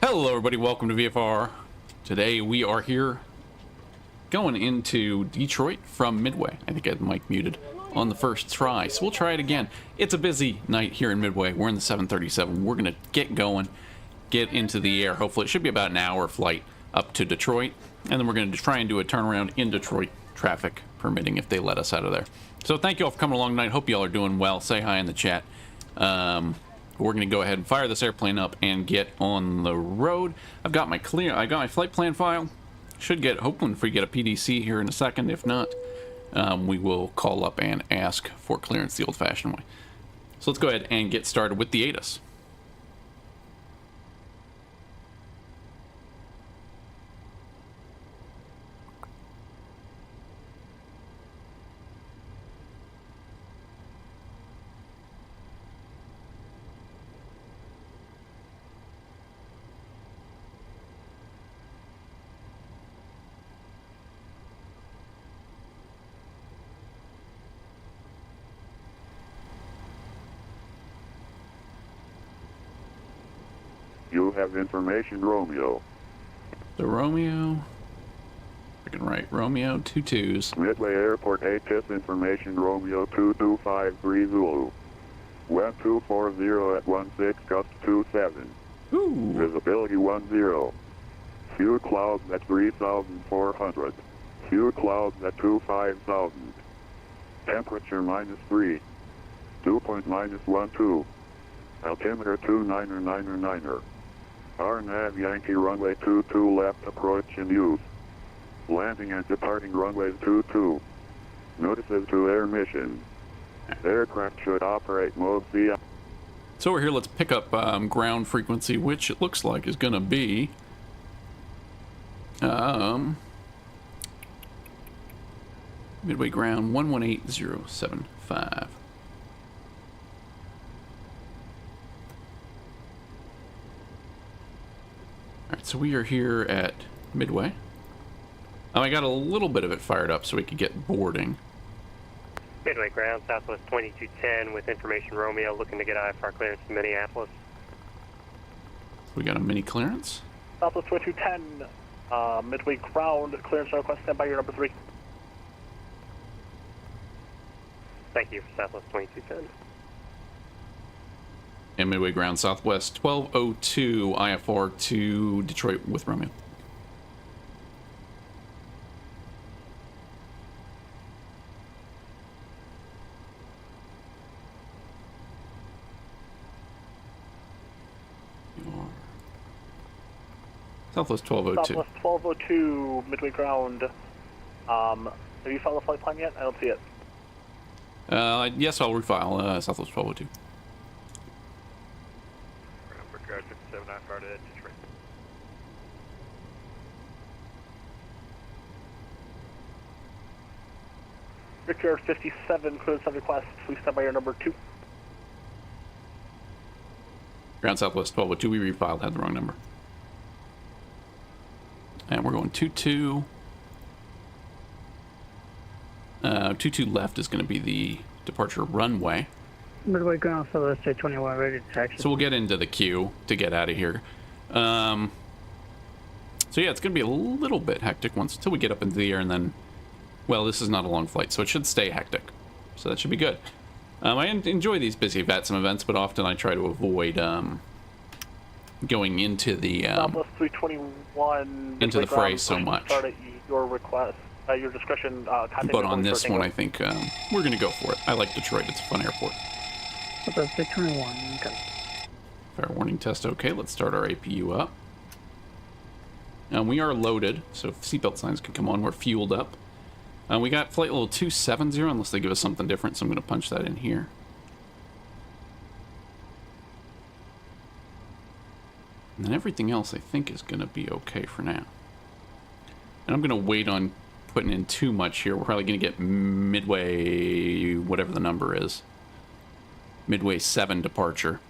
Hello everybody, welcome to VFR. Today we are here going into Detroit from Midway. I think I had the mic muted on the first try, so we'll try it again. It's a busy night here in Midway. We're in the 737. We're going to get going, get into the air. Hopefully it should be about an hour flight up to Detroit, and then we're going to try and do a turnaround in Detroit, traffic permitting, if they let us out of there. So thank you all for coming along tonight. Hope you all are doing well. Say hi in the chat. We're going to go ahead and fire this airplane up and get on the road. I got my flight plan file. Should get, hopefully if we get a PDC here in a second. If not, we will call up and ask for clearance the old-fashioned way. So let's go ahead and get started with the ATIS. You have information, Romeo. The Romeo. I can write Romeo 22s. Midway Airport ATIS information, Romeo 2253 Zulu. Wind 240 at 16, gust 27. Ooh. Visibility 10. Few clouds at 3,400. Few clouds at 25,000. Temperature -3. Dew point -12. Altimeter 2999er. RNAV Yankee runway 22 left approach in use. Landing and departing runways 22. Notices to air mission. Aircraft should operate mode C. So we're here, let's pick up ground frequency, which it looks like is going to be... Midway ground 118075. Alright, so we are here at Midway. I got a little bit of it fired up so we could get boarding. Midway ground, Southwest 2210 with information Romeo, looking to get IFR clearance to Minneapolis. We got a mini clearance. Southwest 2210, Midway ground, clearance request, stand by your number 3. Thank you for Southwest 2210. And Midway ground Southwest 1202 IFR to Detroit with Romeo. Southwest 1202. Southwest 1202, Midway ground. Have you filed a flight plan yet? I don't see it. Yes, I'll refile Southwest 1202. Regard 57 IFR to Detroit. Victor 57, clearance on request. Please stand by your number 2. Ground Southwest 1202, we refiled, had the wrong number. And we're going 22. 22 left is going to be the departure runway. Midway ground, Southwest 21, ready to taxi. So we'll get into the queue to get out of here. So yeah, it's going to be a little bit hectic once until we get up into the air, and then, well, this is not a long flight, so it should stay hectic. So that should be good. I enjoy these busy VATSIM events, but often I try to avoid going into the Southwest 321, into the fray so much. Start at your request, your discretion. But on this one, I think we're going to go for it. I like Detroit; it's a fun airport. Southwest 321, okay. Fair warning test. Okay, let's start our APU up. And we are loaded, so if seatbelt signs can come on, we're fueled up. We got flight level 270, unless they give us something different, so I'm going to punch that in here. And then everything else, I think, is going to be okay for now. And I'm going to wait on putting in too much here. We're probably going to get Midway, whatever the number is. Midway 7 departure.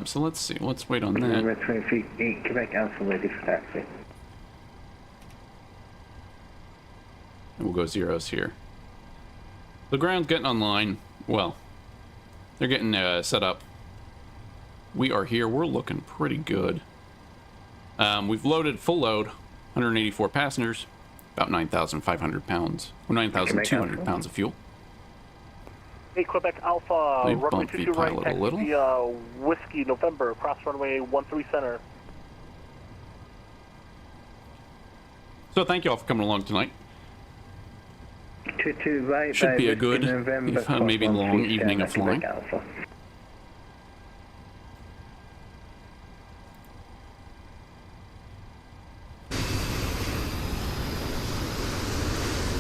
So let's see. Let's wait on that. 20 feet, 8, Quebec Alpha, ready for taxi. And we'll go zeros here. The ground's getting online. Well, they're getting set up. We are here. We're looking pretty good. We've loaded full load, 184 passengers, about 9,500 pounds, or 9,200 pounds of fuel. Hey, Quebec Alpha, They runway bumped 22 right, VPilot a taxi little. via Whiskey November, cross runway 13 center. So thank you all for coming along tonight. 22 right, Should be a good, November, if maybe long evening of flying. Alpha.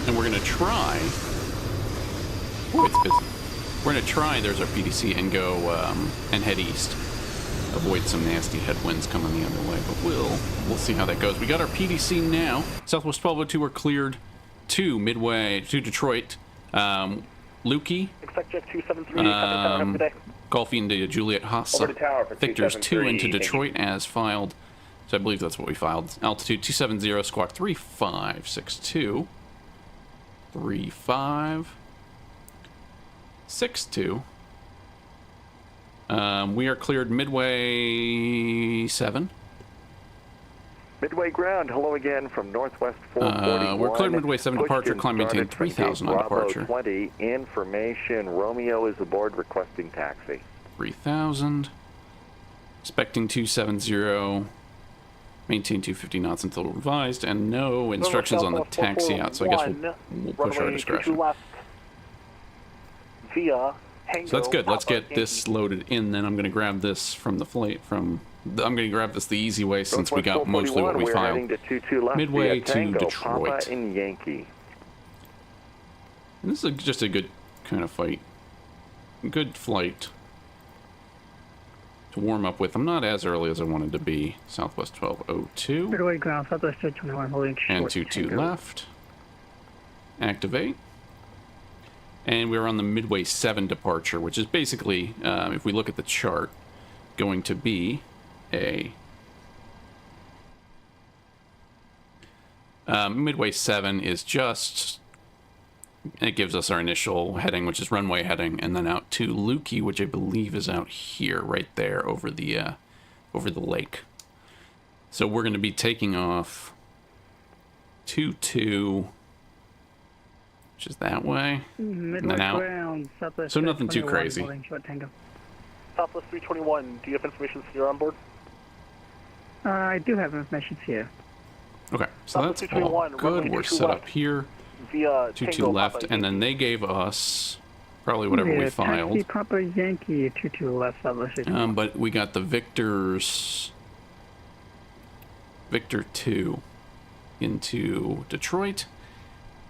And we're going to try... Ooh, it's busy. We're going to try, there's our PDC, and go and head east. Avoid some nasty headwinds coming the other way, but we'll see how that goes. We got our PDC now. Southwest 1202 are cleared to Midway, to Detroit. Lukey, Expect jet 273, have a good day. Golf into Juliet Haas. Victor's 2 into Detroit as filed. So I believe that's what we filed. Altitude 270, squawk 3562. 3562. We are cleared Midway 7. Midway ground, hello again from Northwest 441. We're cleared Midway 7 departure, climb maintain 3,000 on departure. 20, information, Romeo is aboard requesting taxi. 3,000. Expecting 270. Maintain 250 knots until revised, and no instructions on the taxi out, so I guess we'll push our discretion. Left via So that's good. Let's get this loaded in. Then I'm going to grab this from the flight. I'm going to grab this the easy way since we got mostly what we we're filed. heading to 22 left Midway via to Tango, Detroit. Papa in Yankee. And this is just a good kind of fight. Good flight to warm up with. I'm not as early as I wanted to be. Southwest 1202. Midway ground, Southwest 21, holding short. And 22 Tango. left. Activate. And we're on the Midway 7 departure, which is basically, if we look at the chart, going to be a Midway 7 is just, it gives us our initial heading, which is runway heading, and then out to Lukey, which I believe is out here, right there, over the lake. So we're going to be taking off 22, which is that way, Midway and then out. ground, Southwest So nothing too 21, crazy. holding short Tango. Southwest 321, do you have information so you're on board? I do have information here. Okay, so that's all 221, good. runway We're 22 set left. up here. Via 22 Tango, left, Papa and then Yankee. they gave us probably whatever we Yeah, filed. Taxi Papa Yankee 22 left, Southwest 21. But we got the Victor 2 into Detroit,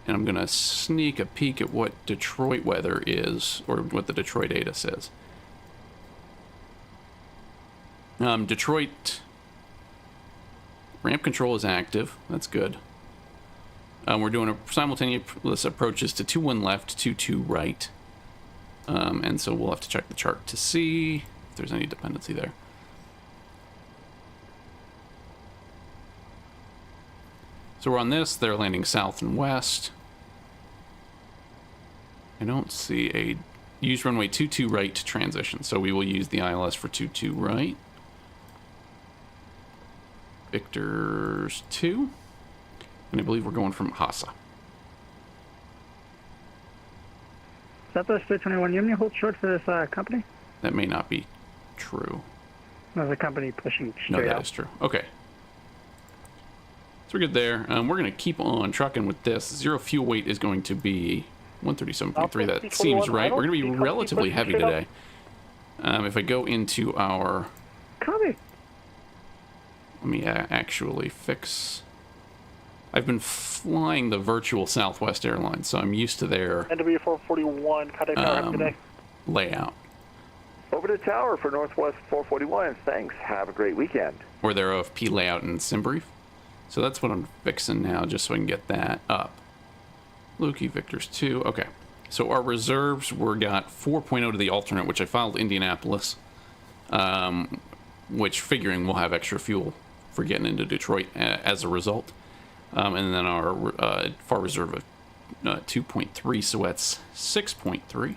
and I'm gonna sneak a peek at what Detroit weather is, or what the Detroit ATIS is. Detroit ramp control is active. That's good. We're doing a simultaneous approaches to 21 left, 22 right. And so we'll have to check the chart to see if there's any dependency there. So we're on this. They're landing south and west. I don't see a use runway 22 right to transition. So we will use the ILS for 22 right. Victor's 2. And I believe we're going from Hassa. Southwest 321, you have any hold short for this company? That may not be true. There's a company pushing No, straight that out. is true. Okay. So we're good there. We're going to keep on trucking with this. Zero fuel weight is going to be 137.3. That seems right. We're going to be relatively heavy today. If I go into our... Copy. Let me actually fix... I've been flying the virtual Southwest Airlines, so I'm used to their NW 441, contact tower, have a good day. layout. Over to Tower for Northwest 441. Thanks. Have a great weekend. Or their OFP layout and SimBrief. So that's what I'm fixing now, just so I can get that up. Lukey, Victor's 2. Okay. So our reserves were got 4.0 to the alternate, which I filed Indianapolis. Which figuring we'll have extra fuel for getting into Detroit as a result. And then our FAR reserve of 2.3, so that's 6.3.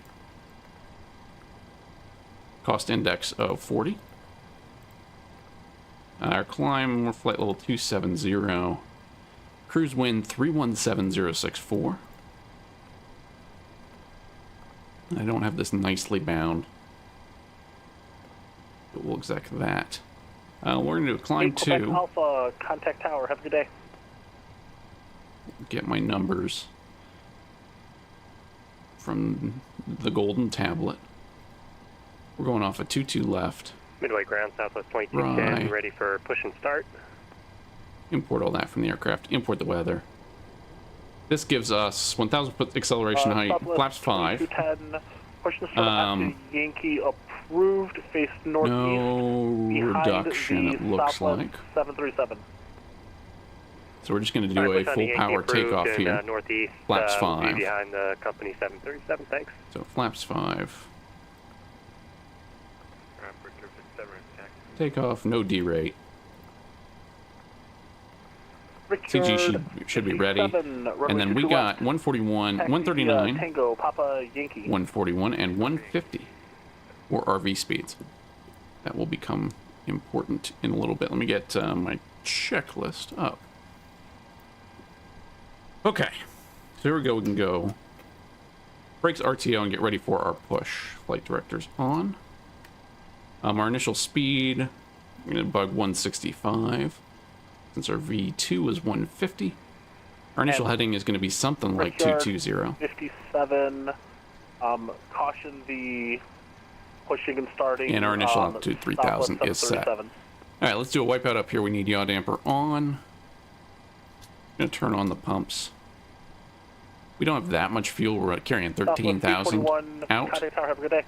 Cost index of 40. Our climb, we're flight level 270. Cruise wind 317064. I don't have this nicely bound. But we'll exec that. We're going to do a climb Quebec 2. Alpha, contact tower, have a good day. Get my numbers from the golden tablet. We're going off a 22 left. Midway ground, Southwest 2210, Right. ready for push and start. Import all that from the aircraft. Import the weather. This gives us 1,000 foot acceleration height, Southwest flaps 5. 2210, push and start after Yankee approved, face northeast. No behind reduction, the it looks Southwest like. 737. So we're just going to do a full power takeoff here. Northeast, Flaps will be 5. behind the company 737, thanks. So flaps 5. Takeoff, no D-rate. CG should be ready. And then we got 141, 139, Tango, Papa Yankee. 141, and 150 or RV speeds. That will become important in a little bit. Let me get my checklist up. Okay, so here we go. We can go brakes RTO and get ready for our push. Flight directors on. Our initial speed, I'm going to bug 165. Since our V2 is 150. Our initial And heading is going to be something like 220. 57, Caution the pushing and starting. And our initial altitude 3000 is set. All right, let's do a wipeout up here. We need yaw damper on. I'm going to turn on the pumps. We don't have that much fuel. We're carrying 13,000 out. Tower, have a good day.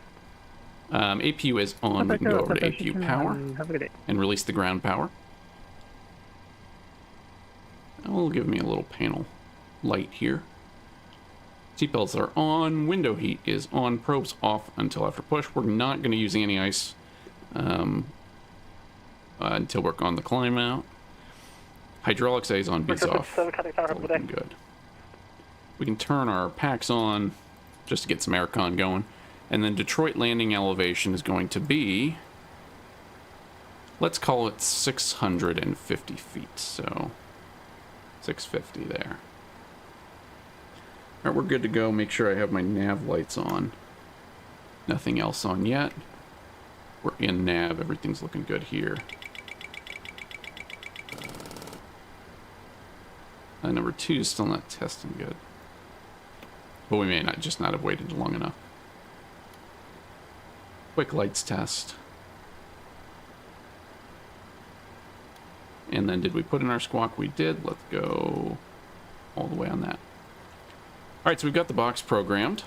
APU is on. We can go over to APU power Have a good day. and release the ground power. That will give me a little panel light here. Seatbelts are on. Window heat is on. Probes off until after push. We're not going to use anti-ice until we're on the climb out. Hydraulics A is on, B's off. Looking good. We can turn our packs on just to get some aircon going. And then Detroit landing elevation is going to be, let's call it 650 feet. So 650 there. All right, we're good to go. Make sure I have my nav lights on. Nothing else on yet. We're in nav. Everything's looking good here. Number 2 is still not testing good. But we may not have waited long enough. Quick lights test. And then did we put in our squawk? We did. Let's go all the way on that. All right, so we've got the box programmed.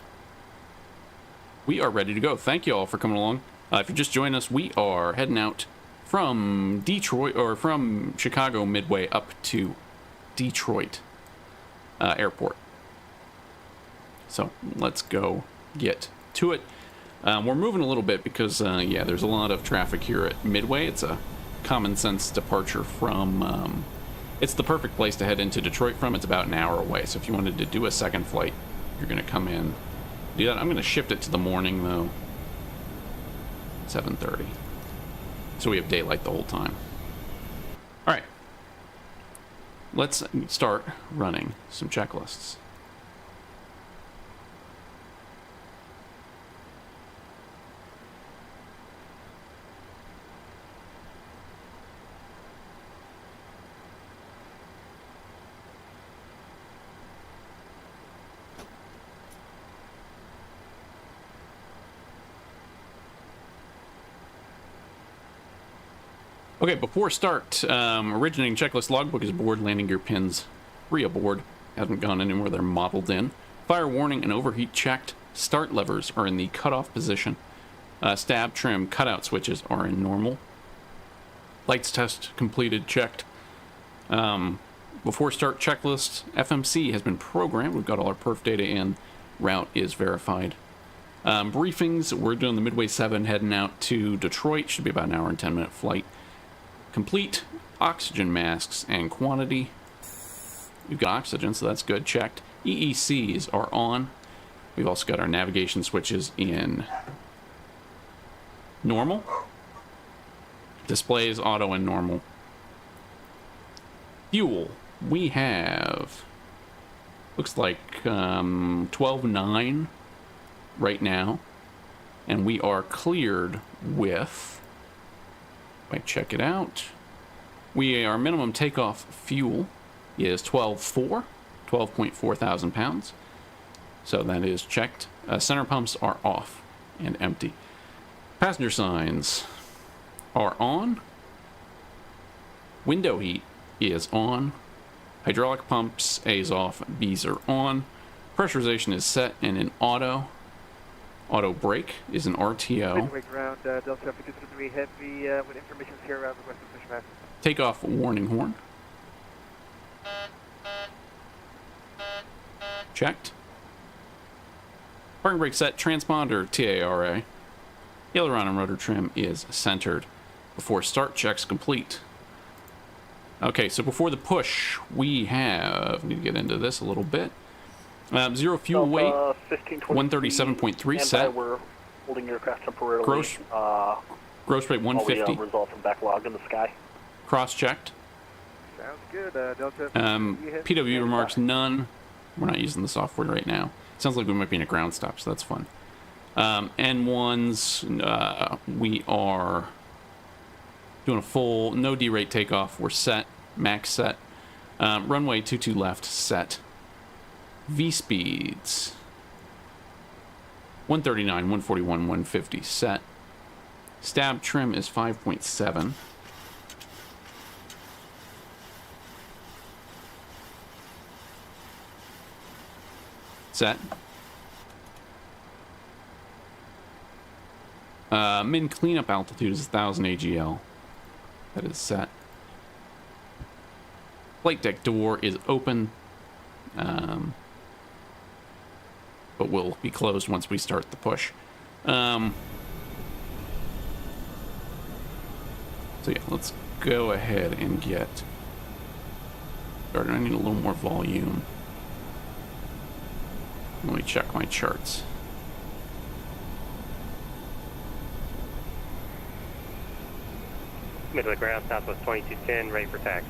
We are ready to go. Thank you all for coming along. If you just joined us, we are heading out from Detroit, or from Chicago Midway up to Detroit Airport. So let's go get to it. We're moving a little bit because, yeah, there's a lot of traffic here at Midway. It's a common sense departure from, it's the perfect place to head into Detroit from. It's about an hour away. So if you wanted to do a second flight, you're going to come in, do that. I'm going to shift it to the morning though, 7:30. So we have daylight the whole time. All right. Let's start running some checklists. Okay, before start, originating checklist logbook is aboard, landing gear pins re-aboard. Haven't gone anywhere, they're modeled in. Fire warning and overheat checked. Start levers are in the cutoff position. Stab, trim, cutout switches are in normal. Lights test completed, checked. Before start checklist, FMC has been programmed. We've got all our perf data in. Route is verified. Briefings, we're doing the Midway 7 heading out to Detroit. Should be about an hour and 10-minute flight. Complete. Oxygen masks and quantity. We've got oxygen, so that's good. Checked. EECs are on. We've also got our navigation switches in normal. Displays, auto, and normal. Fuel. We have, looks like 12.9 right now. And we are cleared with, might check it out. Our minimum takeoff fuel is 12.4 thousand pounds. So that is checked. Center pumps are off and empty. Passenger signs are on. Window heat is on. Hydraulic pumps, A's off, B's are on. Pressurization is set and in auto. Auto brake is an RTO. Midway ground, Delta 53 Heavy with information here around the western pushback. Takeoff warning horn. Checked. Parking brake set, transponder TARA. Aileron and rotor trim is centered. Before start, checks complete. Okay, so before the push, we have, need to get into this a little bit. Zero fuel weight, 137.3 set. We're holding aircraft temporarily. Gross rate 150. Result from backlog in the sky. Cross-checked. Sounds good, Delta. PW remarks none. We're not using the software right now. Sounds like we might be in a ground stop, so that's fun. N1s, we are doing a full no derate takeoff. We're set, max set. Runway 22 left, set. V speeds. 139, 141, 150 set. Stab trim is 5.7. Set. Min cleanup altitude is 1000 AGL. That is set. Flight deck door is open, but will be closed once we start the push. So yeah, let's go ahead and get started. I need a little more volume. Let me check my charts. Midway ground, Southwest 2210, ready for taxi.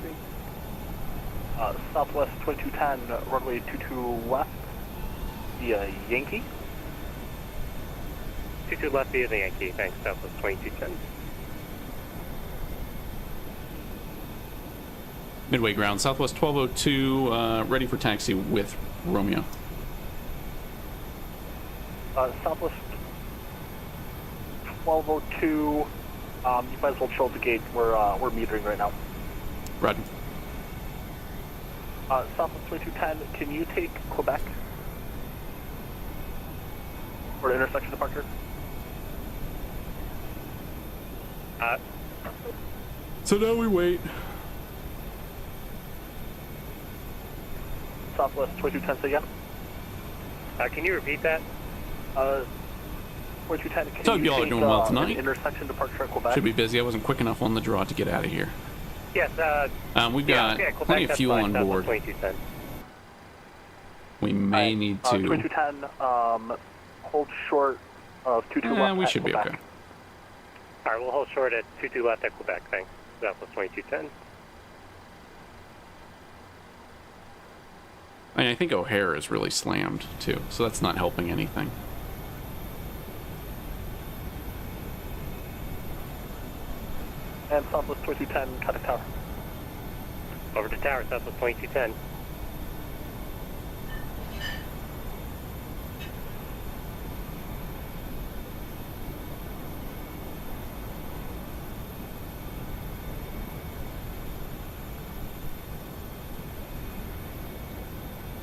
Southwest 2210, runway 22 left, via Yankee. 22 left via the Yankee, thanks, Southwest 2210. Midway ground, Southwest 1202, ready for taxi with Romeo. Southwest 1202, you might as well chill at the gate. We're metering right now. Roger. Southwest 2210, can you take Quebec for intersection departure? So now we wait. Southwest 2210, say again. Can you repeat that? 2210, can So hope you y'all are take, doing well an tonight. intersection departure at Quebec? Should be busy. I wasn't quick enough on the draw to get out of here. Yes, We've got Quebec, plenty of that's fuel fine, on Southwest board. 2210. We may need to. 2210, hold short of 22 left we at should be Quebec. okay. Alright, we'll hold short at 22 left at Quebec, thanks. Southwest 2210. I mean, I think O'Hare is really slammed too, so that's not helping anything. And Southwest 2210, contact tower. Over to tower, Southwest 2210.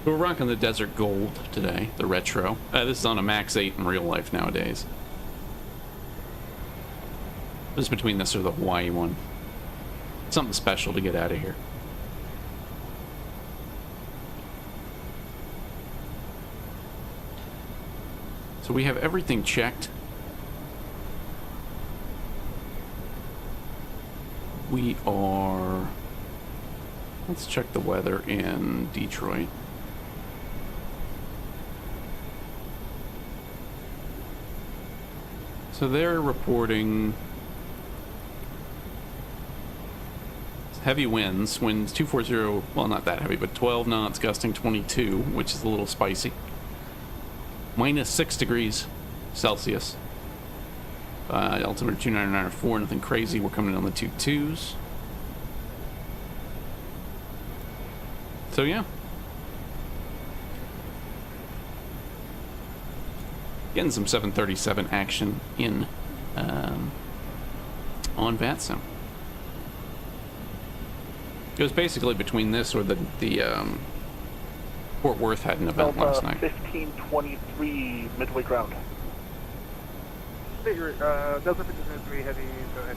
We're rocking the Desert Gold today, the retro. This is on a Max 8 in real life nowadays. This is between this or the Hawaii one. Something special to get out of here. So we have everything checked. We are... Let's check the weather in Detroit. So they're reporting heavy winds 240, well, not that heavy, but 12 knots, gusting 22, which is a little spicy. Minus 6 degrees Celsius. Altimeter 299.4, nothing crazy. We're coming in on the 22s. So yeah. Getting some 737 action in on VATSIM. It was basically between this or the Fort Worth had an event last night. 1523 midway ground. Delta 1523 heavy, go ahead.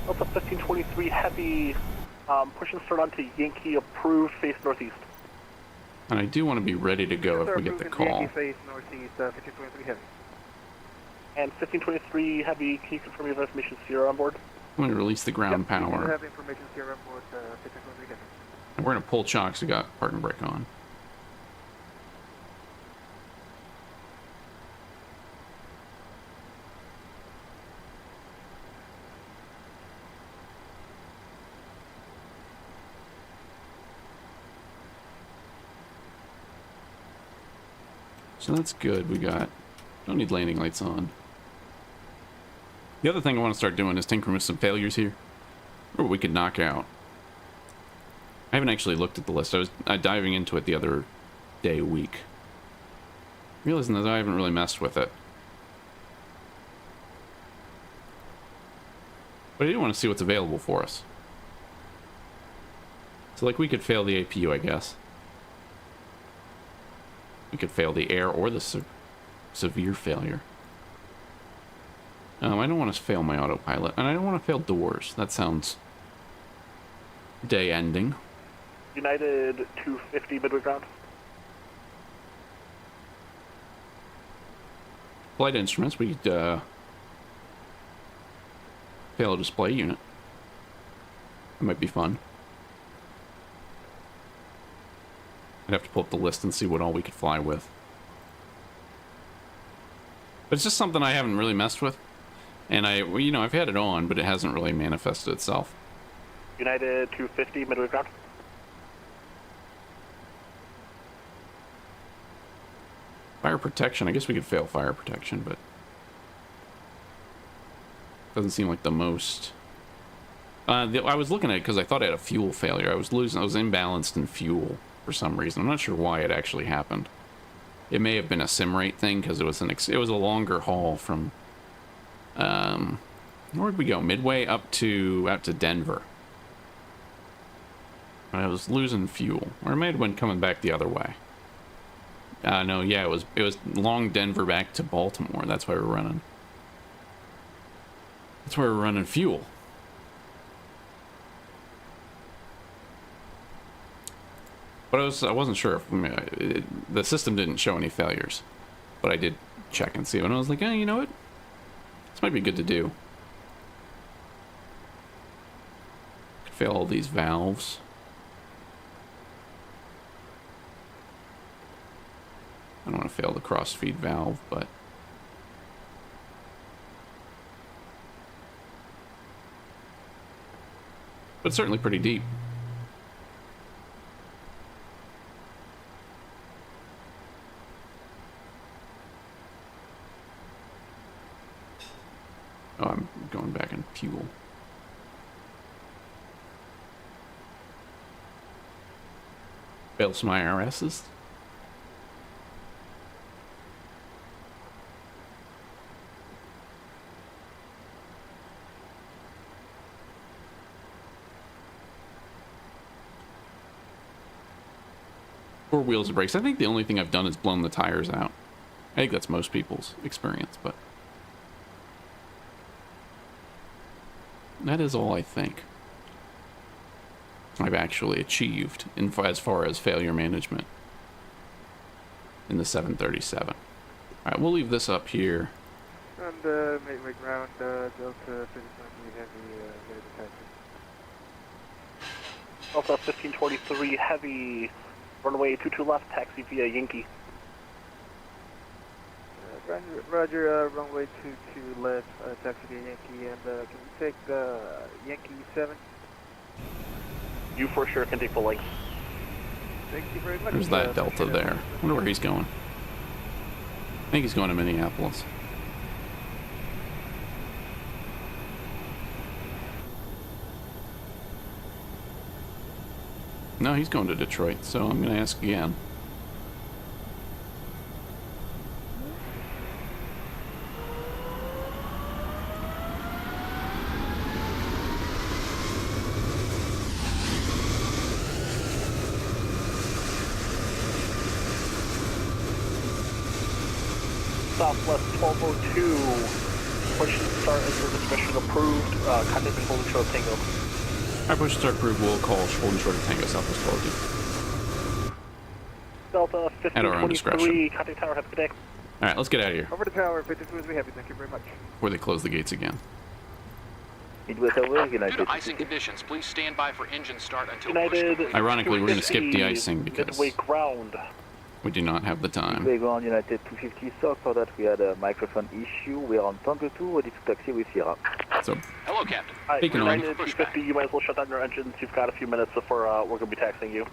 Delta 1523 heavy, pushing start onto Yankee approved, face northeast. And I do want to be ready to go if we get the call. Yankee face northeast, 1523 heavy. And 1523 heavy, can you confirm you have information Sierra on board? I'm going to release the ground We power. have information here on board 1523 heavy. And we're going to pull chocks. We got park and brake on. So that's good. We got... Don't need landing lights on. The other thing I want to start doing is tinkering with some failures here. Or we could knock out. I haven't actually looked at the list. I was diving into it the other day, week. Realizing that I haven't really messed with it. But I do want to see what's available for us. So, like, we could fail the APU, I guess. We could fail the air or the severe failure. I don't want to fail my autopilot, and I don't want to fail doors. That sounds day-ending. United 250 midway ground. Flight instruments, we could fail a display unit. That might be fun. I'd have to pull up the list and see what all we could fly with. But it's just something I haven't really messed with. And I've had it on, but it hasn't really manifested itself. United 250 midway ground. Fire protection, I guess we could fail fire protection, but doesn't seem like the most. I was looking at it because I thought I had a fuel failure. I was imbalanced in fuel for some reason. I'm not sure why it actually happened. It may have been a sim rate thing because it was a longer haul from where'd we go? Midway out to Denver. And I was losing fuel, or it may have been coming back the other way. No, yeah, it was long Denver back to Baltimore. That's why we're running. That's why we're running fuel. But I wasn't sure if the system didn't show any failures, but I did check and see it, and I was like, you know what? This might be good to do. Could fail all these valves. I don't want to fail the cross-feed valve, but it's certainly pretty deep. Oh, I'm going back in fuel. Fail some IRSs. Four wheels of brakes. I think the only thing I've done is blown the tires out. I think that's most people's experience, but that is all I think I've actually achieved as far as failure management in the 737. All right, we'll leave this up here. And midway ground, Delta 53 heavy, Delta 1523 heavy, runway 22 left, taxi via Yankee. Roger, runway 22 left, taxi via Yankee, and can you take Yankee 7? You for sure can take full length. Thank you very much. There's that Delta there. I wonder where he's going. I think he's going to Minneapolis. No, he's going to Detroit, so I'm going to ask again. Southwest 1202, push and start as your discretion approved, contact and holding short Tango. Our push start approved, we'll call holding short of Tango Southwest 12. Delta At our own 1523, contact tower, have a good day. Alright, let's get out of here Over the tower, 52 is happy, thank you very much. before they close the gates again. Due to icing conditions, please stand by for engine start until United. push. Ironically, we're going to skip de-icing because midway ground. we do not have the time. Midway ground, United 250, sorry for that, we had a microphone issue. We are on Tango 2, ready to taxi with Sierra. So, Hello, Captain. Taking on. United 250, you might as well shut down your engines. You've got a few minutes before we're going to be taxiing you.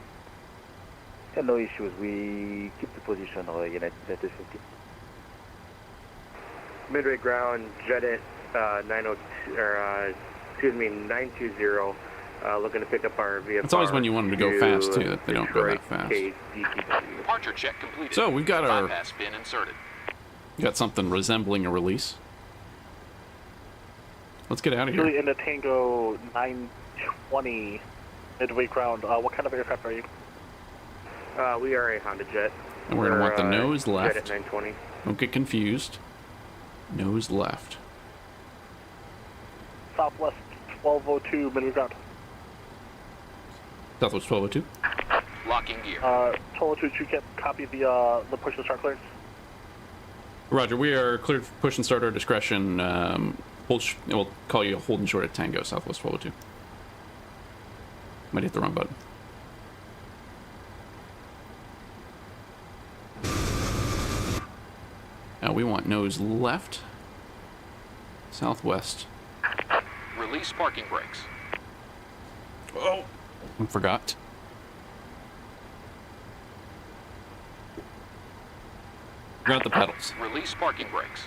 Yeah, no issues, we keep the position, United 250. Midway ground, Jet 920, looking to pick up our VFR. it's always when you want them to go fast, too, that they don't go that fast. KDTW. departure check completed. So we've got our bypass pin inserted. got something resembling a release. Let's get out of here. Juliet into Tango 920 midway ground. What kind of aircraft are you? We are a Honda Jet. And we're gonna want the nose Jet left. at 920. Don't get confused. Nose left. Southwest 1202 midway ground. Southwest 1202. Locking gear. 1202, you get copy the push and start clearance. Roger, we are cleared for push and start our discretion. We'll call you holding short at Tango, Southwest 1202. Might hit the wrong button. Now we want nose left, southwest. Release parking brakes. Oh, I forgot. Forgot the pedals. Release parking brakes.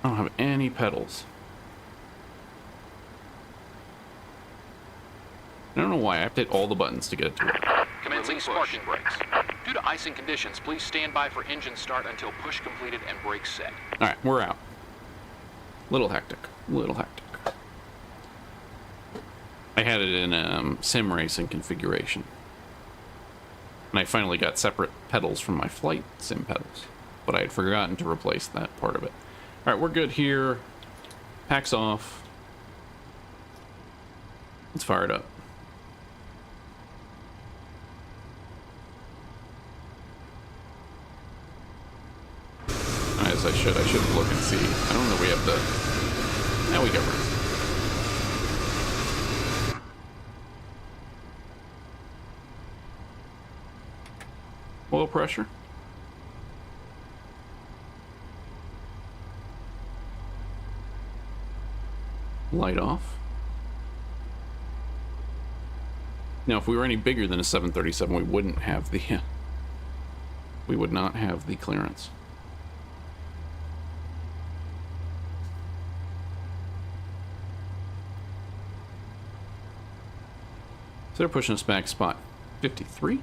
I don't have any pedals. I don't know why. I have to hit all the buttons to get it to work. Commencing parking brakes. Due to icing conditions, please stand by for engine start until push completed and brakes set. All right, we're out. Little hectic. Little hectic. I had it in sim racing configuration. And I finally got separate pedals from my flight sim pedals. But I had forgotten to replace that part of it. All right, we're good here. Pack's off. Let's fire it up. As I should look and see. I don't know we have the... Now we got room. Oil pressure. Light off. Now, if we were any bigger than a 737, we wouldn't have the... we would not have the clearance. So they're pushing us back spot 53.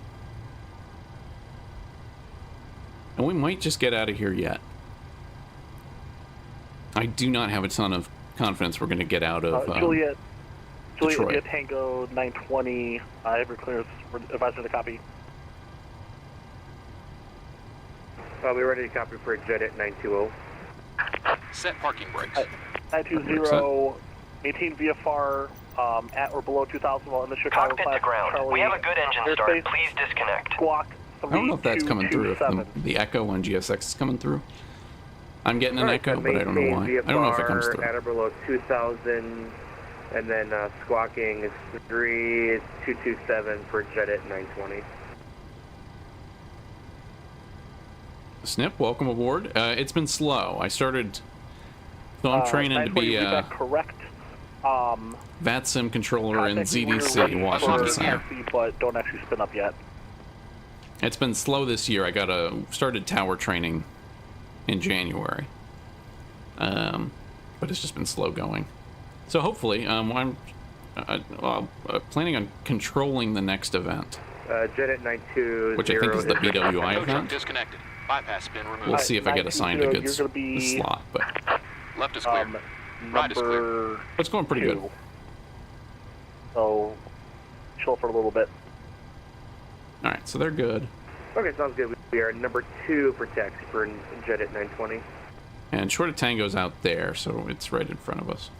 And we might just get out of here yet. I do not have a ton of confidence we're going to get out of Juliet Detroit. India Tango 920. Every clearance. Advisor to copy. We're ready to copy for a Jet at 920. Set parking brakes. 920. Maintain VFR at or below 2,000 while in the Chicago Cockpit class. to ground. Charlie We have a good engine start. airspace. Please disconnect. Squawk I don't know if that's coming through, if the echo on GSX is coming through. I'm getting an echo, but I don't know why. I don't know if it comes through. At or below 2,000, and then squawking is 3227 for Jet at 920. Snip, welcome aboard. It's been slow. I started... So I'm training to be a correct. VATSIM controller in Contact me when you're ZDC, ready Washington for Center. taxi, but don't actually spin up yet. It's been slow this year. I started tower training in January. But it's just been slow going. So hopefully, I'm planning on controlling the next event. Jet at 920. Which I think is the BWI Tow truck event. disconnected. Bypass pin removed. We'll see if I get assigned a good slot, but Left is clear. Right is clear. Number it's going pretty good. 2. So, chill for a little bit. All right, so they're good. Okay, sounds good. We are number 2 for taxi for Jet at 920. And short of Tango's out there, so it's right in front of us.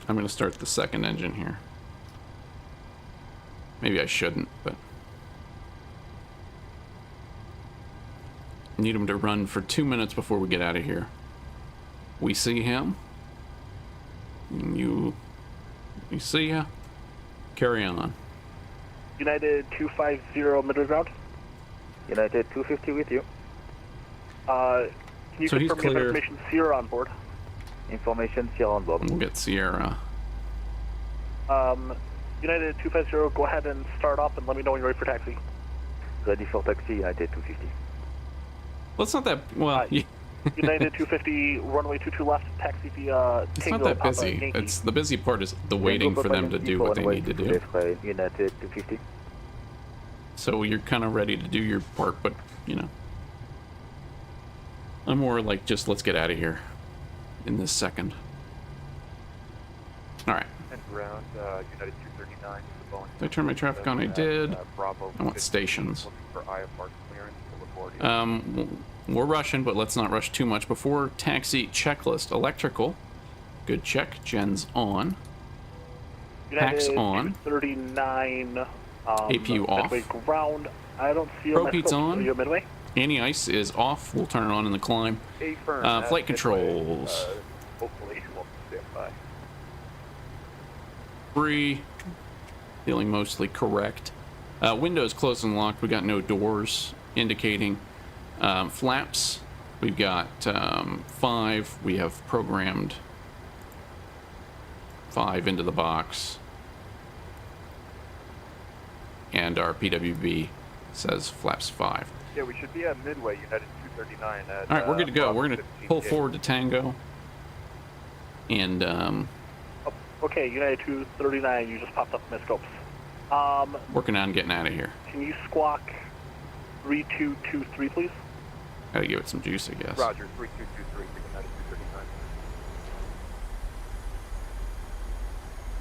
I'm going to start the second engine here. Maybe I shouldn't, but... need him to run for 2 minutes before we get out of here. We see him. You see ya. Carry on. United 250 middle ground. United 250 with you. Can you So he's confirm you have clear. information Sierra on board? Information Sierra on board. We'll get Sierra. United 250, go ahead and start up and let me know when you're ready for taxi. Ready for taxi, United 250. Well, it's not that... Well, United 250, runway 22 left, taxi via It's Tango not that Papa busy. Yankee. It's the busy part is the waiting for them to do what they need to do. United 250. So you're kind of ready to do your part, but, you know. I'm more like, just let's get out of here in this second. Alright. And ground, United 239. Did I turn my traffic on? I did. Bravo I want stations. looking for IFR clearance to LaGuardia. We're rushing, but let's not rush too much. Before taxi checklist, electrical. Good check. Gen's on. Packs on. 39. APU off. Midway ground. I don't see Pro Pete's on. Are you midway? Anti-ice is off. We'll turn it on in the climb. Flight controls. Hopefully, we'll stand by. Free. Feeling mostly correct. Windows closed and locked. We got no doors indicating. Flaps. We've got 5. We have programmed 5 into the box. And our PWB says flaps 5. Yeah, we should be at Midway, United 239. All right, we're good to go. We're going to pull forward to Tango. And, Okay, United 239, you just popped up in my scopes. working on getting out of here. Can you squawk 3223, please? Gotta give it some juice, I guess. Roger, 3223 for United 239.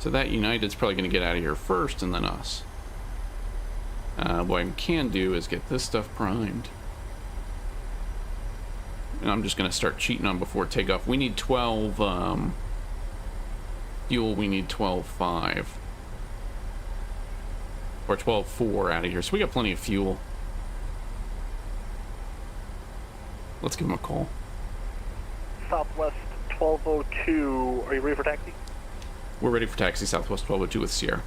So that United's probably going to get out of here first, and then us. What I can do is get this stuff primed. And I'm just going to start cheating on before takeoff. We need 12, fuel, we need 12.5. Or 12.4 out of here. So we got plenty of fuel. Let's give him a call. Southwest 1202, are you ready for taxi? We're ready for taxi, Southwest 1202 with Sierra.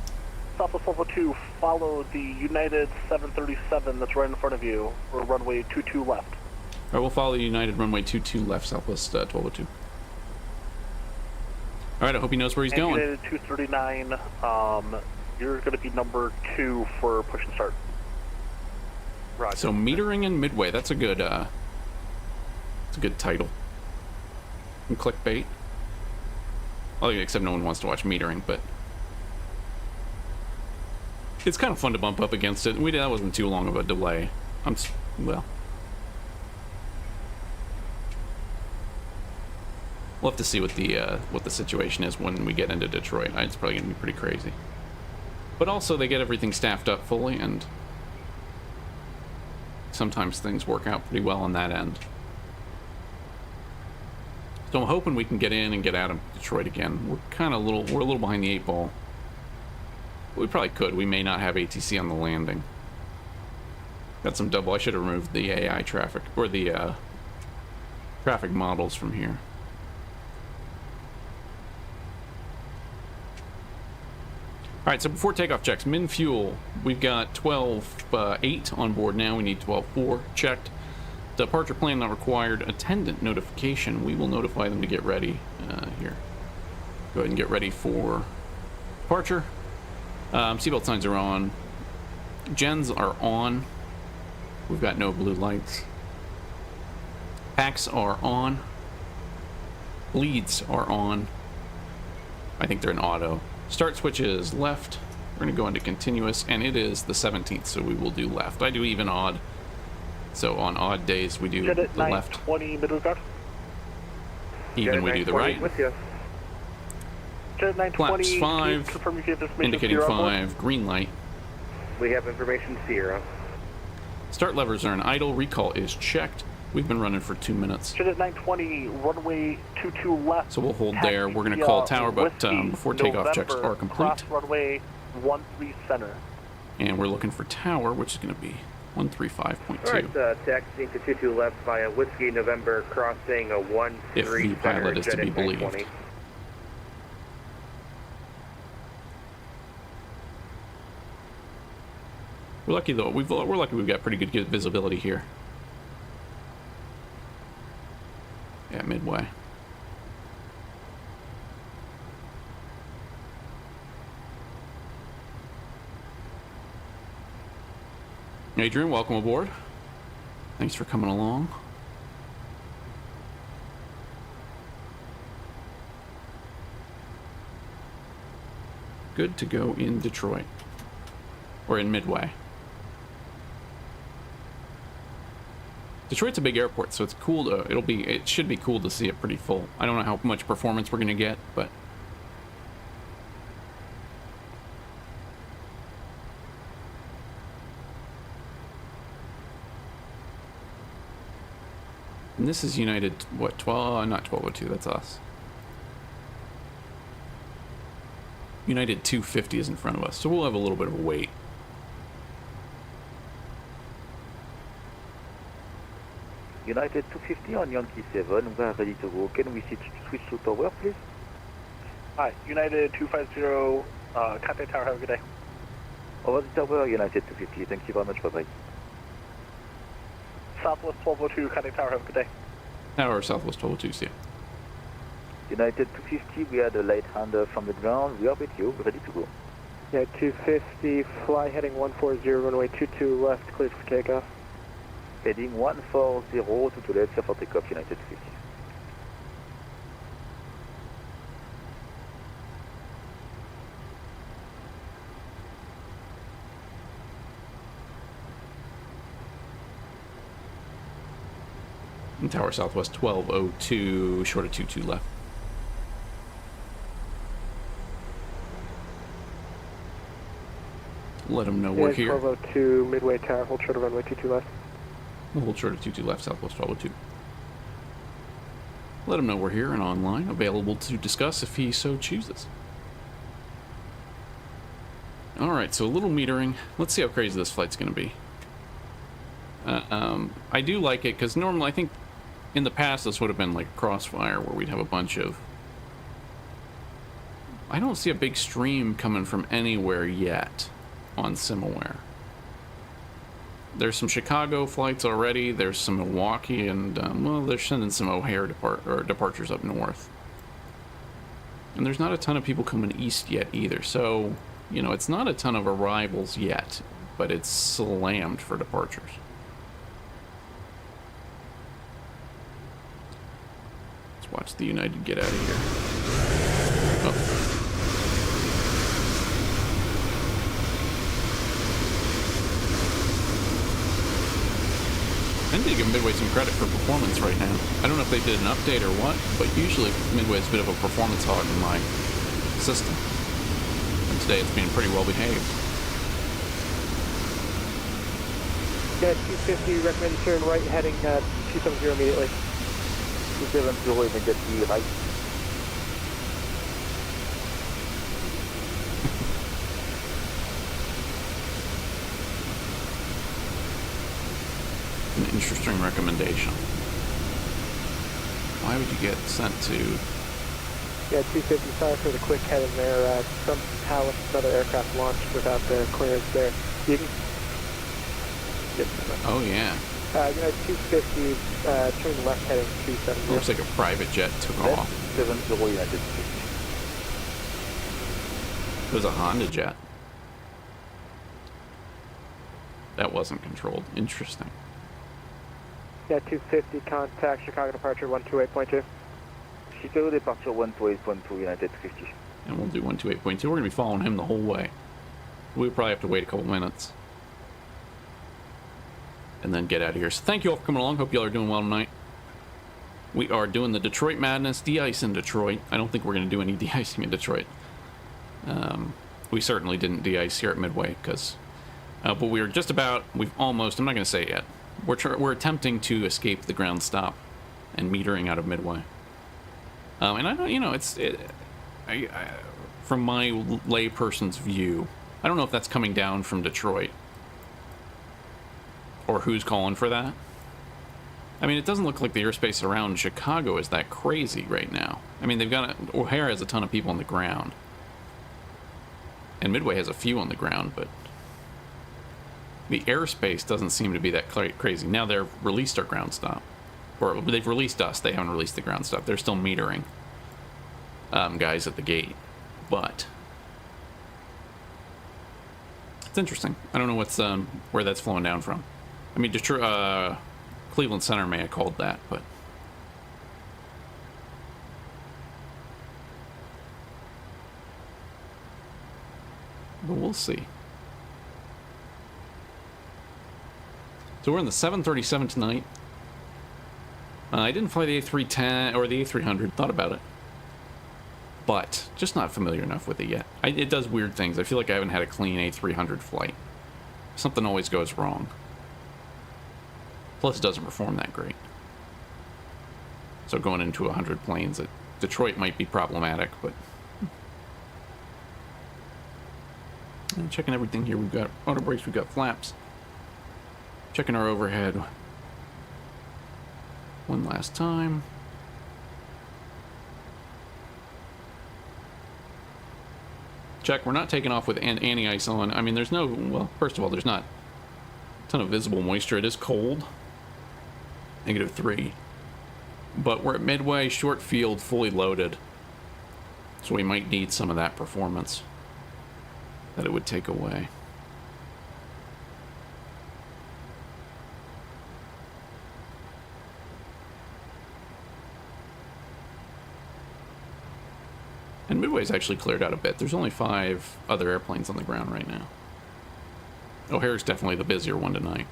Southwest 1202, follow the United 737 that's right in front of you, or runway 22 left. All right, we'll follow United runway 22 left, Southwest 1202. All right, I hope he knows where he's going. United 239, you're going to be number 2 for push and start. Roger. So metering in Midway, that's a good title. And clickbait. Well, except no one wants to watch metering, but it's kind of fun to bump up against it. That wasn't too long of a delay. Well, we'll have to see what the situation is when we get into Detroit. It's probably gonna be pretty crazy. But also, they get everything staffed up fully, and sometimes things work out pretty well on that end. So I'm hoping we can get in and get out of Detroit again. We're a little behind the 8 ball. We probably could. We may not have ATC on the landing. Got some double. I should have removed the AI traffic, or the traffic models from here. All right, so before takeoff checks, min fuel, we've got 12.8 on board now. We need 12.4 checked. Departure plan not required. Attendant notification. We will notify them to get ready here. Go ahead and get ready for departure. Seatbelt signs are on. Gens are on. We've got no blue lights. Packs are on. Bleeds are on. I think they're in auto. Start switch is left. We're going to go into continuous, and it is the 17th, so we will do left. I do even odd. So on odd days, we do the left. 20 middle guard. Even we do the right. With you. Flaps 5, indicating 5, green light. We have information Sierra. Start levers are in idle. Recall is checked. We've been running for 2 minutes. Jet at 920, runway 22 left. So we'll hold there. We're going to call tower, but before takeoff checks are complete. Cross runway 13 center. And we're looking for tower, which is going to be 135.2. All right, taxiing to 22 left via Whiskey November, crossing a 13 if the pilot is to be believed. 920. We're lucky though. We're lucky we've got pretty good visibility here. Yeah, Midway. Adrian, welcome aboard. Thanks for coming along. good to go in Detroit. Or in Midway. Detroit's a big airport, so it's cool to, it should be cool to see it pretty full. I don't know how much performance we're going to get, but and this is United, what, 12, not 1202, that's us. United 250 is in front of us, so we'll have a little bit of a wait. United 250 on Yankee 7, we are ready to go. Can we switch to tower, please? Hi, United 250, contact tower, have a good day. Over the tower, United 250, thank you very much, bye-bye. Southwest 1202, contact tower, have a good day. Tower Southwest 1202, see ya. United 250, we had a light hander from the ground, we are with you, ready to go. Yeah, 250, fly heading 140, runway 22 left, cleared for takeoff. Heading 140 to left, clear for takeoff, United 250. And Tower Southwest 1202, short of 22 left. Let them know we're here. 1202, midway tower, hold short of runway 22 left. We'll hold short of 22 left, Southwest 1202. Let him know we're here and online, available to discuss if he so chooses. Alright, so a little metering. Let's see how crazy this flight's going to be. I do like it, because normally, I think, in the past, this would have been like a crossfire, where we'd have a bunch of... I don't see a big stream coming from anywhere yet on Simaware. There's some Chicago flights already, there's some Milwaukee, and, well, they're sending some O'Hare departures up north. And there's not a ton of people coming east yet either, so, you know, it's not a ton of arrivals yet, but it's slammed for departures. Let's watch the United get out of here. Oh. I need to give Midway some credit for performance right now. I don't know if they did an update or what, but usually Midway's a bit of a performance hog in my system. And today it's been pretty well behaved. Yeah, 250, recommend turn right, heading 270 immediately. 270, immediately right. An interesting recommendation. Why would you get sent to... Yeah, 250, sorry for the quick head in there. Somehow another aircraft launched without the clearance there. You can... Oh, yeah. United 250, turn left heading 270. Looks like a private jet took off. 70, United 250. It was a Honda jet. That wasn't controlled. Interesting. Yeah, 250, contact Chicago departure 128.2. Chicago departure 128.2, United 250. And we'll do 128.2. We're going to be following him the whole way. We'll probably have to wait a couple minutes. And then get out of here. So thank you all for coming along. Hope you all are doing well tonight. We are doing the Detroit Madness, de-ice in Detroit. I don't think we're going to do any de-icing in Detroit. We certainly didn't de-ice here at Midway, because... but we were just about... We've almost... I'm not going to say it yet. We're attempting to escape the ground stop and metering out of Midway. And I don't, you know, from my layperson's view, I don't know if that's coming down from Detroit or who's calling for that. I mean, it doesn't look like the airspace around Chicago is that crazy right now. I mean, O'Hare has a ton of people on the ground, and Midway has a few on the ground, but the airspace doesn't seem to be that crazy. Now they've released our ground stop. Or they've released us. They haven't released the ground stop. They're still metering guys at the gate. But it's interesting. I don't know what's where that's flowing down from. I mean, Detroit, Cleveland Center may have called that, but... but we'll see. So we're in the 737 tonight. I didn't fly the A310 or the A300, thought about it. But just not familiar enough with it yet. It does weird things. I feel like I haven't had a clean A300 flight. Something always goes wrong. Plus, it doesn't perform that great. So going into 100 planes at Detroit might be problematic, but... And checking everything here. We've got auto brakes, we've got flaps. Checking our overhead. One last time. Check, we're not taking off with anti-ice on. I mean, there's no... Well, first of all, there's not a ton of visible moisture. It is cold. -3. But we're at Midway, short field, fully loaded. So we might need some of that performance that it would take away. And Midway's actually cleared out a bit. There's only 5 other airplanes on the ground right now. O'Hare's definitely the busier one tonight.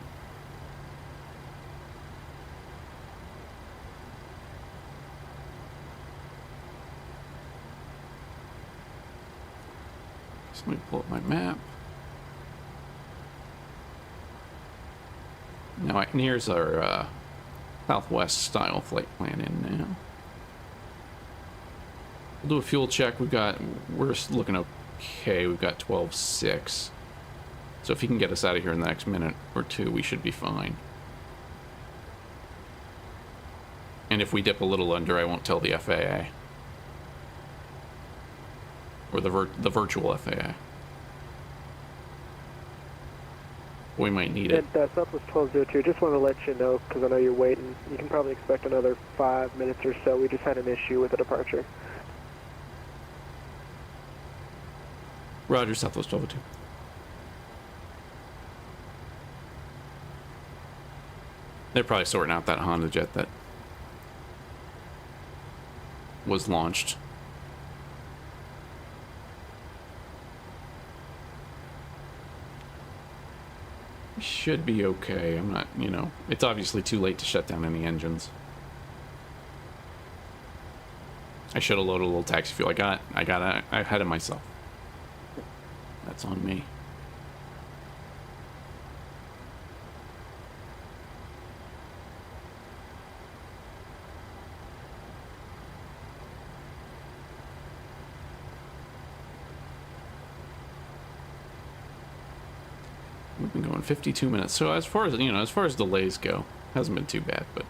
So let me pull up my map. Now, and here's our Southwest style flight plan in now. We'll do a fuel check. We're looking okay. We've got 12.6. So if he can get us out of here in the next minute or two, we should be fine. And if we dip a little under, I won't tell the FAA. Or the virtual FAA. We might need it. And Southwest 1202, just want to let you know, because I know you're waiting. You can probably expect another 5 minutes or so. We just had an issue with the departure. Roger, Southwest 1202. They're probably sorting out that Honda jet that was launched. Should be okay. I'm not, it's obviously too late to shut down any engines. I should have loaded a little taxi fuel. I got ahead of myself. That's on me. We've been going 52 minutes. So as far as delays go, hasn't been too bad, but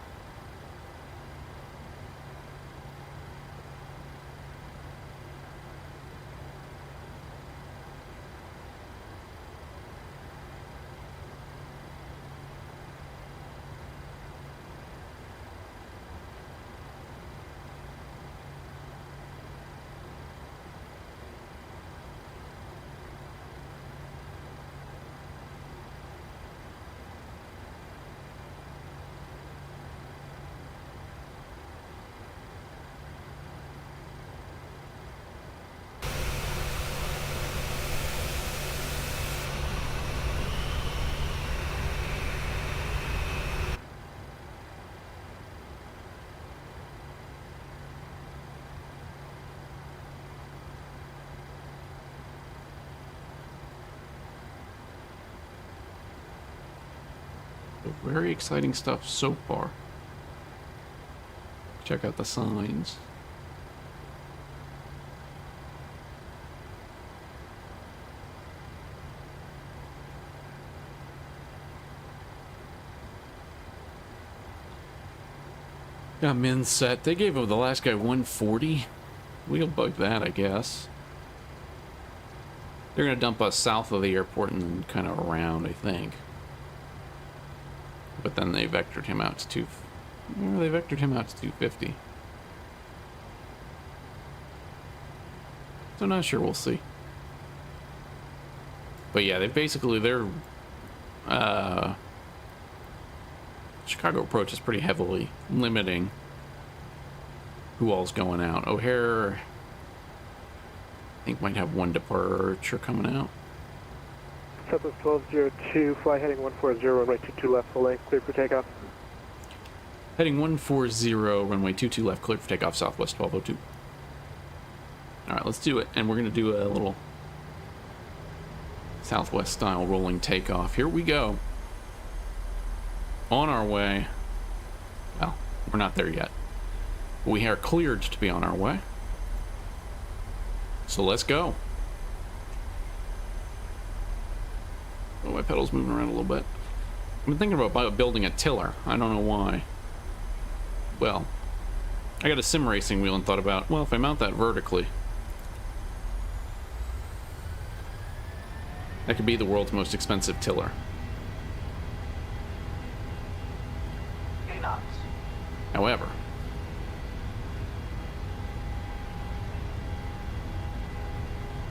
very exciting stuff so far. Check out the signs. Got men set. They gave the last guy 140. We'll bug that, I guess. They're going to dump us south of the airport and then kind of around, I think. But then they vectored him out to 250. So not sure, we'll see. But yeah, they're Chicago approach is pretty heavily limiting who all's going out. O'Hare, I think, might have one departure coming out. Southwest 1202, fly heading 140, runway 22 left, full length, clear for takeoff. Heading 140, runway 22 left, cleared for takeoff, Southwest 1202. Alright, let's do it. And we're going to do a little Southwest style rolling takeoff. Here we go. On our way. Well, we're not there yet. We are cleared to be on our way. So let's go. Oh, my pedal's moving around a little bit. I've been thinking about building a tiller. I don't know why. Well, I got a sim racing wheel and thought about, well, if I mount that vertically, that could be the world's most expensive tiller. However,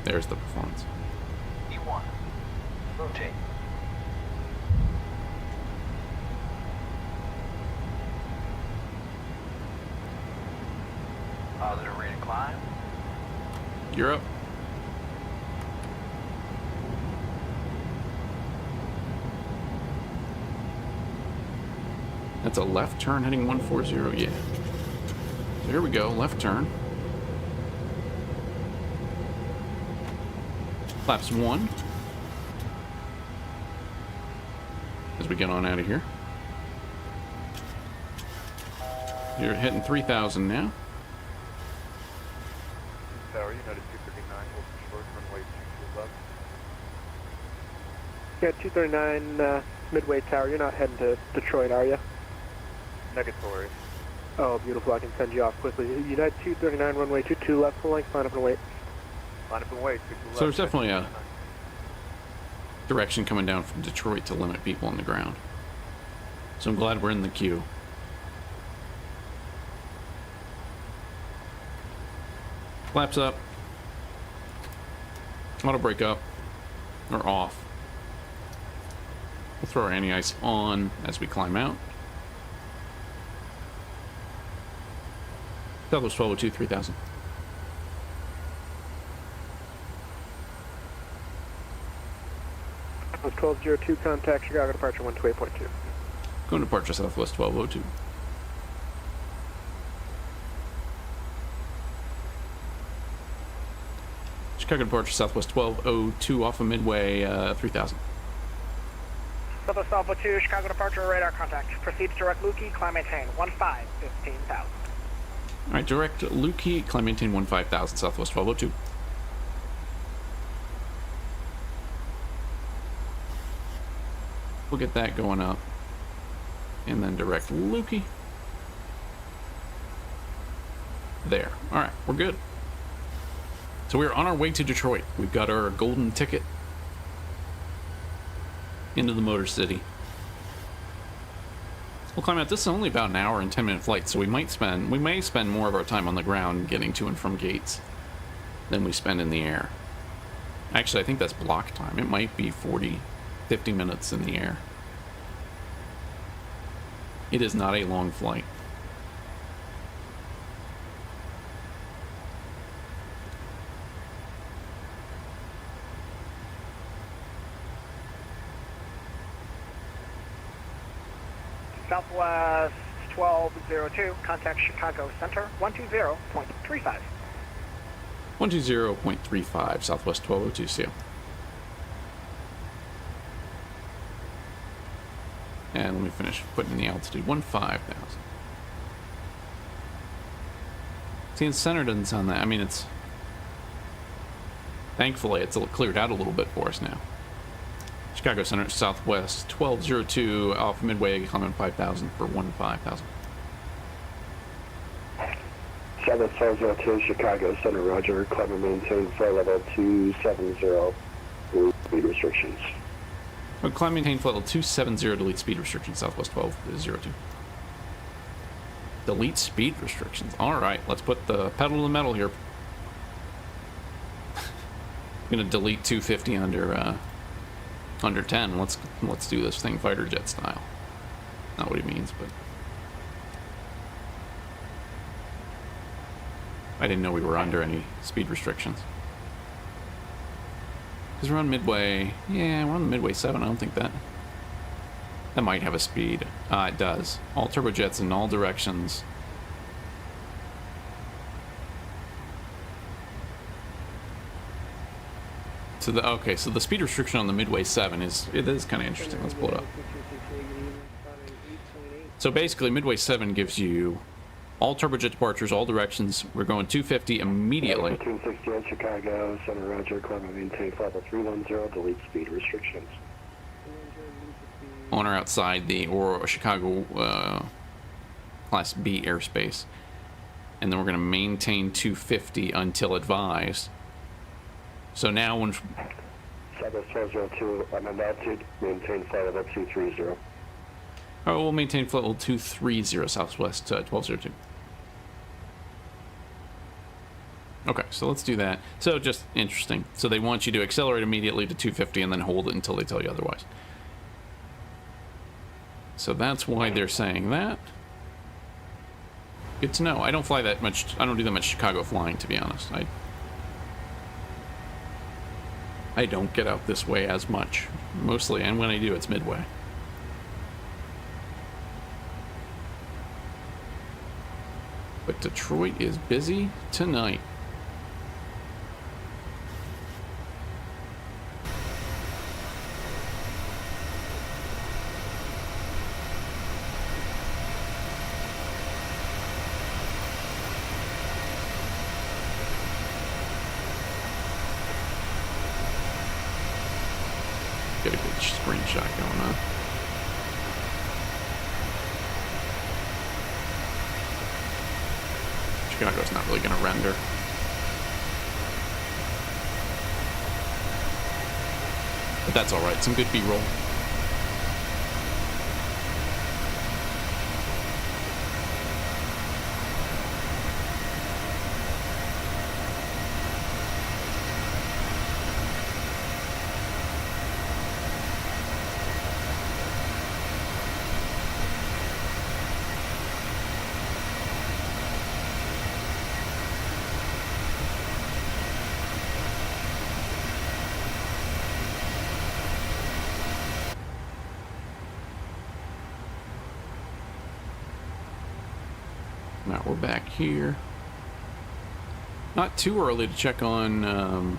there's the performance. E1, rotate. Positive rate of climb. You're up. That's a left turn heading 140, yeah. So here we go, left turn. Flaps 1. As we get on out of here. You're hitting 3,000 now. Tower, United 239, open short, runway 22 left. Yeah, 239 Midway Tower, you're not heading to Detroit, are you? Negatory. Oh, beautiful, I can send you off quickly. United 239, runway 22 left, full length, line up and wait. Line up and wait, 22 left. So there's definitely a direction coming down from Detroit to limit people on the ground. So I'm glad we're in the queue. Flaps up. Auto brake up. Or off. We'll throw our anti-ice on as we climb out. Southwest 1202, 3000. Southwest 1202, contact Chicago departure 128.2. Going to departure Southwest 1202. Chicago departure Southwest 1202 off of Midway 3000. Southwest 1202, Chicago departure, radar contact. Proceeds direct Lukey, climb maintain, 15,000. Alright, direct Lukey, climb maintain 15,000, Southwest 1202. We'll get that going up. And then direct Lukey. There. Alright, we're good. So we're on our way to Detroit. We've got our golden ticket into the Motor City. We'll climb out. This is only about an hour and 10-minute flight, so we may spend more of our time on the ground getting to and from gates than we spend in the air. Actually, I think that's block time. It might be 40, 50 minutes in the air. It is not a long flight. Southwest 1202, contact Chicago Center, 120.35. 120.35, Southwest 1202, see you. And let me finish putting in the altitude, 15,000. See, the center doesn't sound that, I mean, it's, thankfully, it's cleared out a little bit for us now. Chicago Center, Southwest 1202, off Midway, climbing 5,000 for 15,000. Southwest 1202, Chicago Center, roger, climb and maintain flight level 270, speed restrictions. Well, climb maintain flight level 270, delete speed restrictions, Southwest 1202. Delete speed restrictions, alright, let's put the pedal to the metal here. I'm gonna delete 250 under 10. Let's do this thing fighter jet style. Not what he means, but I didn't know we were under any speed restrictions. Because we're on Midway. Yeah, we're on the Midway 7. I don't think that might have a speed. It does. All turbojets in all directions. So the speed restriction on the Midway 7 is kind of interesting. Let's pull it up. So basically, Midway 7 gives you all turbojet departures, all directions. We're going 250 immediately. 1560 on Chicago, Center Roger, climb maintain flight level 310, delete speed restrictions. On or outside the Chicago Class B airspace. And then we're going to maintain 250 until advised. So now when... Southwest 1202, I'm on altitude, maintain flight level 230. Oh, we'll maintain flight level 230, Southwest 1202. Okay, so let's do that. So just interesting. So they want you to accelerate immediately to 250 and then hold it until they tell you otherwise. So that's why they're saying that. Good to know. I don't fly that much. I don't do that much Chicago flying, to be honest. I don't get out this way as much. Mostly, and when I do, it's Midway. But Detroit is busy tonight. Get a good screenshot going on. Chicago's not really going to render. But that's alright, some good B-roll. Now we're back here. Not too early to check on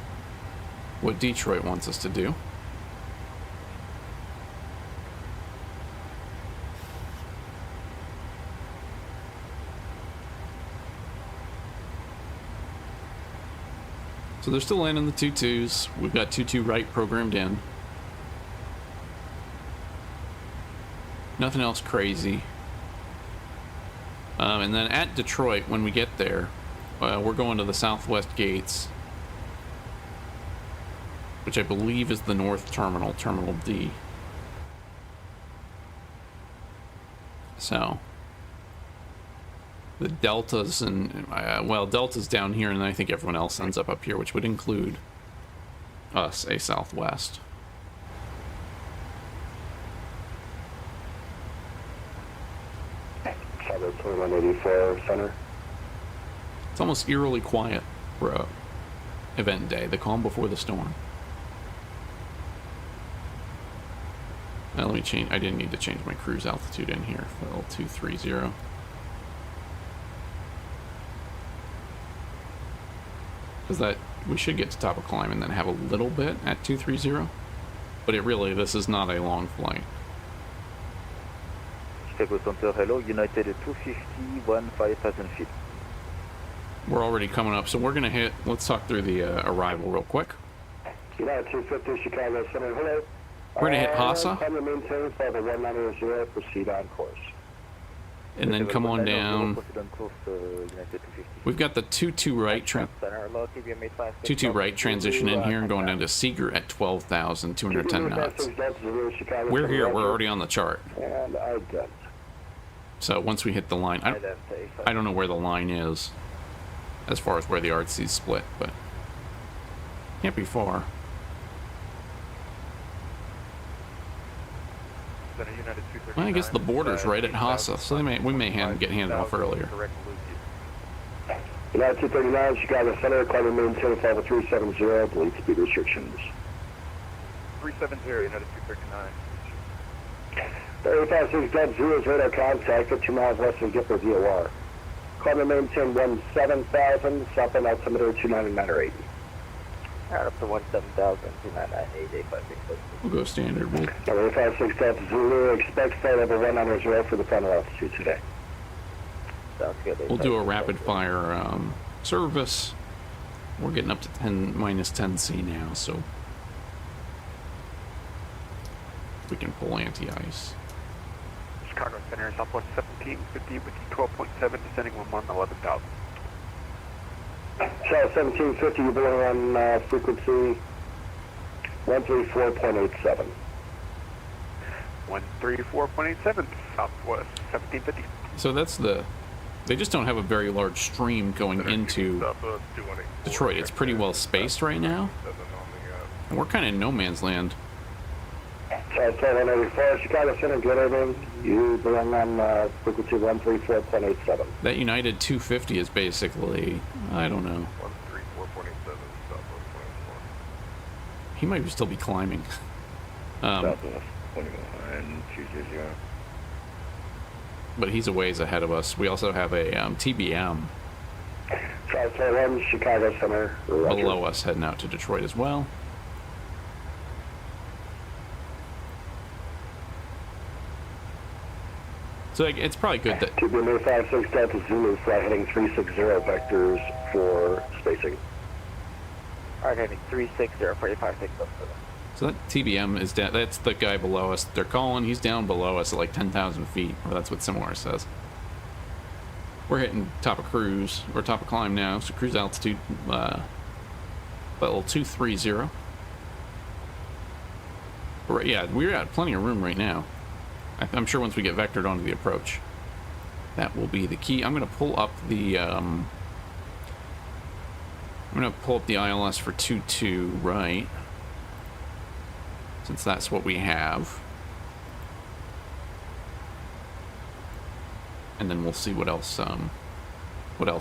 what Detroit wants us to do. So they're still landing the 2-2s. We've got 2-2 right programmed in. Nothing else crazy. And then at Detroit, when we get there, we're going to the southwest gates, which I believe is the north terminal, Terminal D. So, the Deltas and, well, Delta's down here, and I think everyone else ends up here, which would include us, a Southwest. Southwest 2184 Center. It's almost eerily quiet for event day, the calm before the storm. Now let me change. I didn't need to change my cruise altitude in here. Well, 230. Because that we should get to top of climb and then have a little bit at 230. But it really, this is not a long flight. Chicago Center, hello, United 250, 15,000 feet. We're already coming up, so we're going to hit, let's talk through the arrival real quick. United 250, Chicago Center, hello. We're going to hit Hassa. Climb and maintain flight level 190, proceed on course. And then come on down. We've got the 2-2 right 2-2 right transition in here and going down to Seeger at 12,210 knots. We're here. We're already on the chart. And I done. So once we hit the line, I don't know where the line is as far as where the artsy's split, but can't be far. Well, I guess the border's right at Hassa, so we may get handed off earlier. United 239, Chicago Center, climb and maintain flight level 370, delete speed restrictions. 370, United 239. 356 Delta Zulu's radar contact 50 miles west of Gipper VOR. Climb and maintain 17,000, southbound altimeter 299.8. Alright, up to 17,000, 299.8, We'll go standard. We'll 356 Delta Zulu, expect flight level 190 for the final altitude today. Sounds good. We'll do a rapid fire service. We're getting up to 10 minus 10C now, so we can pull anti-ice. Chicago Center, Southwest 1750 with 12.7, descending 11,000. South 1750, you're blowing on frequency 134.87. 134.87, Southwest 1750. So that's the... They just don't have a very large stream going into Detroit. It's pretty well spaced right now. And we're kind of in no man's land. South 184, Chicago Center, good evening. You belong on frequency 134.87. That United 250 is basically... I don't know. 134.87, Southwest 24. He might still be climbing. Southwest 21, 200. But he's a ways ahead of us. We also have a TBM South 1, Chicago Center, Roger. below us heading out to Detroit as well. So it's probably good that... TBM 56 Delta Zulu, flight heading 360 vectors for spacing. Alright, heading 360 for 856. So that TBM is down. That's the guy below us. They're calling. He's down below us at like 10,000 feet. Or that's what Similar says. We're hitting top of cruise, or top of climb now. So cruise altitude level 230. Yeah, we're at plenty of room right now. I'm sure once we get vectored onto the approach, that will be the key. I'm going to pull up the ILS for 22 right, since that's what we have, and then we'll see what else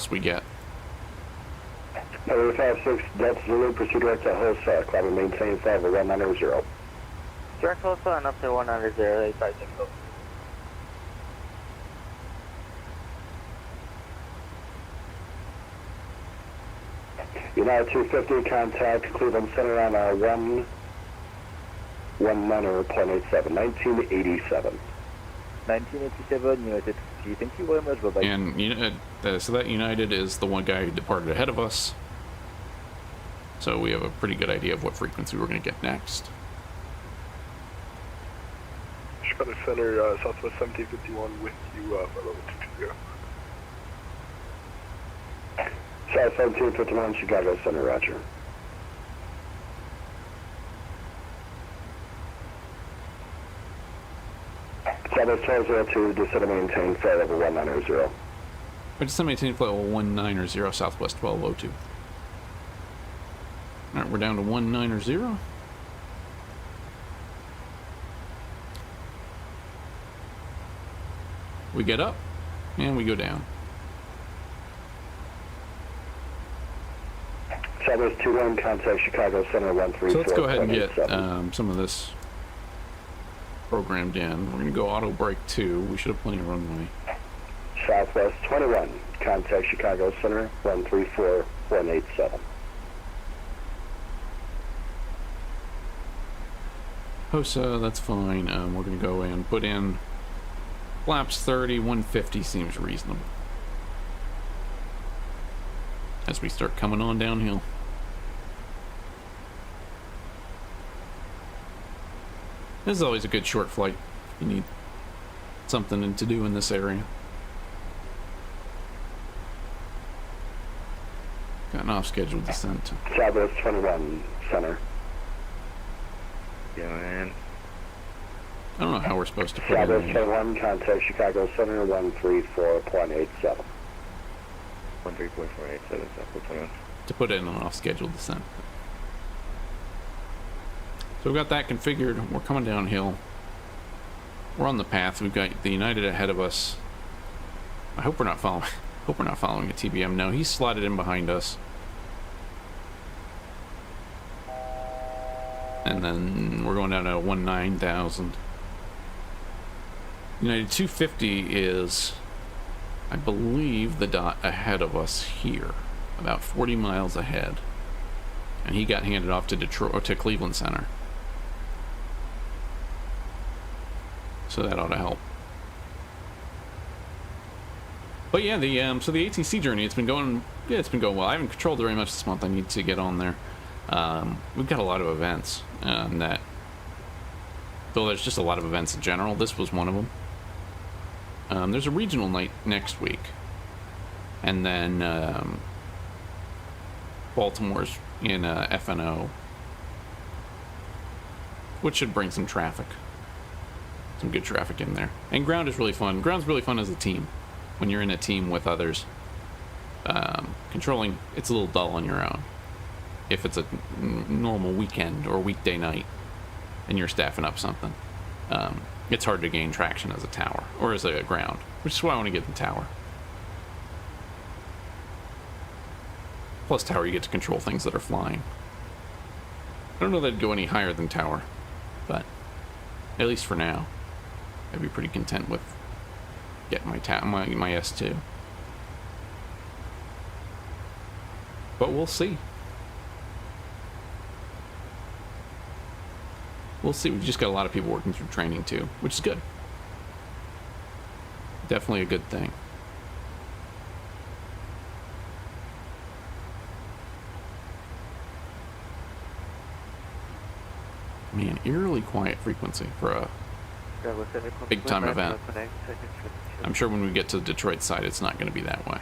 we get. 56 Delta Zulu, proceed direct to Hosa, climb and maintain flight level 190. Direct also and up to 190, 856. United 250, contact Cleveland Center on 119.87, 1987. 1987, United 250. Thank you very much, bye-bye. And so that United is the one guy who departed ahead of us. So we have a pretty good idea of what frequency we're going to get next. Chicago Center, Southwest 1751 with you for level 220. South 1751, Chicago Center, roger. Southwest 1202, descend and maintain flight level 190. We're descend and maintain flight level 190, Southwest 1202. Alright, we're down to 190. We get up, and we go down. Southwest 21, contact Chicago Center 134. So let's go ahead and get some of this programmed in. We're going to go auto brake 2. We should have plenty of runway. Southwest 21, contact Chicago Center 134.187. HOSA, that's fine. We're going to go and put in flaps 30, 150 seems reasonable. As we start coming on downhill. This is always a good short flight. You need something to do in this area. Got an off-schedule descent. Southwest 21, center. Yeah, man. I don't know how we're supposed to put Southwest it in. 21, contact Chicago Center 134.87. 134.87, Southwest 21. To put in an off-schedule descent. So we've got that configured. We're coming downhill. We're on the path. We've got the United ahead of us. I hope we're not following. Hope we're not following a TBM. No, he's slotted in behind us. And then we're going down to 19,000. United 250 is, I believe, the dot ahead of us here, about 40 miles ahead. And he got handed off to Detroit, or to Cleveland Center. So that ought to help. But yeah, so the ATC journey, it's been going well. I haven't controlled very much this month. I need to get on there. We've got a lot of events, though there's just a lot of events in general. This was one of them. There's a regional night next week, and then Baltimore's in FNO, which should bring some traffic, some good traffic in there. And ground is really fun. Ground's really fun as a team. When you're in a team with others, controlling, it's a little dull on your own. If it's a normal weekend or weekday night and you're staffing up something, it's hard to gain traction as a tower or as a ground, which is why I want to get the tower. Plus tower, you get to control things that are flying. I don't know that it'd go any higher than tower, but at least for now, I'd be pretty content with getting my S2. But we'll see. We'll see. We've just got a lot of people working through training too, which is good. Definitely a good thing. Man, eerily quiet frequency for a big time event. I'm sure when we get to the Detroit side, it's not going to be that way.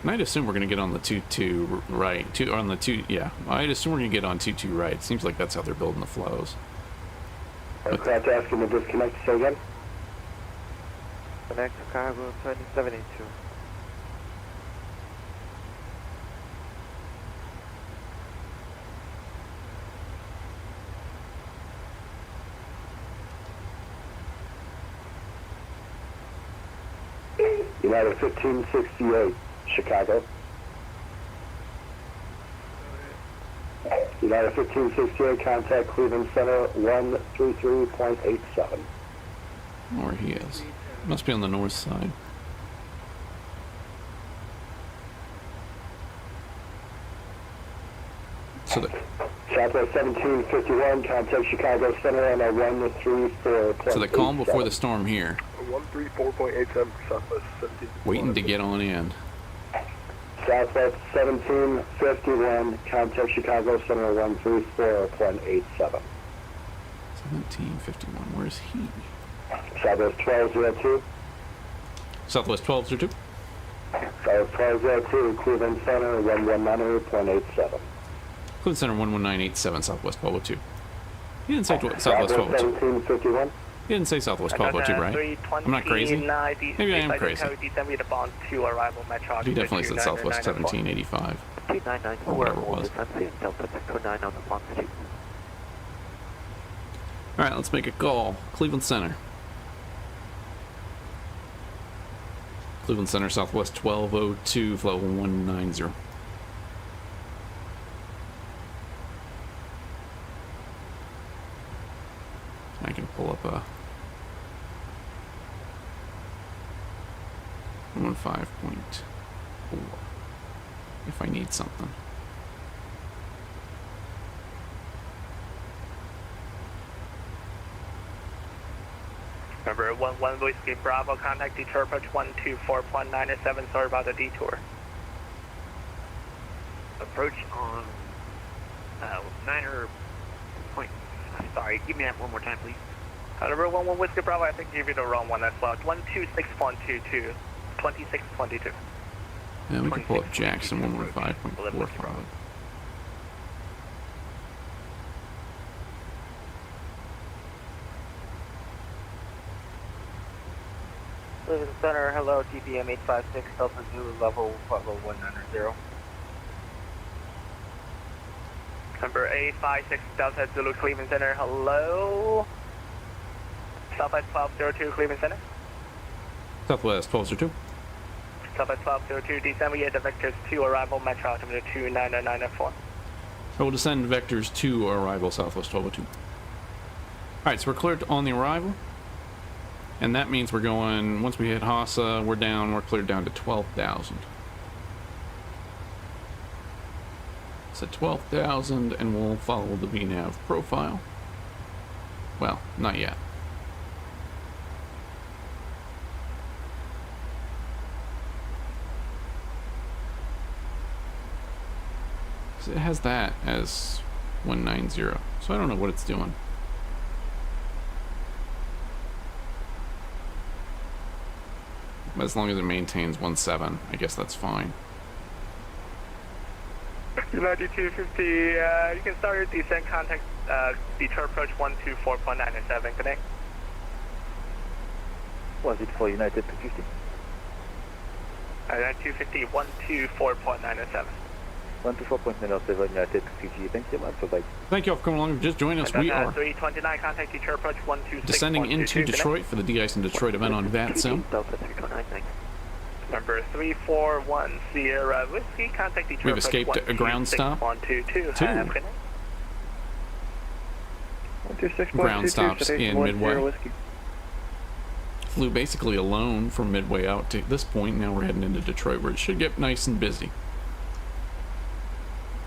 And I'd assume we're going to get on the 2-2 right. I'd assume we're going to get on 2-2 right. Seems like that's how they're building the flows. Aircraft asking to disconnect, say again? Connect Chicago 2782. United 1568, Chicago. United 1568, contact Cleveland Center 133.87. Where he is. Must be on the north side. So Southwest 1751, contact Chicago Center on a 134.87. So the calm before the storm here. 134.87 Southwest 17. Waiting to get on in. Southwest 1751, contact Chicago Center 134.87. 1751, where's he? Southwest 1202. Southwest 1202. Southwest 1202, Cleveland Center 119.87. Cleveland Center 11987, Southwest 1202. He didn't say Southwest 1202. 1751. He didn't say Southwest 1202, right? I'm not crazy. Maybe I am crazy. He definitely said Southwest 1785. Whatever it was. Alright, let's make a call. Cleveland Center. Cleveland Center, Southwest 1202, flow 190. I can pull up a 15.4 if I need something. Remember, 1 Whiskey Bravo, contact Detroit approach 124.97, sorry about the detour. Approach on 9er point, sorry, give me that one more time, please. Remember, 1 Whiskey Bravo, I think I gave you the wrong one, that's loud. 126.22, 26.22. Yeah, we can pull up Jackson 115.45. Cleveland Center, hello, TPM 856, Delta Zulu, level 190. Number 856, Delta Zulu, Cleveland Center, hello. Southwest 1202, Cleveland Center. Southwest 1202. Southwest 1202, descend via the vectors 2 arrival, metro altimeter 29994. So we'll descend vectors to arrival Southwest 1202. Alright, so we're cleared on the arrival. And that means we're going, once we hit Hassa, we're cleared down to 12,000. So 12,000, and we'll follow the VNAV profile. Well, not yet. So it has that as 190, so I don't know what it's doing. But as long as it maintains 17, I guess that's fine. United 250, you can start your descent, contact Detroit approach 124.97, connect. Was it for United 250? United 250, 124.97. 124.97 United 250, thank you much, bye-bye. Thank you all for coming along. Just join us. We are 329, contact Detroit approach 126. descending into Detroit for the De-Ice in Detroit event on VATSIM. Delta 329, thanks. Number 341 Sierra Whiskey, contact Detroit. We've escaped a ground stop. 122. Ground stops in Midway. Flew basically alone from Midway out to this point. Now we're heading into Detroit, where it should get nice and busy.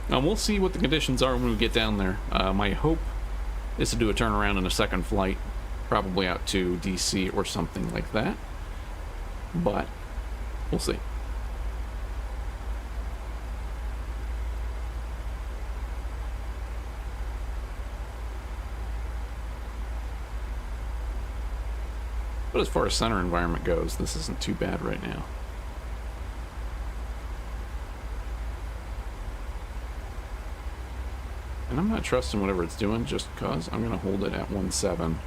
We'll see what the conditions are when we get down there. My hope is to do a turnaround in a second flight, probably out to DC or something like that. But we'll see. But as far as center environment goes, this isn't too bad right now. And I'm not trusting whatever it's doing just because I'm going to hold it at 17.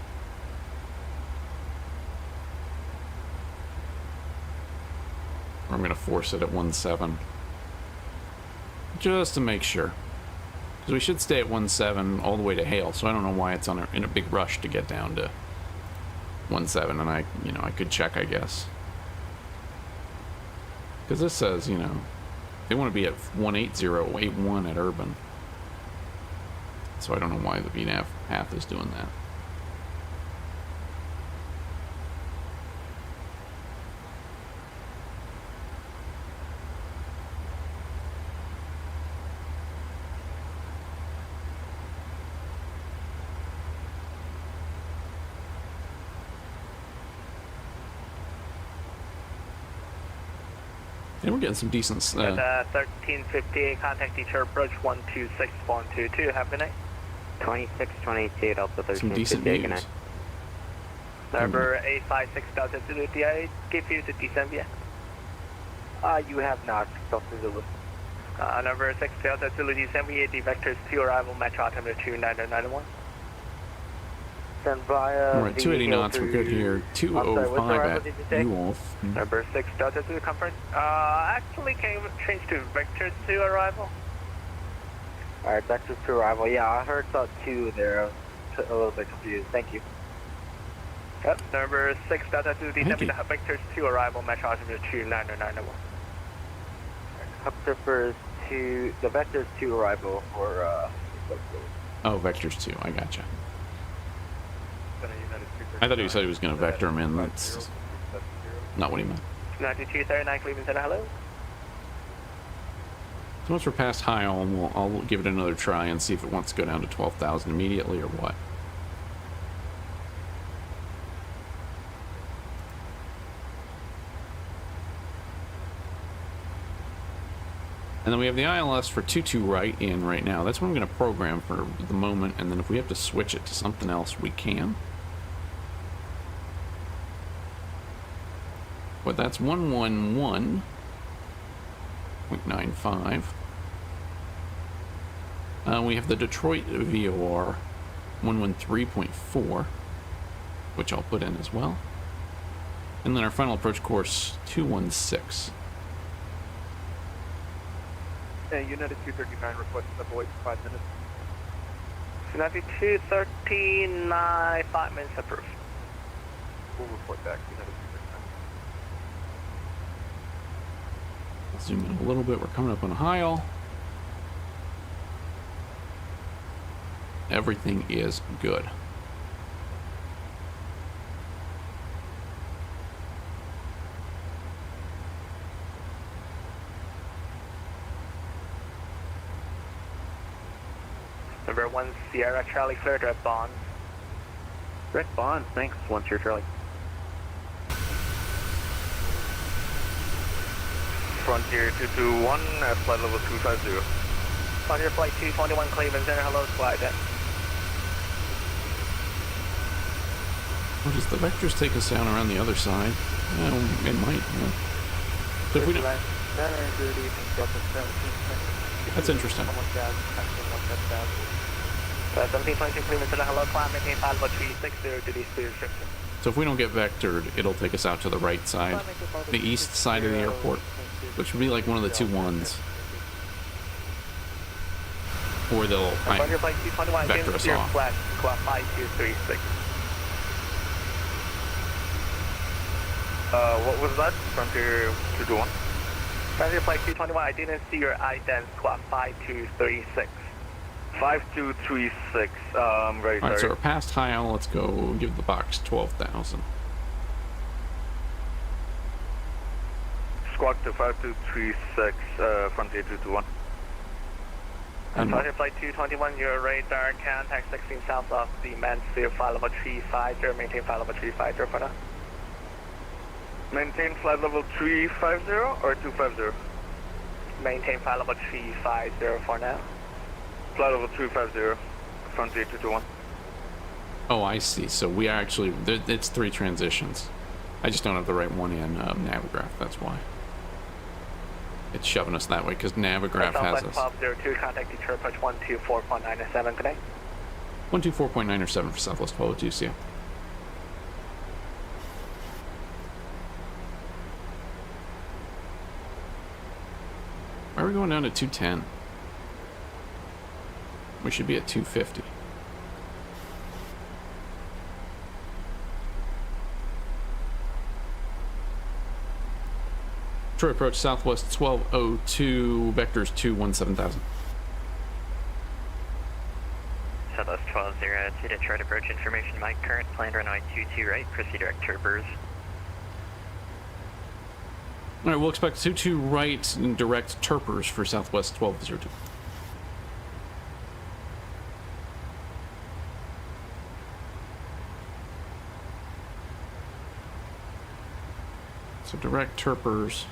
Or I'm going to force it at 17. Just to make sure. Because we should stay at 17 all the way to Hale, so I don't know why it's in a big rush to get down to 17, and I could check, I guess. Because this says, they want to be at 18081 at Urban. So I don't know why the VNAV path is doing that. And we're getting some decent... 1350, contact Detroit approach 126.122, have a good night. 2622, Delta 1350, some decent news. Number 856 Delta Zulu, did I give you the descent yet? You have not, Delta Zulu. Number 6 Delta Zulu, descent via the vectors 2 arrival, metro altimeter 29991. Send via... We're at 280 knots, we're good here. 205 at Wolf. Number 6 Delta Zulu, conference. Actually, can you change to vector 2 arrival? Alright, vector 2 arrival. Yeah, I heard 2 there. I was a little bit confused. Thank you. Yep, number 6 Delta Zulu, descend via vectors 2 arrival, metro altimeter 29991. Prefers to the vectors 2 arrival for Oh, vectors 2, I gotcha. I thought he said he was going to vector him in. That's not what he meant. 9239 Cleveland Center, hello. So once we're past Hyle, I'll give it another try and see if it wants to go down to 12,000 immediately or what. And then we have the ILS for 22 right in right now. That's what I'm going to program for the moment, and then if we have to switch it to something else, we can. But that's 111.95. We have the Detroit VOR 113.4, which I'll put in as well. And then our final approach course 216. United 239 requesting the void for 5 minutes. United 239, 5 minutes approved. We'll report back. United 239. Zoom in a little bit. We're coming up on Heil. Everything is good. Number 1 Sierra Charlie clear, direct Bond. Direct Bond, thanks. 1 Sierra Charlie. Frontier 221, flight level 250. Frontier flight 221, Cleveland Center, hello, flight deck. Well, does the vectors take us down around the other side? Well, it might. Yeah. So if we don't, that's interesting. 1722 Cleveland Center, hello, climb, maintain 5-360 to the speed restriction. So if we don't get vectored, it'll take us out to the right side, the east side of the airport, which would be like one of the 2 ones. Or they'll vector us off. Flash, squawk 5236. What was that? Frontier 221? Frontier flight 221, I didn't see your ident, squawk 5236. 5236, very sorry. Alright, so we're past Heil. Let's go give the box 12,000. Squawk to 5236, Frontier 221. Frontier flight 221, your radar contact 16 south of the Mansfield, flight level 350, maintain flight level 350 for now. Maintain flight level 350 or 250? Maintain flight level 350 for now. Flight level 350, Frontier 221. Oh, I see. So we are actually, it's 3 transitions. I just don't have the right one in Navigraph, that's why. It's shoving us that way, because Navigraph has us. 1202, contact Detroit approach 124.97 today. 124.97 for Southwest 1202, see ya. Why are we going down to 210? We should be at 250. Detroit approach Southwest 1202, vectors 217,000. Southwest 1202, Detroit approach information, Mike, current planned runway 22 right, proceed direct Turbers. Alright, we'll expect 22 right and direct Turpers for Southwest 1202. So direct Turpers.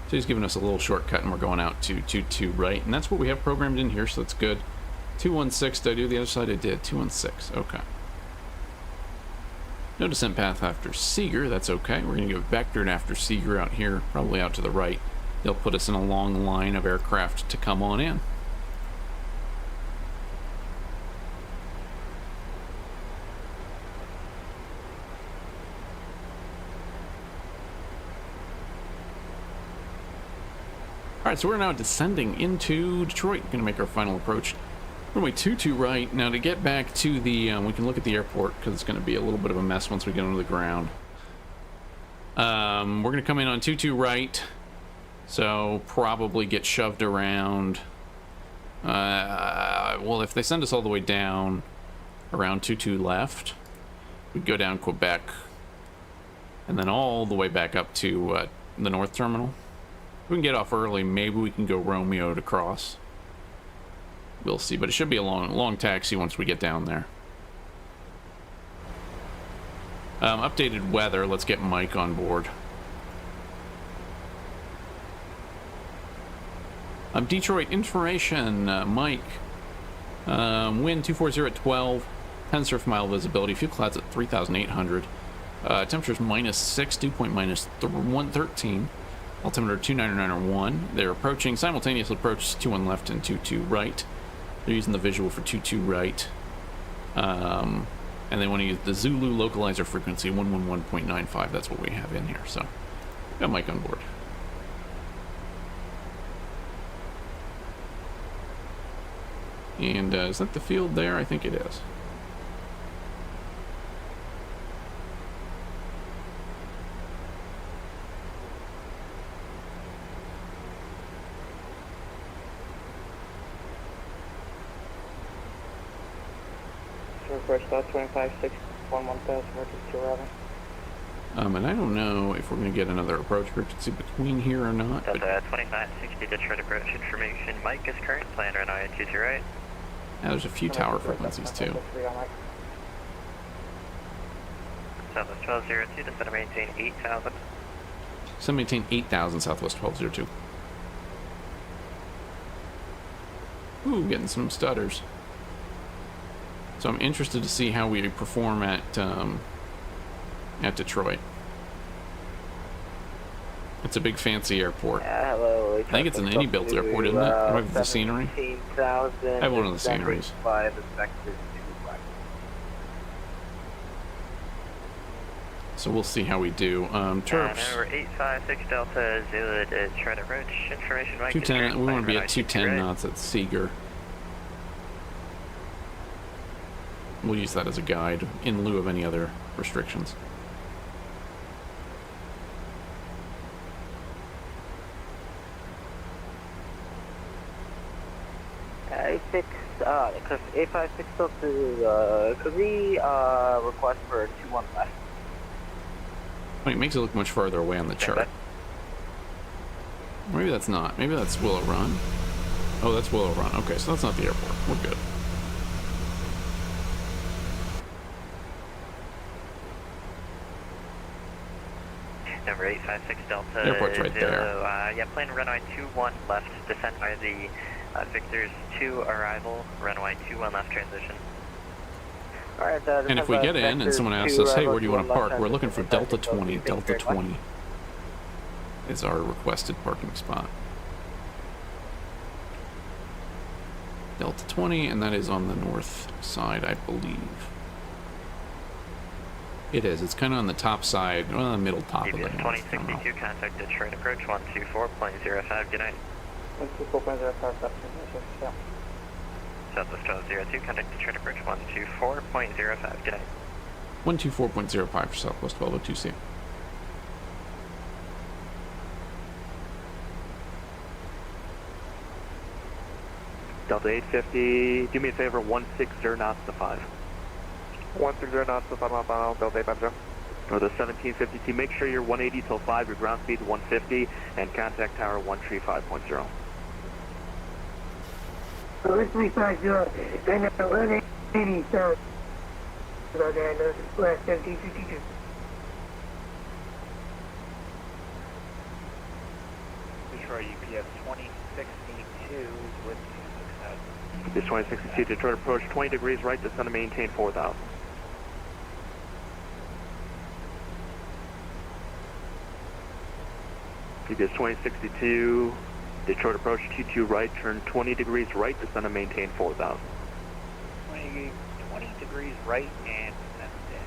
So he's giving us a little shortcut and we're going out to 22 right, and that's what we have programmed in here, so that's good. 216, did I do the other side? I did. 216, okay. No descent path after Seeger, that's okay. We're going to go vectored after Seeger out here, probably out to the right. They'll put us in a long line of aircraft to come on in. Alright, so we're now descending into Detroit. Going to make our final approach. Runway 22 right. Now to get back to the, we can look at the airport because it's going to be a little bit of a mess once we get onto the ground. We're going to come in on 22 right. So probably get shoved around. Well, if they send us all the way down around 22 left, we go down Quebec and then all the way back up to the North Terminal. If we can get off early, maybe we can go Romeo to cross. We'll see, but it should be a long taxi once we get down there. Updated weather. Let's get Mike on board. Detroit information, Mike. Wind 240 at 12, 10 surf mile visibility, fuel clouds at 3,800. Temperatures -6, dew point -113. Altimeter 2991. They're approaching, simultaneous approach 21 left and 22 right. They're using the visual for 22 right. And they want to use the Zulu localizer frequency 111.95. That's what we have in here. So, got Mike on board. And is that the field there? I think it is. First stop 25-6-11,000, emergency arrival. And I don't know if we're going to get another approach frequency between here or not. But, Delta 2560 Detroit approach information. Mike is current, plan runway 22 right. yeah, there's a few tower frequencies too. Southwest 1202, descend to maintain 8,000. So maintain 8,000 Southwest 1202. Ooh, getting some stutters. So I'm interested to see how we perform at Detroit. It's a big fancy airport. Hello. I think it's an Indy-built airport, isn't it? I have the scenery. I have one of the sceneries. 5 effective 2 black. So we'll see how we do. Terps. Number 856 Delta Zulu Detroit approach information. Mike 210. We want to be at 210 right. knots at Seeger. We'll use that as a guide in lieu of any other restrictions. Because 856 Delta, could we request for 21 left? Wait, it makes it look much farther away on the chart. Maybe that's not. Maybe that's Willow Run. Oh, that's Willow Run. Okay, so that's not the airport. We're good. Number 856 Delta. Airport's right there. Yeah, plane runway 21 left, descent by the Victor's 2 arrival, runway 21 left transition. Alright, And if we get in and someone asks us, hey, where do you want to park? We're looking for Delta 20. Delta 20 is our requested parking spot. Delta 20, and that is on the north side, I believe. It is. It's kind of on the top side, well, the middle top of the hill. 2062, contact Detroit approach 124.05, good night. 124.05, yeah. Southwest 1202, contact Detroit approach 124.05, good night. 124.05 for Southwest 1202C. Delta 850, do me a favor, 160 knots to 5. 160 knots to 5 mile, Delta 850. Or the 1752, make sure you're 180 till 5, your ground speed's 150, and contact tower 135.0. 350, then 180, sir. West 1752. Detroit UPS 2062 with 6,000. This 2062, Detroit approach 20 degrees right, descend to maintain 4,000. UPS 2062, Detroit approach 22 right, turn 20 degrees right, descend to maintain 4,000. 20 degrees right and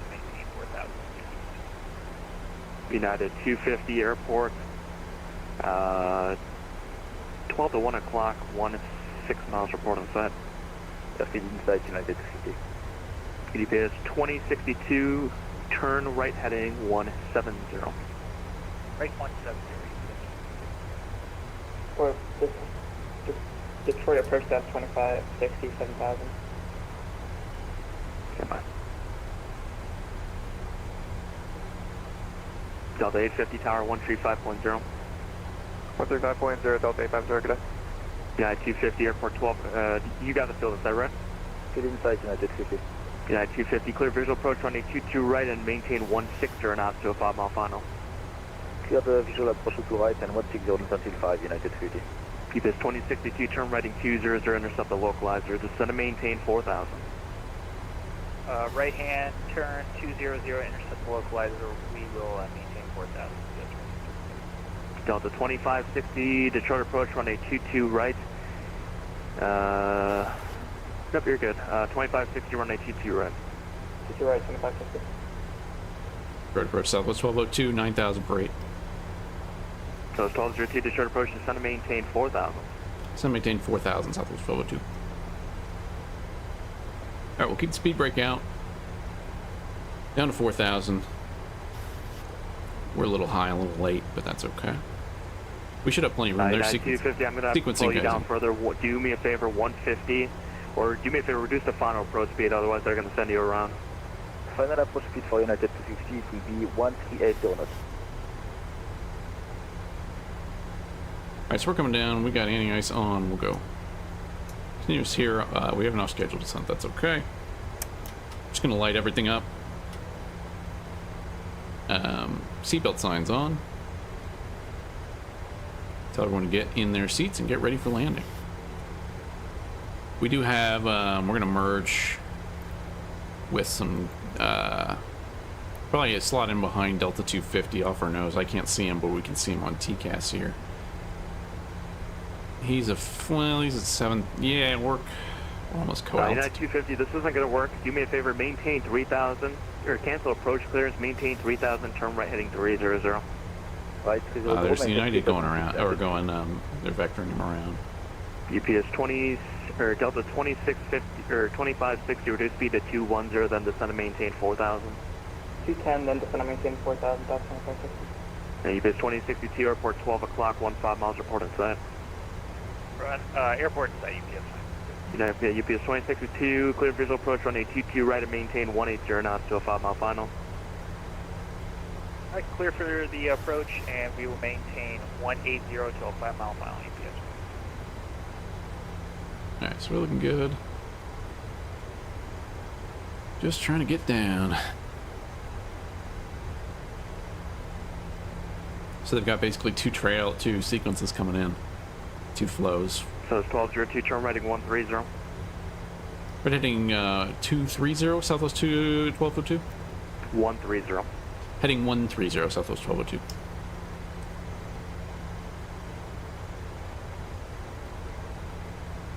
maintain 4,000. United 250 airport, 12 to 1 o'clock, 6 miles report on set. Feed inside United 50. UPS 2062, turn right heading 170. Right 170. Or Detroit approach that 2560, 7,000. Stand by. Delta 850 tower 135.0. 135.0, Delta 850, good day. United 250 airport 12, you got the field, is that right? Feed inside United 50. United 250, clear visual approach runway 22 right and maintain 160 knots to a 5 mile final. Clear the visual approach to right and 160 until 5, United 50. UPS 2062, turn right 200, intercept the localizer, descend to maintain 4,000. Right hand, turn 200, intercept the localizer, we will maintain 4,000. Delta 2560, Detroit approach runway 22 right. Nope, you're good. 2560, runway 22 right. 22 right, 2560. Detroit approach Southwest 1202, 9,000 per 8. So it's 1202, Detroit approach, descend to maintain 4,000. So maintain 4,000 Southwest 1202. Alright, we'll keep the speed brake out. Down to 4,000. We're a little high, a little late, but that's okay. We should have plenty of room. There's 250, I'm going to have to slow you down further. Do me a favor, 150. Or do me a favor, reduce the final approach speed, otherwise they're going to send you around. Final approach speed for United 250, it will be 138 knots. Alright, so we're coming down. We got anti-ice on. We'll go. Continuous here. We have enough scheduled descent. That's okay. Just going to light everything up. Seatbelt signs on. Tell everyone to get in their seats and get ready for landing. We do have, we're going to merge with some, probably a slot in behind Delta 250 off our nose. I can't see him, but we can see him on TCAS here. He's at 7, yeah, we're almost co-out. United 250, this isn't going to work. Do me a favor, maintain 3,000, or cancel approach clearance, maintain 3,000, turn right heading 300. Right, there's United going around, or going, they're vectoring him around. UPS 20, or Delta 2650, or 2560, reduce speed to 210, then descend and maintain 4,000. 210, then descend and maintain 4,000, that's 2560. And UPS 2062, airport 12 o'clock, 15 miles, report in sight. Airport inside UPS. United UPS 2062, clear visual approach, run a 22 right and maintain 180 knots to a 5-mile final. Alright, clear for the approach, and we will maintain 180 to a 5-mile final UPS. Alright, so we're looking good. Just trying to get down. So they've got basically two sequences coming in. 2 flows. So it's 1202, turn right heading 130. We're heading 230, Southwest 1202? 130. Heading 130, Southwest 1202.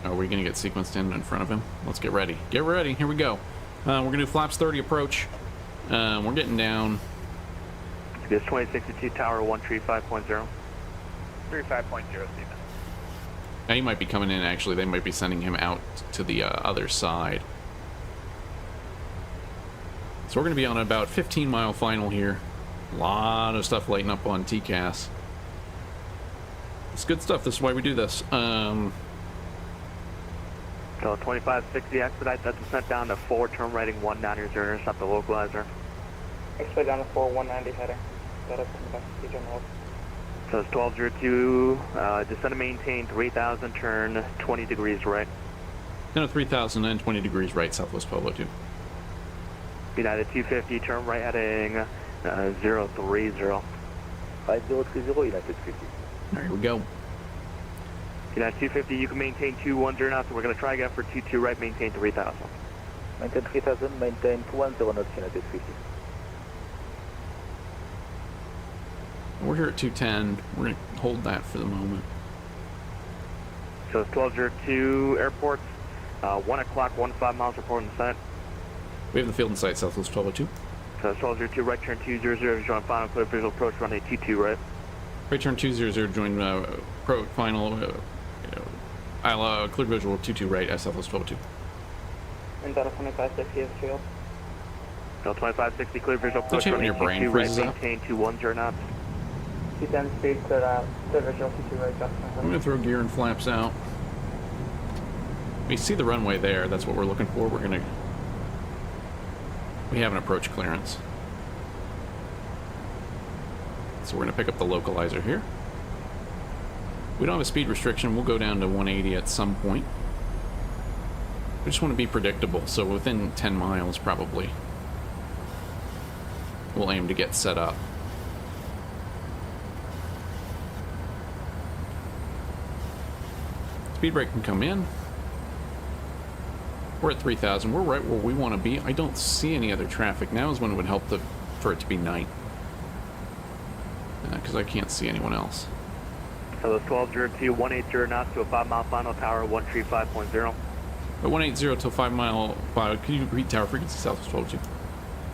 Are we going to get sequenced in front of him? Let's get ready. Get ready. Here we go. We're going to do flaps 30 approach. We're getting down. This 2062 tower 135.0. 35.0, Stephen. Now he might be coming in, actually. They might be sending him out to the other side. So we're going to be on about 15-mile final here. A lot of stuff lighting up on TCAS. It's good stuff. This is why we do this. So 2560 expedite, that's descent down to 4, turn right heading 190, intercept the localizer. Expedite down to 4, 190 heading. That up to back to general. So it's 1202, descend and maintain 3,000, turn 20 degrees right. No, 3,000 and 20 degrees right, Southwest 1202. United 250, turn right heading 030. 5030, United 250. There we go. United 250, you can maintain 210 knots, so we're going to try again for 22 right, maintain 3,000. Maintain 3,000, maintain 210 knots, United 250. We're here at 210. We're going to hold that for the moment. So it's 1202 airports, 1 o'clock, 15 miles, report in sight. We have the field in sight, Southwest 1202. So it's 1202 right, turn 200, join final clear visual approach, run a 22 right. Right turn 200, join final, clear visual 22 right at Southwest 1202. And Delta 2560 is field. So 2560 clear visual approach, Don't you run have a when your 22 brain right, freezes up? maintain 210 knots. 210 speed, clear visual 22 right, I'm going to throw gear and flaps out. We see the runway there. That's what we're looking for. We have an approach clearance. So we're going to pick up the localizer here. We don't have a speed restriction. We'll go down to 180 at some point. We just want to be predictable. So within 10 miles, probably, we'll aim to get set up. Speed brake can come in. We're at 3,000. We're right where we want to be. I don't see any other traffic. Now is when it would help for it to be night. Because I can't see anyone else. So it's 1202, 180 knots to a 5-mile final, tower 135.0. At 180 till 5-mile, can you repeat tower frequency, Southwest 1202?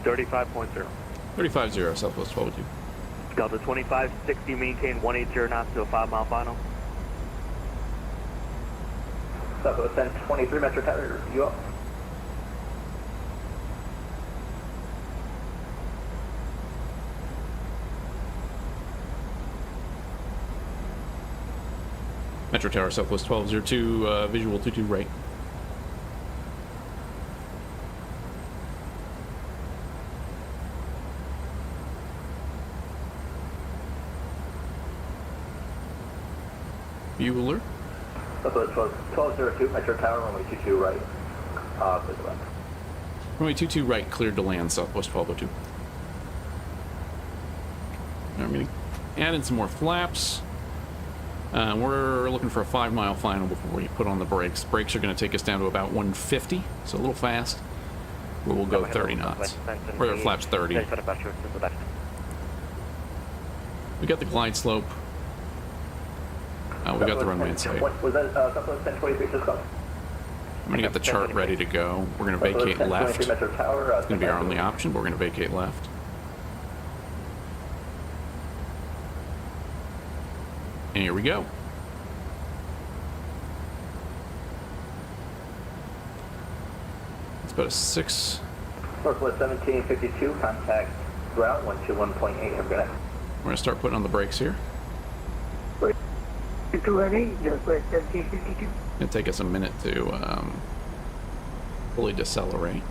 35.0. 350, Southwest 1202. Delta 2560, maintain 180 knots to a 5-mile final. Southwest 1023 Metro Tower, you up? Metro Tower, Southwest 1202, visual 22 right. Bueller. Southwest 1202, Metro Tower, runway 22 right. Clear to land. Runway 22 right, cleared to land, Southwest 1202. I'm going to add in some more flaps. We're looking for a 5-mile final before we put on the brakes. Brakes are going to take us down to about 150, so a little fast. Where we'll go 30 knots. Or flaps 30. We got the glide slope. We got the runway in sight. Was that Southwest 1023 Cisco? I'm going to get the chart ready to go. We're going to vacate left. It's Metro Tower, going to be our only option, but we're going to vacate left. And here we go. It's about a 6. Northwest 1752, contact ground 121.8. Have a good night. We're going to start putting on the brakes here. Northwest 1752. It'll take us a minute to fully decelerate.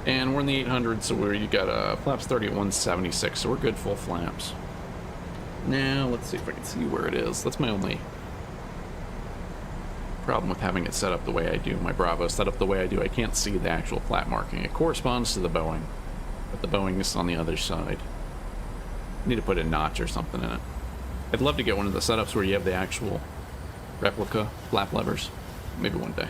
And we're in the 800, so you got flaps 30 at 176, so we're good full flaps. Now, let's see if I can see where it is. That's my only problem with having it set up the way I do. My Bravo set up the way I do. I can't see the actual flap marking. It corresponds to the Boeing, but the Boeing is on the other side. I need to put a notch or something in it. I'd love to get one of the setups where you have the actual replica flap levers. Maybe one day.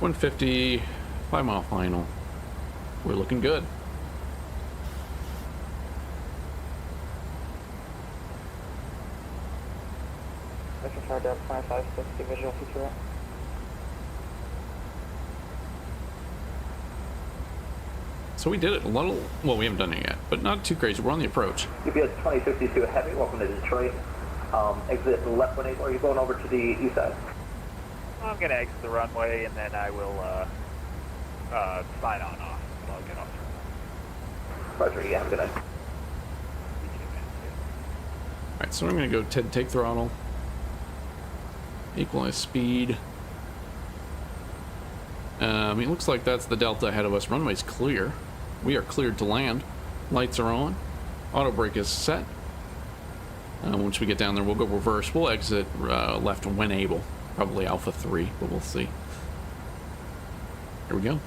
150, 5-mile final. We're looking good. Metro Tower down 2560, visual future right. So we did it a little, well, we haven't done it yet, but not too crazy. We're on the approach. UPS 2052 Heavy, welcome to Detroit. Exit left 18, or are you going over to the east side? I'm going to exit the runway and then I will sign on off. I'll get off. Roger, yeah, have a good night. Alright, so I'm going to go take throttle. Equalize speed. It looks like that's the Delta ahead of us. Runway's clear. We are cleared to land. Lights are on. Auto brake is set. Once we get down there, we'll go reverse. We'll exit left when able. Probably Alpha 3, but we'll see. Here we go.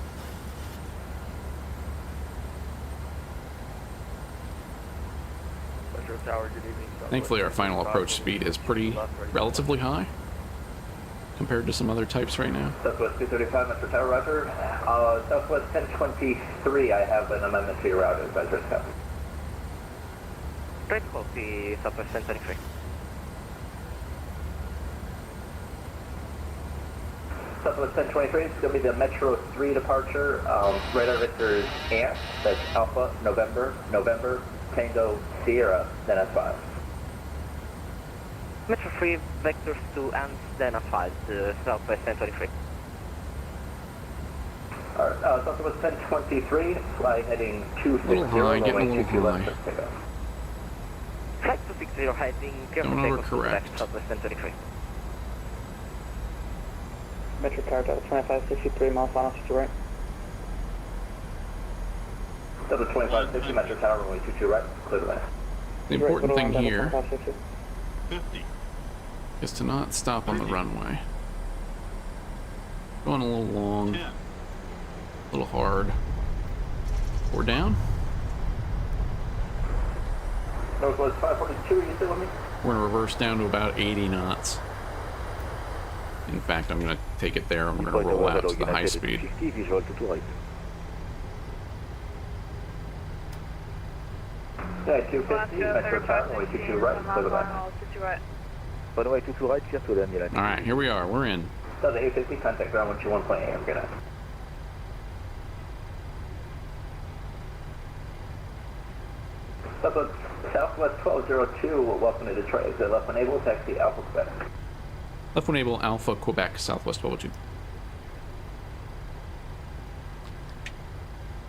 Metro Tower, good evening. Thankfully, our final approach speed is pretty relatively high compared to some other types right now. Southwest 235, Metro Tower, roger. Southwest 1023, I have an amendment to your route, advisor copy. Great copy, Southwest 1023. Southwest 1023, it's going to be the Metro 3 departure. Radar vector is ANT, that's Alpha, November, Tango, Sierra, then S5. Metro 3, vectors to ANT, then S5, to Southwest 1023. Alright, Southwest 1023, fly heading 260, getting a little high. Flight 260 heading, careful Don't takeoff to overcorrect. left, Southwest 1023. Metro Tower down 2563, mile final to right. Southwest 2560, Metro Tower, runway 22 right, clear to land. The important thing here 50. is to not stop on the runway. Going a little long, a little hard. We're down. Northwest 542, you still with me? We're going to reverse down to about 80 knots. In fact, I'm going to take it there and we're going to roll out to the high speed. 50, visual to right. Yeah, 250, Metro Tower, runway 22 right, clear to land. Runway 22 right, clear to land. Alright, here we are. We're in. Delta 850, contact ground 121.8, I'm gonna. Southwest 1202, welcome to Detroit. Exit left enable, taxi Alpha Quebec. Left one able, Alpha, Quebec, Southwest 1202.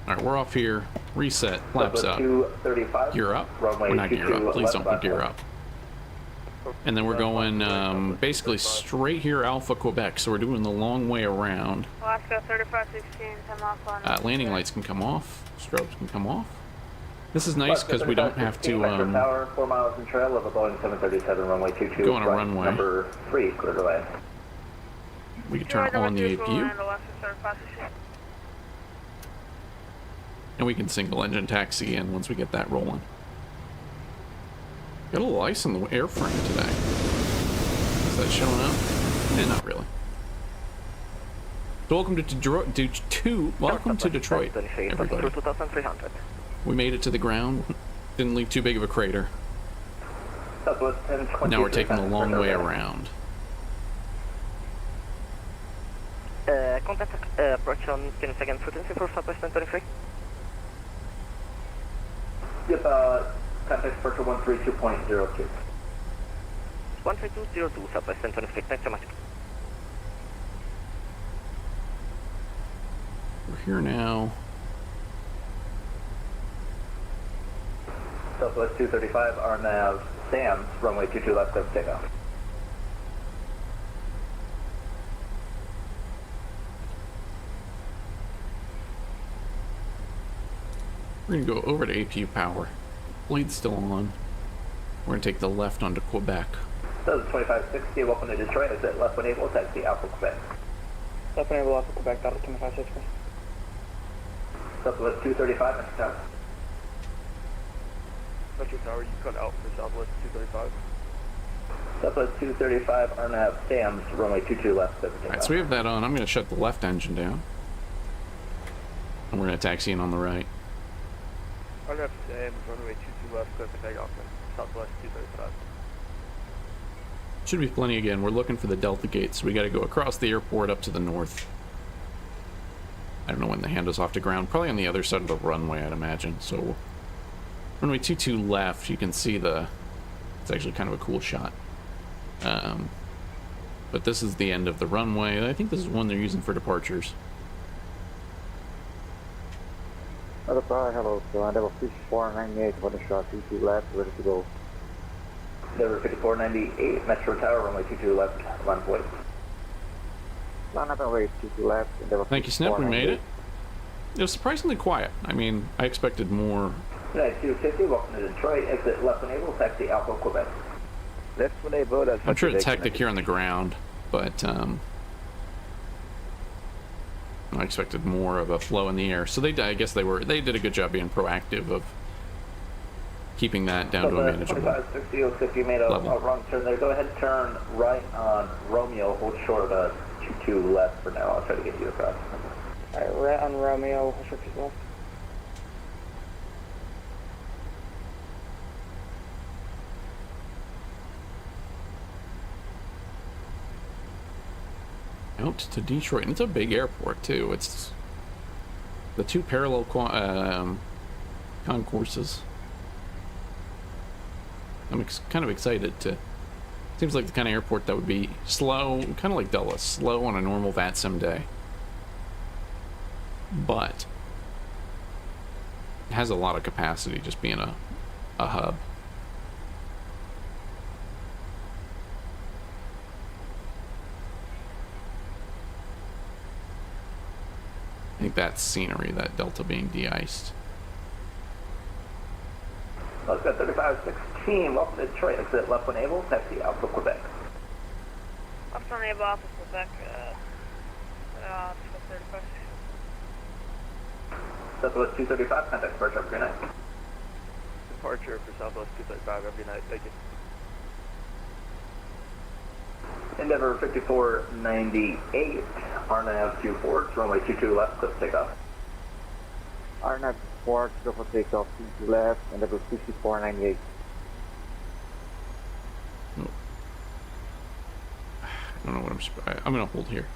Alright, we're off here. Reset. Flaps up. 235. Gear up. Runway We're not gear 22 up. Please left don't put gear left. up. And then we're going basically straight here, Alpha, Quebec. So we're doing the long way around. Alaska 3516, come off on. Landing lights can come off. Strobes can come off. This is nice because we don't have to Tower, 4 miles in trail of a Boeing 737 runway 22. go on a runway. Number 3, cleared away. We can turn on the APU. And we can single engine taxi in once we get that rolling. Got a little ice on the airframe today. Is that showing up? Yeah, not really. So welcome to Detroit, everybody. We made it to the ground. Didn't leave too big of a crater. Now we're taking the long way around. Contact approach on 10 second frequency for Southwest 1023. Yep, contact departure 132.02. 13202 Southwest 1023, thanks so much. We're here now. Southwest 235, RNAV, Sam's, runway 22 left of takeoff. We're gonna go over to APU power. Blade's still on. We're gonna take the left onto Quebec. Southwest 2560, welcome to Detroit. Exit left when able, taxi Alpha Quebec. Left when able, Alpha Quebec, Delta 2560. Southwest 235, Metro Tower. Metro Tower, you cut out for Southwest 235. Southwest 235, RNAV, Sam's, runway 22 left. Alright, so we have that on. I'm gonna shut the left engine down. And we're gonna taxi in on the right. RNAV, Sam's, runway 22 left, clear for takeoff, Southwest 235. Should be plenty again. We're looking for the Delta gate, so we gotta go across the airport up to the north. I don't know when the hand is off to ground. Probably on the other side of the runway, I'd imagine. So, runway 22 left, you can see the... It's actually kind of a cool shot. But this is the end of the runway. I think this is one they're using for departures. Hello, so Endeavor 5498, one shot, 22 left, ready to go. Endeavor 5498, Metro Tower, runway 22 left, line point. Line up and wait, 22 left, Endeavor. Thank you, Snip, we made it. It was surprisingly quiet. I mean, I expected more. United 250, welcome to Detroit. Exit left when able, taxi Alpha Quebec. Left when able, that's I'm sure it's hectic here on the ground, but I expected more of a flow in the air. So I guess they did a good job being proactive of keeping that down to a manageable 2560, you made a wrong turn there. Go ahead and turn right on Romeo, hold short of 22 left for now. I'll try to get you across. Alright, right on Romeo, hold short 22 left. out to Detroit, and it's a big airport too. It's the two parallel concourses. I'm kind of excited to. Seems like the kind of airport that would be slow, kind of like Dulles, slow on a normal VATSIM day, but it has a lot of capacity just being a hub. I think that's scenery, that Delta being de-iced. Let's go 3516, welcome to Detroit, exit left when able, taxi Alpha Quebec. Left when able, Alpha Quebec, 35. Southwest 235, contact departure, have a good night. Departure for Southwest 235, every night, thank you. Endeavor 5498, RNAV 24, runway 22 left, clip takeoff. RNAV 4, go for takeoff, 22 left, Endeavor 5498. Oh. I don't know what I'm gonna hold here.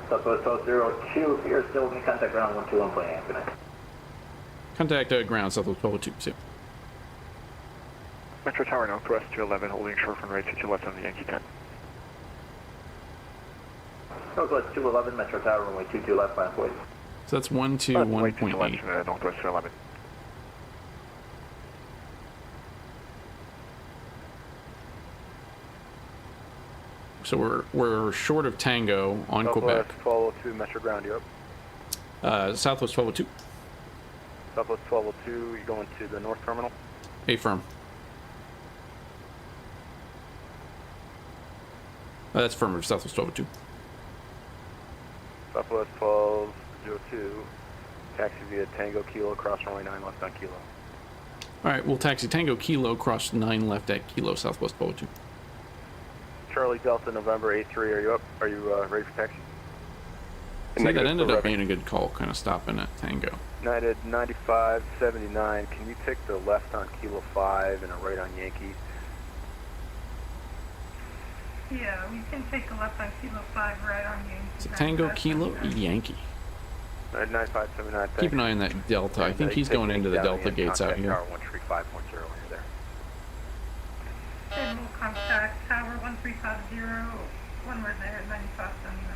Southwest 1202, if you're still in contact ground 121.8, good night. Contact ground Southwest 1202. Metro Tower Northwest 211, holding short from right 22 left on the Yankee 10. Northwest 211, Metro Tower, runway 22 left, line 40. So that's 121.8. Northwest 211. So we're short of Tango on Quebec. Southwest 1202, Metro Ground, you up? Southwest 1202. Southwest 1202, you're going to the North Terminal? Affirm. That's affirmative, Southwest 1202. Southwest 1202, taxi via Tango Kilo, cross runway 9 left on Kilo. Alright, we'll taxi Tango Kilo, cross 9 left at Kilo, Southwest 1202. Charlie Delta, November 83, are you up? Are you ready for taxi? See, that ended up being a good call, kind of stopping at Tango. United 9579, can you take the left on Kilo 5 and a right on Yankee? Yeah, we can take the left on Kilo 5, right on Yankee. So Tango Kilo Yankee. 9579, Keep an eye on that Delta. I think he's going into the Delta gates out here. Tower 135.0 when you're there. And we'll contact Tower 1350 when we're there at 9579.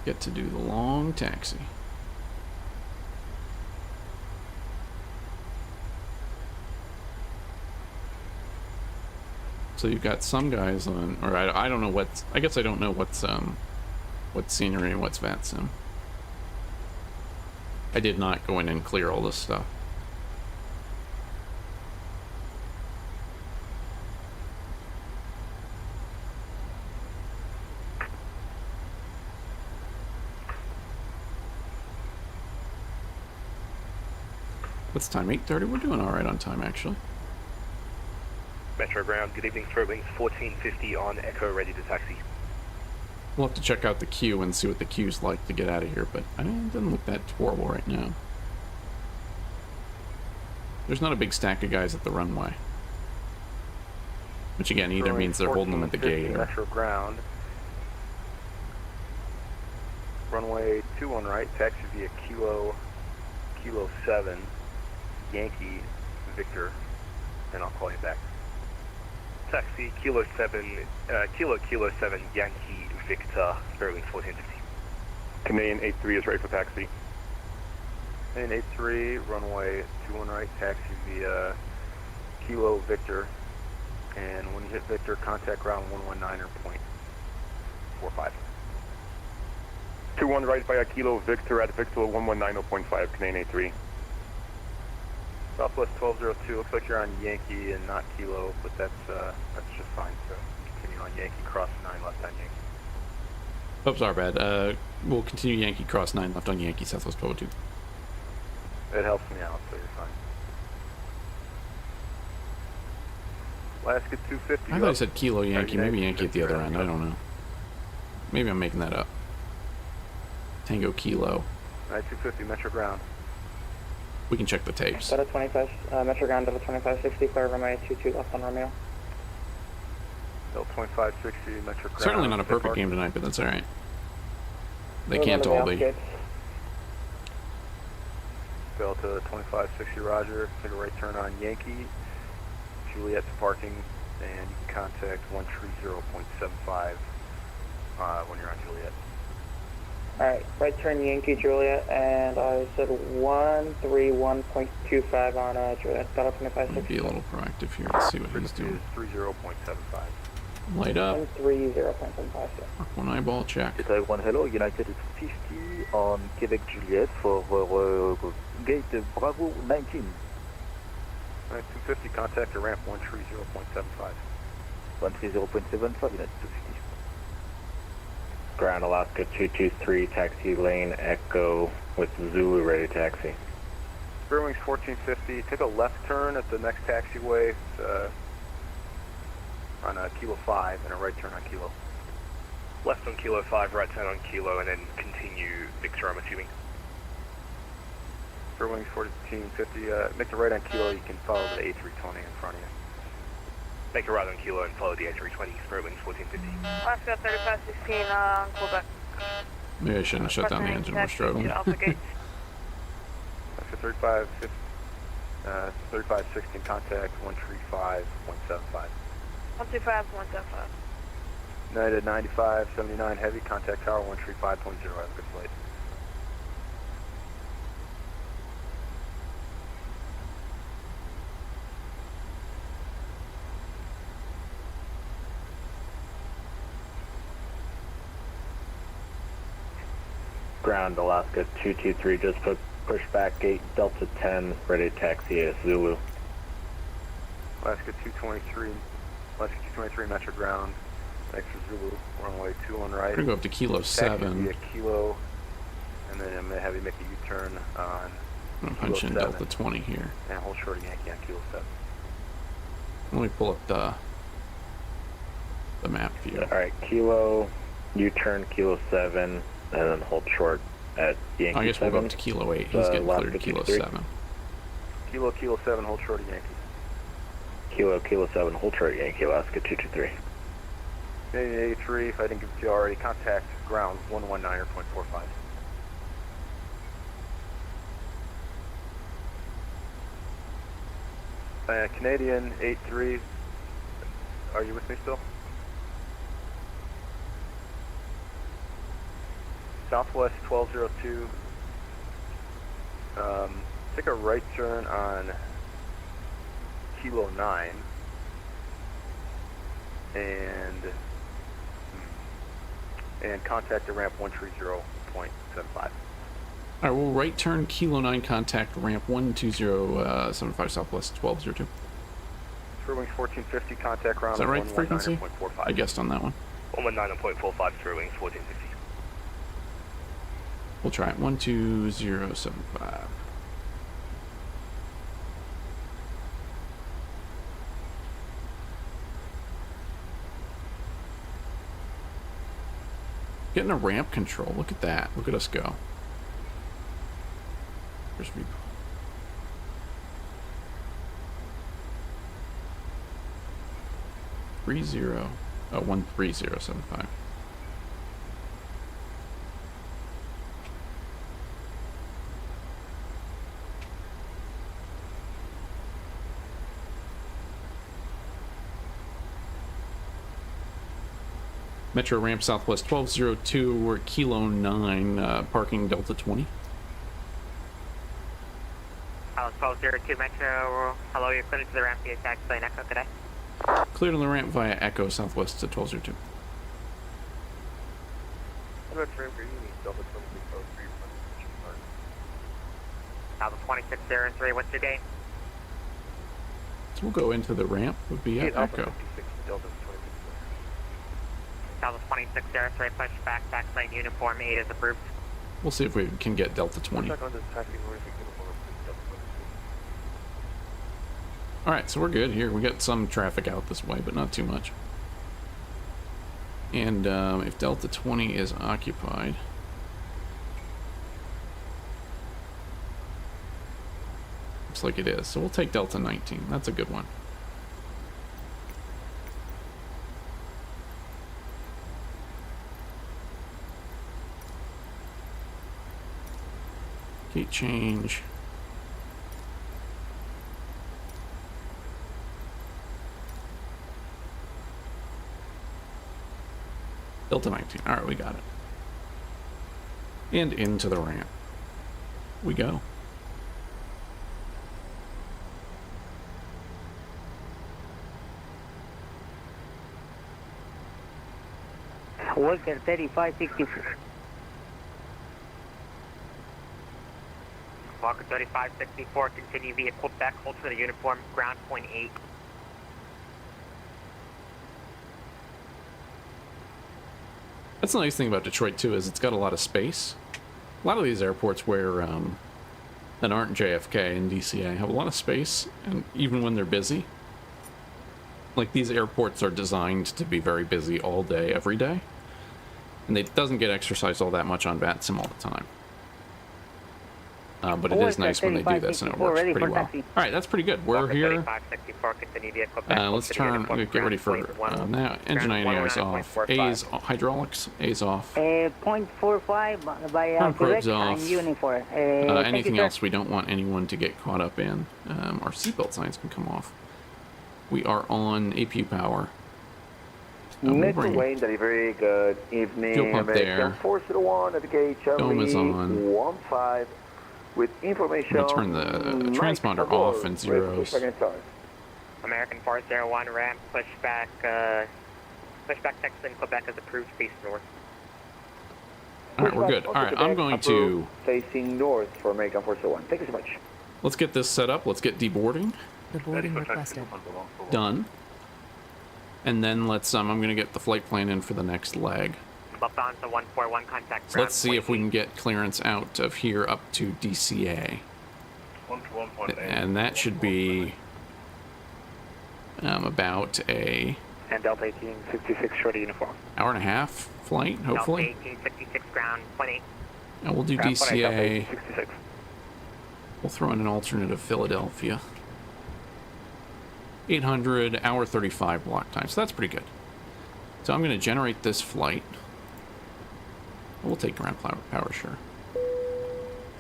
Get to do the long taxi. So you've got some guys on, or I don't know what's, I guess I don't know what's scenery and what's VATSIM. I did not go in and clear all this stuff. What's the time? 8:30? We're doing all right on time, actually. Metro Ground, good evening, throat wings 1450 on Echo, ready to taxi. We'll have to check out the queue and see what the queue's like to get out of here, but it doesn't look that horrible right now. There's not a big stack of guys at the runway. Which again, either means they're holding them at the gate or... Metro Ground. Runway 21 right, taxi via Kilo 7, Yankee, Victor, and I'll call you back. Taxi Kilo 7, Kilo 7, Yankee, Victor, Berlin 1450. Canadian 83 is ready for taxi. Canadian 83, runway 21 right, taxi via Kilo, Victor, and when you hit Victor, contact ground 119.45. 21 right via Kilo, Victor at Victor 119.5, Canadian 83. Southwest 1202, looks like you're on Yankee and not Kilo, but that's just fine, so continue on Yankee, cross 9 left on Yankee. Oops, our bad. We'll continue Yankee, cross 9 left on Yankee, Southwest 1202. It helps me out, so you're fine. Alaska 250. I thought I said Kilo Yankee, maybe Yankee at the other end, I don't know. Maybe I'm making that up. Tango Kilo. 250, Metro Ground. We can check the tapes. Delta 25, Metro Ground, Delta 2560, clear runway 22 left on Romeo. Delta 2560, Metro Ground. Certainly not a perfect game tonight, but that's alright. They can't all be. Delta 2560, roger. Take a right turn on Yankee. Juliet to parking, and you can contact 130.75 when you're on Juliet. Alright, right turn Yankee Juliet, and I said 131.25 on Juliet, Delta 2560. Be a little proactive here. Let's see what he's doing. 30.75. Light up. 130.75, yeah. One eyeball check. Taiwan, hello, United is 50 on Quebec Juliet for gate Bravo 19. 250, contact your ramp 130.75. 130.75, United 250. Ground Alaska 223, taxi lane Echo with Zulu ready to taxi. Wings 1450, take a left turn at the next taxiway on Kilo 5 and a right turn on Kilo. Left on Kilo 5, right turn on Kilo, and then continue Victor, I'm assuming. Wings 1450, make the right on Kilo, you can follow the A320 in front of you. Make a right on Kilo and follow the A320, Wings 1450. Alaska 3516 on Quebec. Maybe I shouldn't have shut down the engine, we're struggling. Alpha Gate. Alaska 3516, contact 135.175. 125.175. United 95, 79 heavy, contact tower 135.0. Have a good flight. Ground Alaska 223, just push back gate Delta 10, ready to taxi as Zulu. Alaska 223 Metro ground, next to Zulu, runway 21 right. We're gonna go up to Kilo 7. Taxi via Kilo, and then I'm gonna have you make a U-turn on I'm gonna punch in Delta 20 here. and hold short of Yankee on Kilo 7. Let me pull up the map view. Alright, Kilo, U-turn Kilo 7, and then hold short at Yankee 7. I guess we'll go up to Kilo 8. He's getting cleared to Kilo 7. Kilo 7, hold short of Yankee. Kilo 7, hold short Yankee, Alaska 223. Canadian 83, if I didn't give it to you already, contact ground 119.45. Canadian 83, are you with me still? Southwest 1202, take a right turn on Kilo 9 and contact the ramp 130.75. Alright, we'll right turn Kilo 9, contact ramp 12075 Southwest 1202. True wings 1450, contact ground. Is that right, frequency? I guessed on that one. 119.45, true wings 1450. We'll try it. 12075. Getting a ramp control. Look at that. Look at us go. There's me. Oh, 13075. Metro ramp Southwest 1202, we're at Kilo 9, parking Delta 20. 1202 Metro, hello, you're clear to the ramp via taxi lane Echo today. Cleared on the ramp via Echo Southwest to 1202. What about ramp for Uni, Delta 2603? Delta 2603, what's your date? So we'll go into the ramp, would be at Echo. Delta 2603, push back, taxi lane uniform 8 is approved. We'll see if we can get Delta 20. Alright, so we're good here. We got some traffic out this way, but not too much. And if Delta 20 is occupied, looks like it is. So we'll take Delta 19. That's a good one. Gate change. Delta 19. Alright, we got it. And into the ramp we go. Walker 3564. Walker 3564, continue via Quebec, hold for the uniform, ground point 8. That's the nice thing about Detroit too, is it's got a lot of space. A lot of these airports where that aren't JFK and DCA have a lot of space, and even when they're busy, like these airports are designed to be very busy all day, every day, and it doesn't get exercised all that much on VATSIM all the time. But it is nice when they do this, and it works pretty well. Alright, that's pretty good. We're here. Let's turn, get ready for now. Engine INEO is off. A's, hydraulics, A's off. 0.45 by Turn probes Quebec off. and uniform. Anything else we don't want anyone to get caught up in. Our seatbelt signs can come off. We are on APU power. Wayne delivery, good evening. Fuel pump there. 401 at the gate, Dome is on. 15 with information. I'm going to turn the transponder off and zeros. American 401 ramp, pushback Texan, Quebec is approved, face north. Alright, we're good. Alright, I'm going to... Facing north for American 401. Thank you so much. Let's get this set up. Let's get deboarding. Deboarding requested. Done. And then let's, I'm going to get the flight plan in for the next leg. Lufthansa 141, contact. So let's see if we can get clearance out of here up to DCA. And that should be about a... And Delta 1866 short of uniform. Hour and a half flight, hopefully. Delta 1866 ground, 28. And we'll do DCA. We'll throw in an alternative Philadelphia. 800, hour 35 block time. So that's pretty good. So I'm going to generate this flight. We'll take ground power, sure.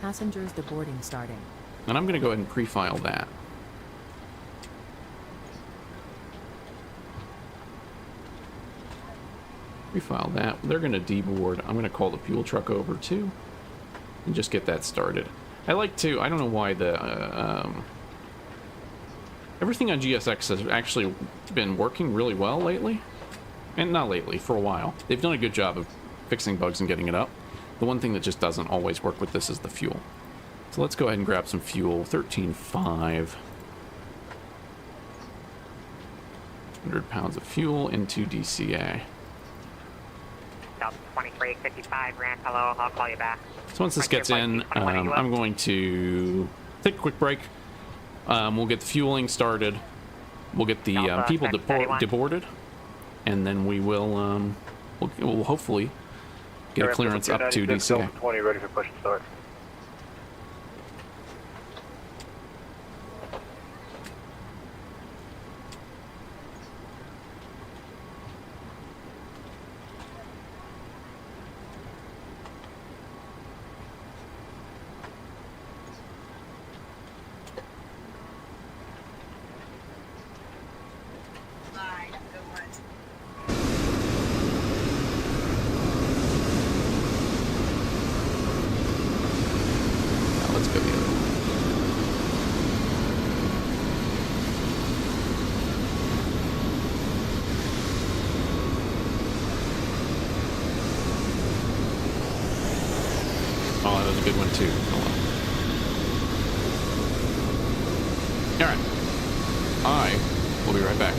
Passengers deboarding starting. And I'm going to go ahead and pre-file that. Pre-file that. They're going to deboard. I'm going to call the fuel truck over too. And just get that started. I like to, I don't know why the, everything on GSX has actually been working really well lately. And not lately, for a while. They've done a good job of fixing bugs and getting it up. The one thing that just doesn't always work with this is the fuel. So let's go ahead and grab some fuel. 13.5. 100 pounds of fuel into DCA. Delta 2355, ramp, hello, I'll call you back. So once this gets in, I'm going to take a quick break. We'll get the fueling started. We'll get the people deboarded. And then we will we'll hopefully get a clearance up to DCA. 20 ready for push and start. Good one too. Alright. I will be right back.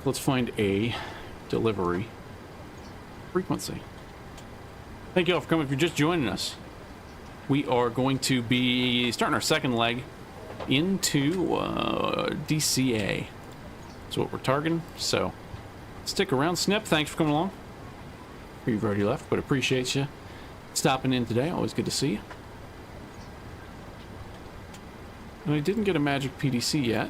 back. Let's find a delivery frequency. Thank you all for coming. If you're just joining us, we are going to be starting our second leg into DCA. That's what we're targeting. So stick around. Snip, thanks for coming along. You've already left, but appreciate you stopping in today. Always good to see you. And I didn't get a magic PDC yet.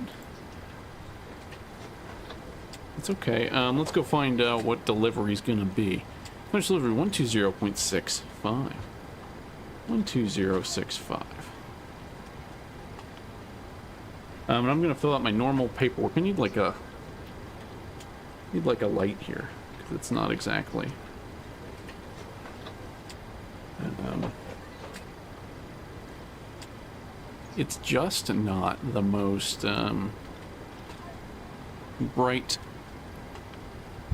It's okay. Let's go find out what delivery's gonna be. Punch delivery 120.65. 12065. And I'm gonna fill out my normal paperwork. I need like a light here because it's not exactly. It's just not the most bright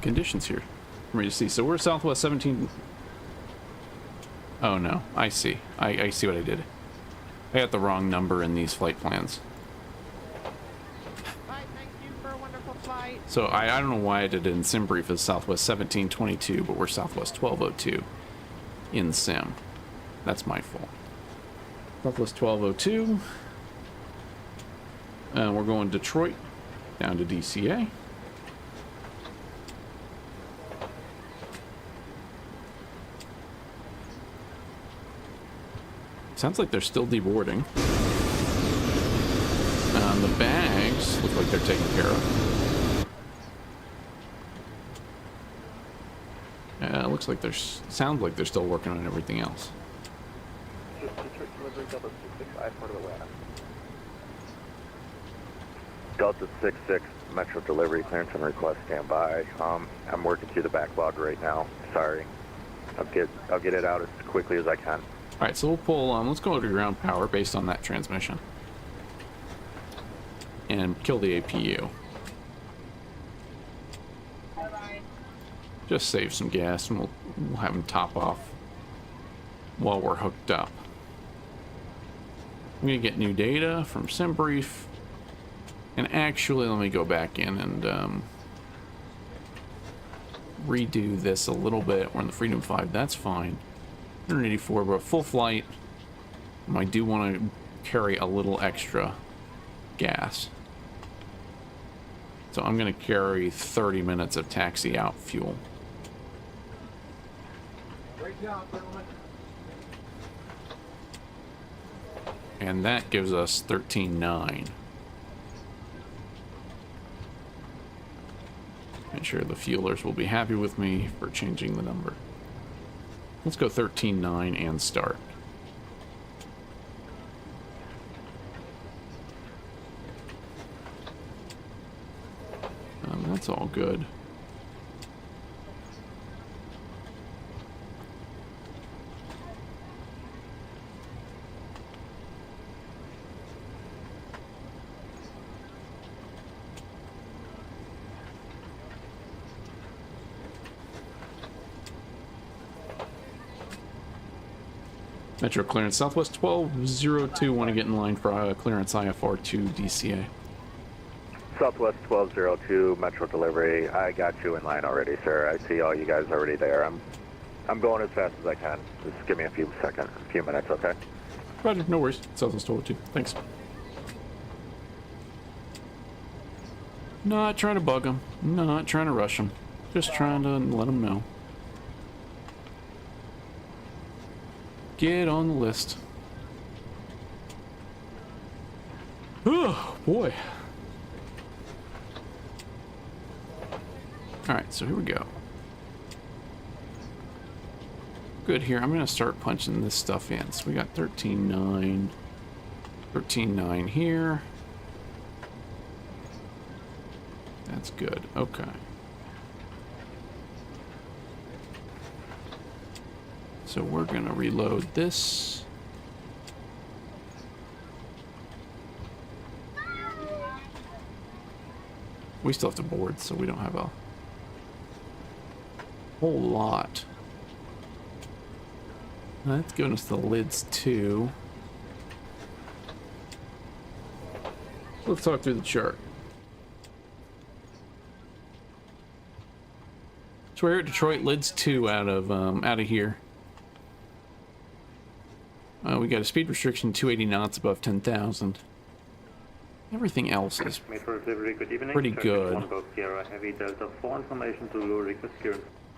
conditions here for me to see. So we're Southwest 17. Oh no, I see. I see what I did. I got the wrong number in these flight plans. Bye, thank you for a wonderful flight. So I don't know why I did it in SimBrief as Southwest 1722, but we're Southwest 1202 in Sim. That's my fault. Southwest 1202. We're going Detroit down to DCA. Sounds like they're still deboarding. The bags look like they're taken care of. Looks like sounds like they're still working on everything else. Detroit delivery Delta 66I, part of the way. Delta 66 Metro delivery clearance and request standby. I'm working through the backlog right now. Sorry. I'll get it out as quickly as I can. All right, so we'll pull. Let's go to ground power based on that transmission, and kill the APU. Just save some gas, and we'll have them top off while we're hooked up. I'm gonna get new data from SimBrief, and actually, let me go back in and redo this a little bit. We're in the Freedom 5. That's fine. 184, but full flight. I do want to carry a little extra gas. So I'm going to carry 30 minutes of taxi out fuel. Great job, gentlemen. And that gives us 13.9. I'm sure the fuelers will be happy with me for changing the number. Let's go 13.9 and start. That's all good. Metro clearance, Southwest 1202, want to get in line for clearance IFR to DCA. Southwest 1202 Metro delivery. I got you in line already, sir. I see all you guys already there. I'm going as fast as I can. Just give me a few minutes, okay? Roger, no worries. Southwest 1202. Thanks. Not trying to bug them. Not trying to rush them. Just trying to let them know. Get on the list. Oh, boy. Alright, so here we go. Good here. I'm going to start punching this stuff in. So we got 13.9. 13.9 here. That's good. Okay. So we're going to reload this. We still have to board, so we don't have a whole lot. That's giving us the lids too. Let's talk through the chart. So we're here at Detroit, lids 2 out of here. We got a speed restriction 280 knots above 10,000. Everything else is pretty good.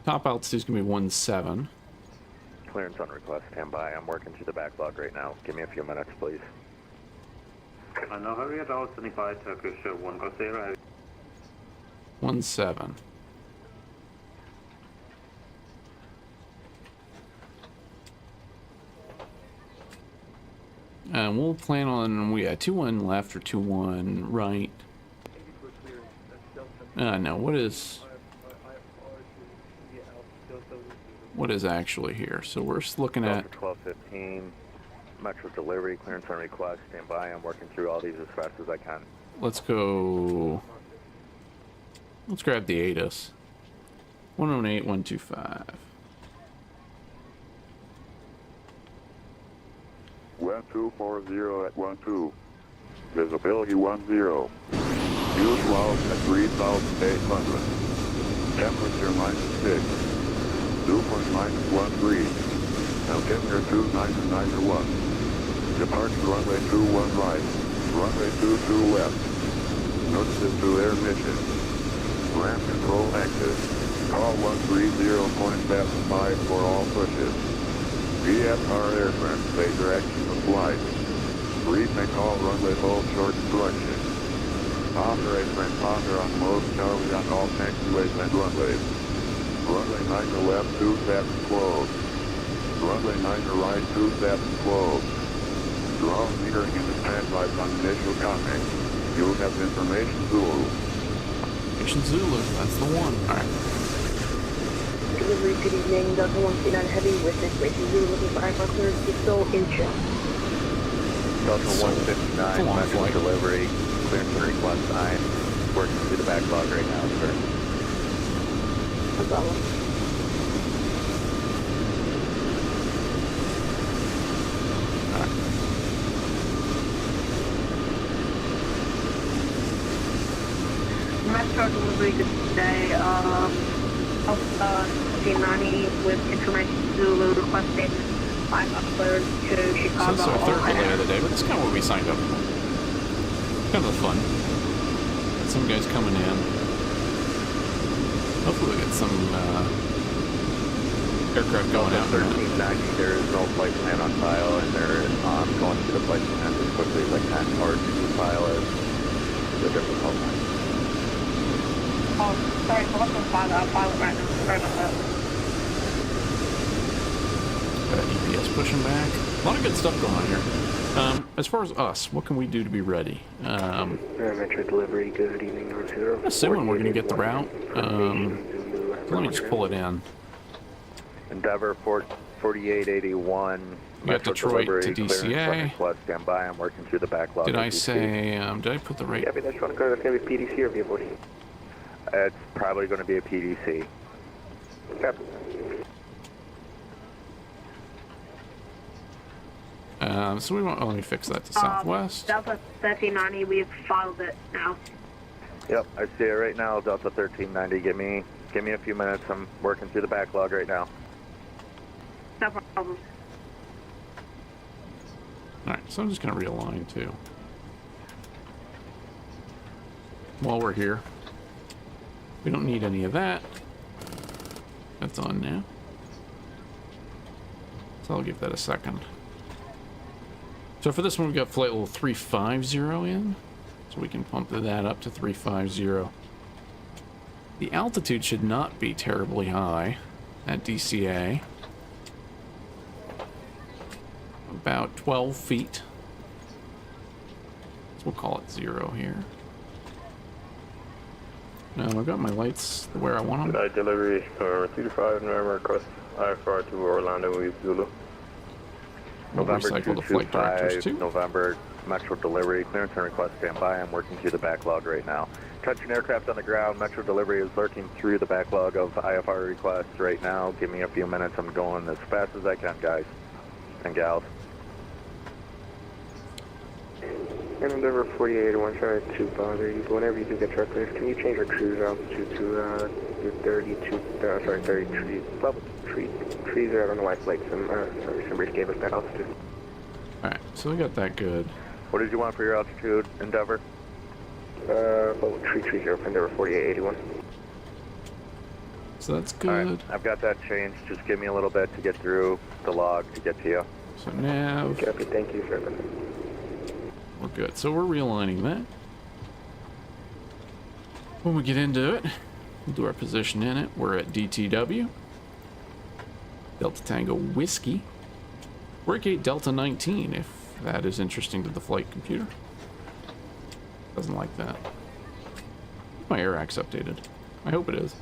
Top altitude's gonna be 17. Clearance on request, stand by. I'm working through the backlog right now. Give me a few minutes, please. No hurry at all, 75 Turkish 1 17. And we'll plan on, we got 2-1 left or 2-1 right. No, what is actually here? So we're just looking at 1215, Metro delivery, clearance on request, stand by. I'm working through all these as fast as I can. Let's go. Let's grab the ATIS. 118, 125. 1240 at 12. Visibility 10. Fuel loud at 3,800. Temperature -6. Dew point -13. Altimeter 2991. Departure runway 21 right. Runway 22 left. Notices to air mission. Ramp control active. Call 130.75 for all pushes. VFR aircraft stay direction of flight. Read may call runway hold short selection. Operate friend Ponder on mode Charlie on all taxiways and runways. Runway 9 to left 2 steps closed. Runway 9 to right 2 steps closed. Drone metering in the standby on initial contact. You have information Zulu. Information Zulu, that's the one. Alright. Delivery, good evening. Delta 139 Heavy with information Zulu looking for IFR clearance. You're still in check. Delta 159, Metro delivery, clearance and request. I'm working through the backlog right now, sir. No problem. Metro delivery, good day. Alpha 1590 with information Zulu requesting IFR clearance to Chicago. So this is our third delay of the day, but it's kind of what we signed up for. Kind of fun. Got some guys coming in. Hopefully we'll get some aircraft going out. 1390, there is no flight plan on file, and there is going to the flight plan as quickly as I can. Hard to file is the difficult one. Oh, sorry, so what's the file? I'll file it right now. Sorry about that. EPS pushing back. A lot of good stuff going on here. As far as us, what can we do to be ready? Metro delivery, good evening, North Zero. Assuming we're going to get the route. Let me just pull it in. Endeavor 4881. We got Detroit to DCA. Stand by. I'm working through the backlog. Did I say, did I put the right? Yeah, that's going to be PDC or VFOC? It's probably going to be a PDC. Okay. So we want, let me fix that to Southwest. Delta 1390, we've filed it now. Yep, I see it right now, Delta 1390. Give me a few minutes. I'm working through the backlog right now. No problem. Alright, so I'm just going to realign too. While we're here. We don't need any of that. That's on now. So I'll give that a second. So for this one, we've got flight level 350 in. So we can pump that up to 350. The altitude should not be terribly high at DCA. About 12 feet. So we'll call it 0 here. Now I've got my lights where I want them. Tonight delivery for 2-5 November request IFR to Orlando with Zulu. November recycle the flight directors 225, too. November Metro delivery, clearance and request stand by. I'm working through the backlog right now. Touching aircraft on the ground, Metro delivery is lurking through the backlog of IFR requests right now. Give me a few minutes. I'm going as fast as I can, guys and gals. And Endeavor 4881, sorry to bother you, but whenever you do get truck clearance, can you change your cruise altitude to 30 trees? Well, trees are, I don't know why flights, somebody gave us that altitude. Alright, so we got that good. What did you want for your altitude, Endeavor? Tree 0 for Endeavor 4881. So that's good. All right, I've got that changed. Just give me a little bit to get through the log to get to you. So nav. Copy, thank you, sir. We're good. So we're realigning that. When we get into it, we'll do our position in it. We're at DTW. Delta Tango Whiskey. We're at gate Delta 19, if that is interesting to the flight computer. Doesn't like that. My air-ax updated. I hope it is.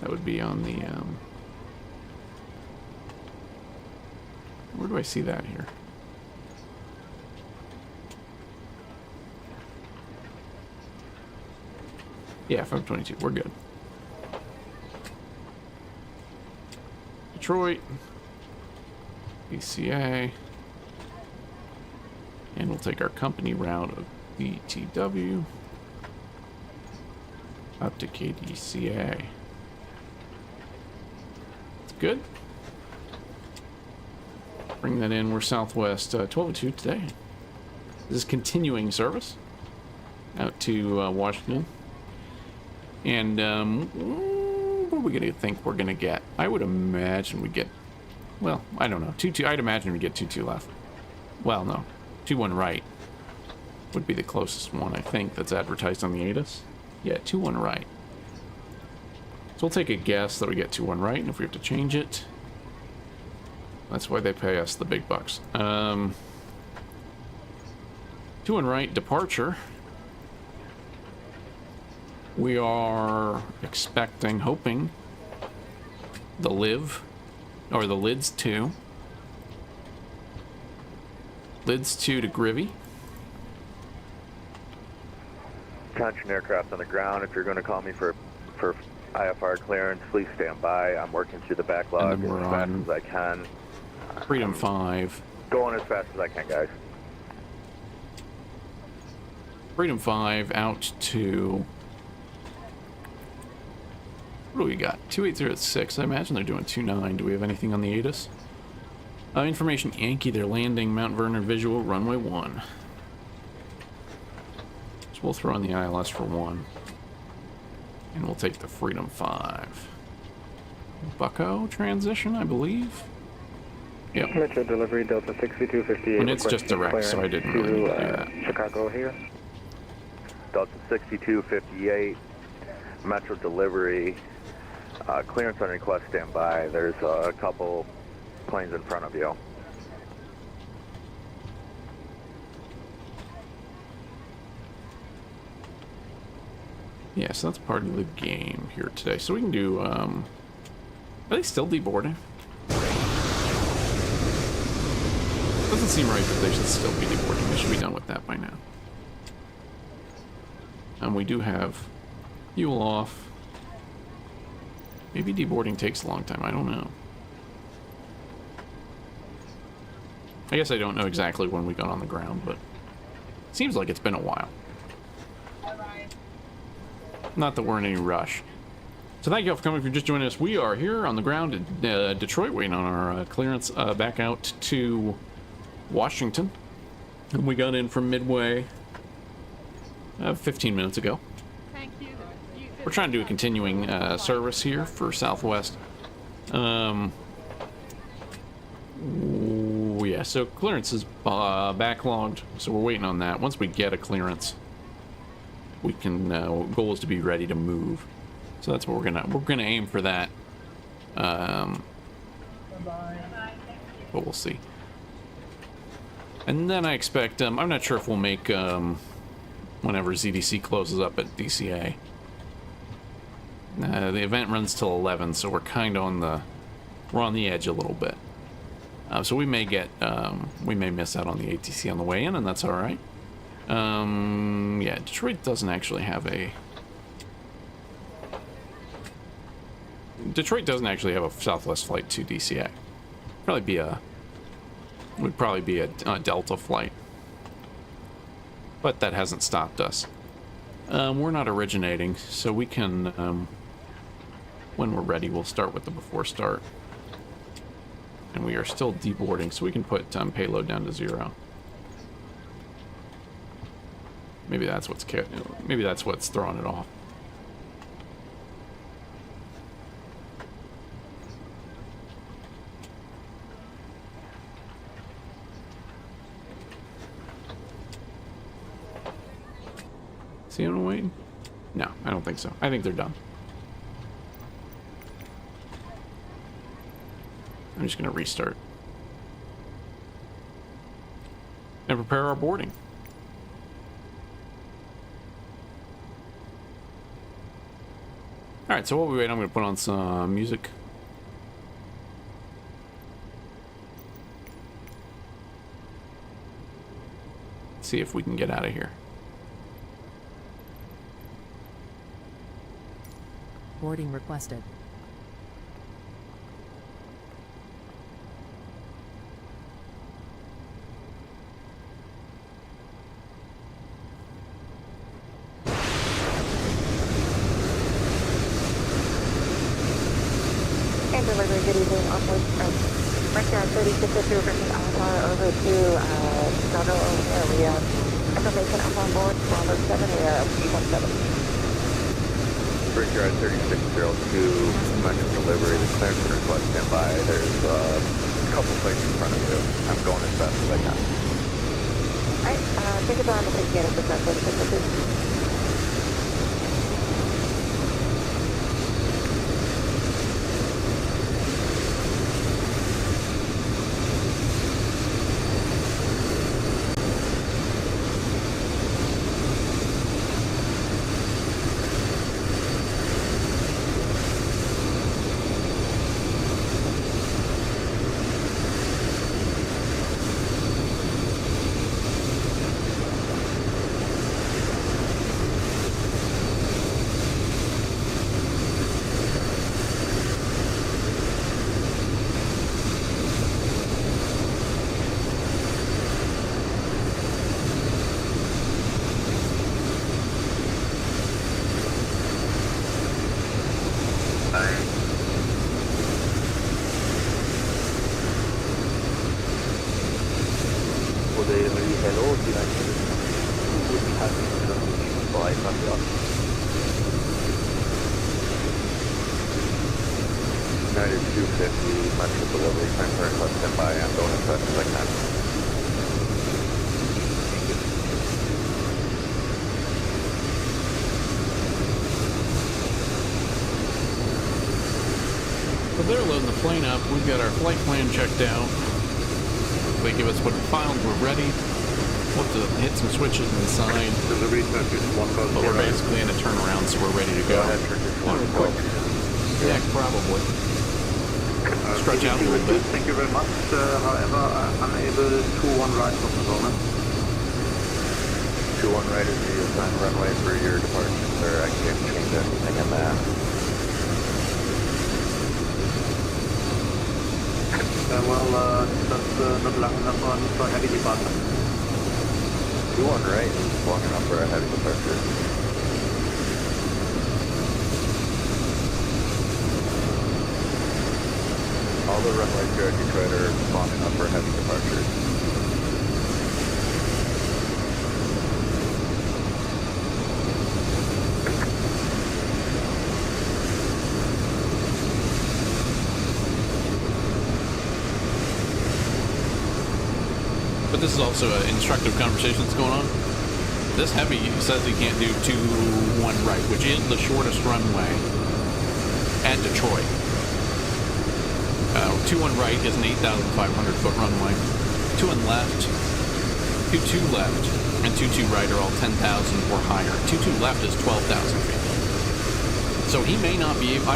That would be on the, where do I see that here? Yeah, 522. We're good. Detroit. BCA. And we'll take our company route of BTW up to KDCA. It's good. Bring that in. We're Southwest 1202 today. This is continuing service out to Washington. And what are we going to think we're going to get? I would imagine we get, well, I don't know. 2-2. I'd imagine we get 2-2 left. Well, no. 2-1 right would be the closest one, I think, that's advertised on the ATIS. Yeah, 2-1 right. So we'll take a guess that we get 2-1 right, and if we have to change it, that's why they pay us the big bucks. 2-1 right departure. We are expecting, hoping, the Liv, or the Lids 2. Lids 2 to Grivy. Attention aircraft on the ground. If you're going to call me for IFR clearance, please stand by. I'm working through the backlog as fast as I can. Freedom 5. Going as fast as I can, guys. Freedom 5 out to... What do we got? 2806. I imagine they're doing 29. Do we have anything on the ATIS? Information Yankee, they're landing Mount Vernon visual, runway 1. So we'll throw in the ILS for 1. And we'll take the Freedom 5. Bucko transition, I believe. Yep. Metro delivery Delta 6258. And it's just direct, so I didn't really need to do that. Chicago here. Delta 6258. Metro delivery. Clearance on request, stand by. There's a couple planes in front of you. Yeah, so that's part of the game here today. So we can do, are they still deboarding? Doesn't seem right that they should still be deboarding. They should be done with that by now. And we do have fuel off. Maybe deboarding takes a long time. I don't know. I guess I don't know exactly when we got on the ground, but it seems like it's been a while. Not that we're in any rush. So thank you all for coming. If you're just joining us, we are here on the ground in Detroit, waiting on our clearance back out to Washington. And we got in from Midway 15 minutes ago. We're trying to do a continuing service here for Southwest. Yeah, so clearance is backlogged, so we're waiting on that. Once we get a clearance, we can. Goal is to be ready to move. So that's what we're gonna aim for that. But we'll see. And then I expect. I'm not sure if we'll make whenever ZDC closes up at DCA. The event runs till 11, so we're kind of on the edge a little bit. So we may miss out on the ATC on the way in, and that's all right. Yeah, Detroit doesn't actually have a Southwest flight to DCA. Probably be a would probably be a Delta flight. But that hasn't stopped us. We're not originating, so we can, when we're ready, we'll start with the before start. And we are still deboarding, so we can put payload down to 0. Maybe that's what's throwing it off. See anyone waiting? No, I don't think so. I think they're done. I'm just going to restart. And prepare our boarding. Alright, so while we wait, I'm going to put on some music. See if we can get out of here. Boarding requested. And delivery, good evening. Onward from Restaurant 3650 versus Alpha over to Chicago O'Hare. We have information up on board, Bravo 7, we are P17. Brickyard 3602, mention delivery, the clearance request standby. There's a couple places in front of you. I'm going as fast as I can. Alright, take it on to 68%, 3650. They're loading the plane up. We've got our flight plan checked out. They give us what files we're ready. We'll have to hit some switches inside. But we're basically in a turnaround, so we're ready to go. Quick. Yeah, probably. Stretch out a little bit. Thank you very much. However, I'm unable to 1 right from the moment. 2-1 right is the assigned runway for your departure, sir. I can't change anything in that. That's not long enough for heavy departure. 2-1 right is long enough for a heavy departure. All the runways here at Detroit are long enough for heavy departure. But this is also an instructive conversation that's going on. This heavy says he can't do 2-1 right, which is the shortest runway at Detroit. 2-1 right is an 8,500 foot runway. 2-1 left, 2-2 left, and 2-2 right are all 10,000 or higher. 2-2 left is 12,000 feet. So he may not be able,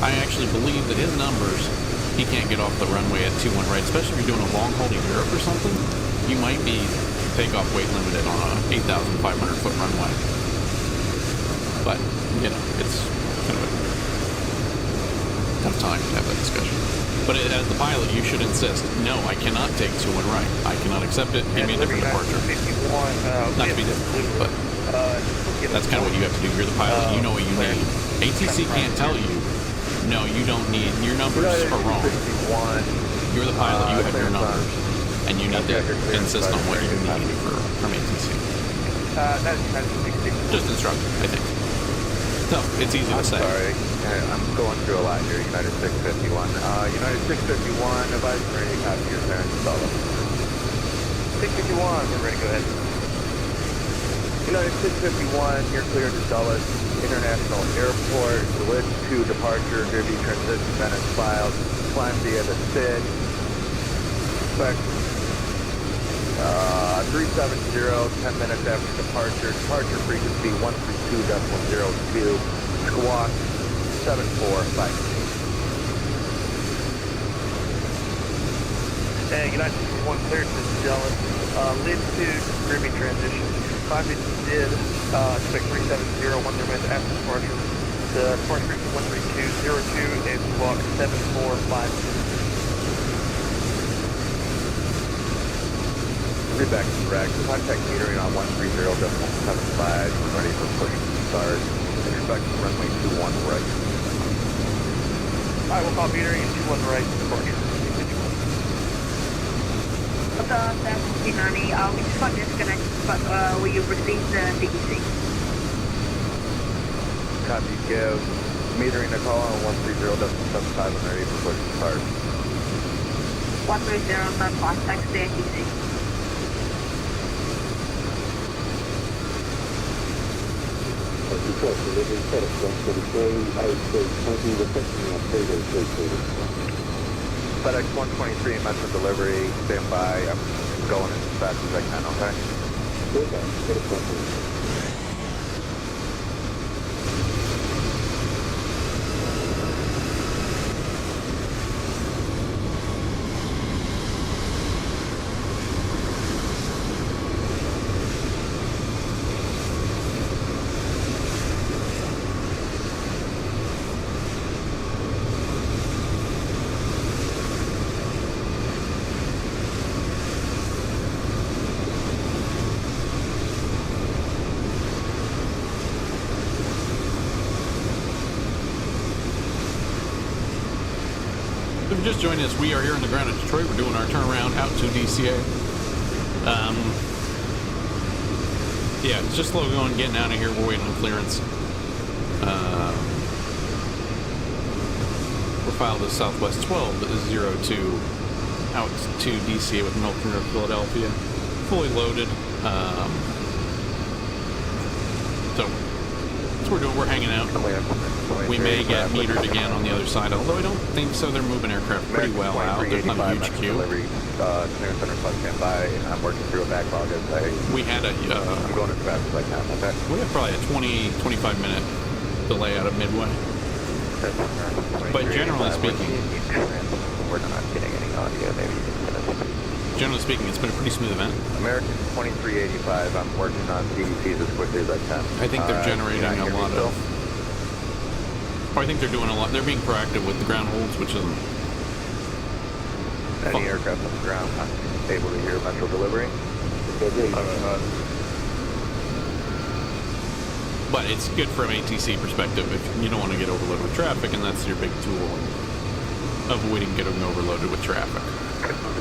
I actually believe that his numbers, he can't get off the runway at 2-1 right, especially if you're doing a long haul to Europe or something. You might be takeoff weight limited on a 8,500 foot runway. But, you know, it's kind of a have time to have that discussion. But as the pilot, you should insist, no, I cannot take 21 right. I cannot accept it. Give me a different departure. Not to be difficult, but that's kind of what you have to do. You're the pilot. You know what you need. ATC can't tell you, no, you don't need, your numbers are wrong. You're the pilot. You have your numbers. And you need to insist on what you need from ATC. Just instruct, I think. No, it's easy to say. Sorry, I'm going through a lot here. United 651. United 651, advise ready, copy your clearance, follow. 651, we're ready, go ahead. United 651, you're cleared to Dulles International Airport. List to departure, there be transition minutes filed. Climb via the SID. Expect 370, 10 minutes after departure. Departure frequency 132.02. Squawk 7452. And United 61 cleared to Dulles. Lid to Caribbean transition. Climb to SID. Expect 370, 10 minutes after departure. The departure frequency 132.02 and squawk 7452. Read back to direct. Contact metering on 130.75. Ready for push start. Expect runway 21 right. Alright, we'll call metering and 21 right departure. Delta 790, we just got disconnected, but will you receive the DEC? Copy, give. Metering a call on 130.75 and ready for push start. 130.5, thanks to DEC. Detroit, delivery FedEx 123, requesting a payload associated. FedEx 123, Metro delivery, stand by. I'm going as fast as I can, okay? Okay, FedEx 123. If you're just joining us, we are here on the ground at Detroit. We're doing our turnaround out to DCA. Yeah, it's just slow going, getting out of here. We're waiting on clearance. We're filed as Southwest 1202 out to DCA with Milton River, Philadelphia. Fully loaded. So that's what we're doing. We're hanging out. We may get metered again on the other side, although I don't think so. They're moving aircraft pretty well out. There's not a huge queue. Clearance center plus stand by, and I'm working through a backlog as we had a... I'm going as fast as I can, okay? We had probably a 20-25 minute delay out of Midway. But generally speaking... We're not getting any audio, maybe you can send us. Generally speaking, it's been a pretty smooth event. American 2385, I'm working on DDCs as quickly as I can. I think they're generating a lot of... I think they're doing a lot. They're being proactive with the ground holds, which is... Any aircraft on the ground, I'm able to hear Metro delivery. But it's good from an ATC perspective if you don't want to get overloaded with traffic, and that's your big tool in avoiding getting overloaded with traffic.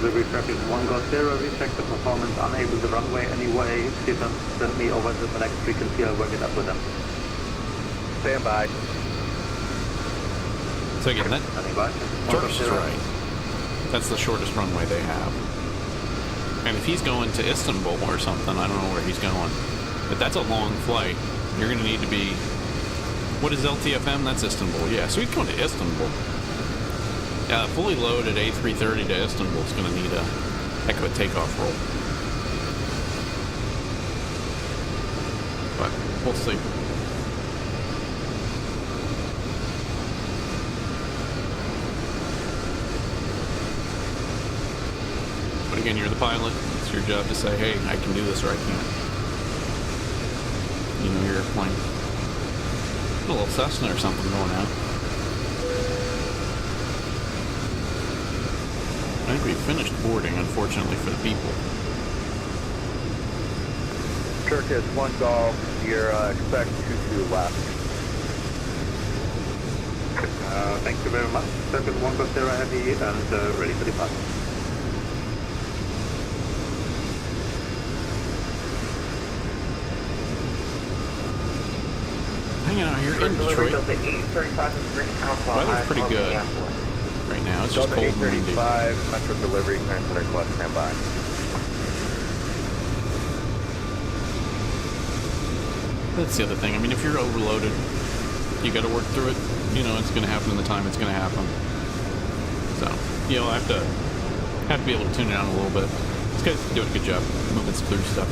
Delivery traffic 1 got 0, recheck the performance, unable to runway anyway. Send me over to the next frequency, I'll work it up with them. Stand by. So again, that Turkish is right. That's the shortest runway they have. And if he's going to Istanbul or something, I don't know where he's going. But that's a long flight. You're going to need to be... What is LTFM? That's Istanbul. Yeah, so he's going to Istanbul. Fully loaded A330 to Istanbul is going to need a heck of a takeoff roll. But we'll see. But again, you're the pilot. It's your job to say, hey, I can do this or I can't. You know your airplane. A little Cessna or something going out. I think we finished boarding, unfortunately for the people. Turkish 1 Golf, Sierra, expect 22 left. Thank you very much. Circle 1 Golf Sierra Heavy and ready for departure. Hanging out here in Detroit. Weather's pretty good right now. It's just cold and windy. 835, Metro delivery, clearance and request, stand by. That's the other thing. I mean, if you're overloaded, you got to work through it. You know, it's going to happen in the time it's going to happen. So, you know, I have to be able to tune it down a little bit. This guy's doing a good job moving through stuff.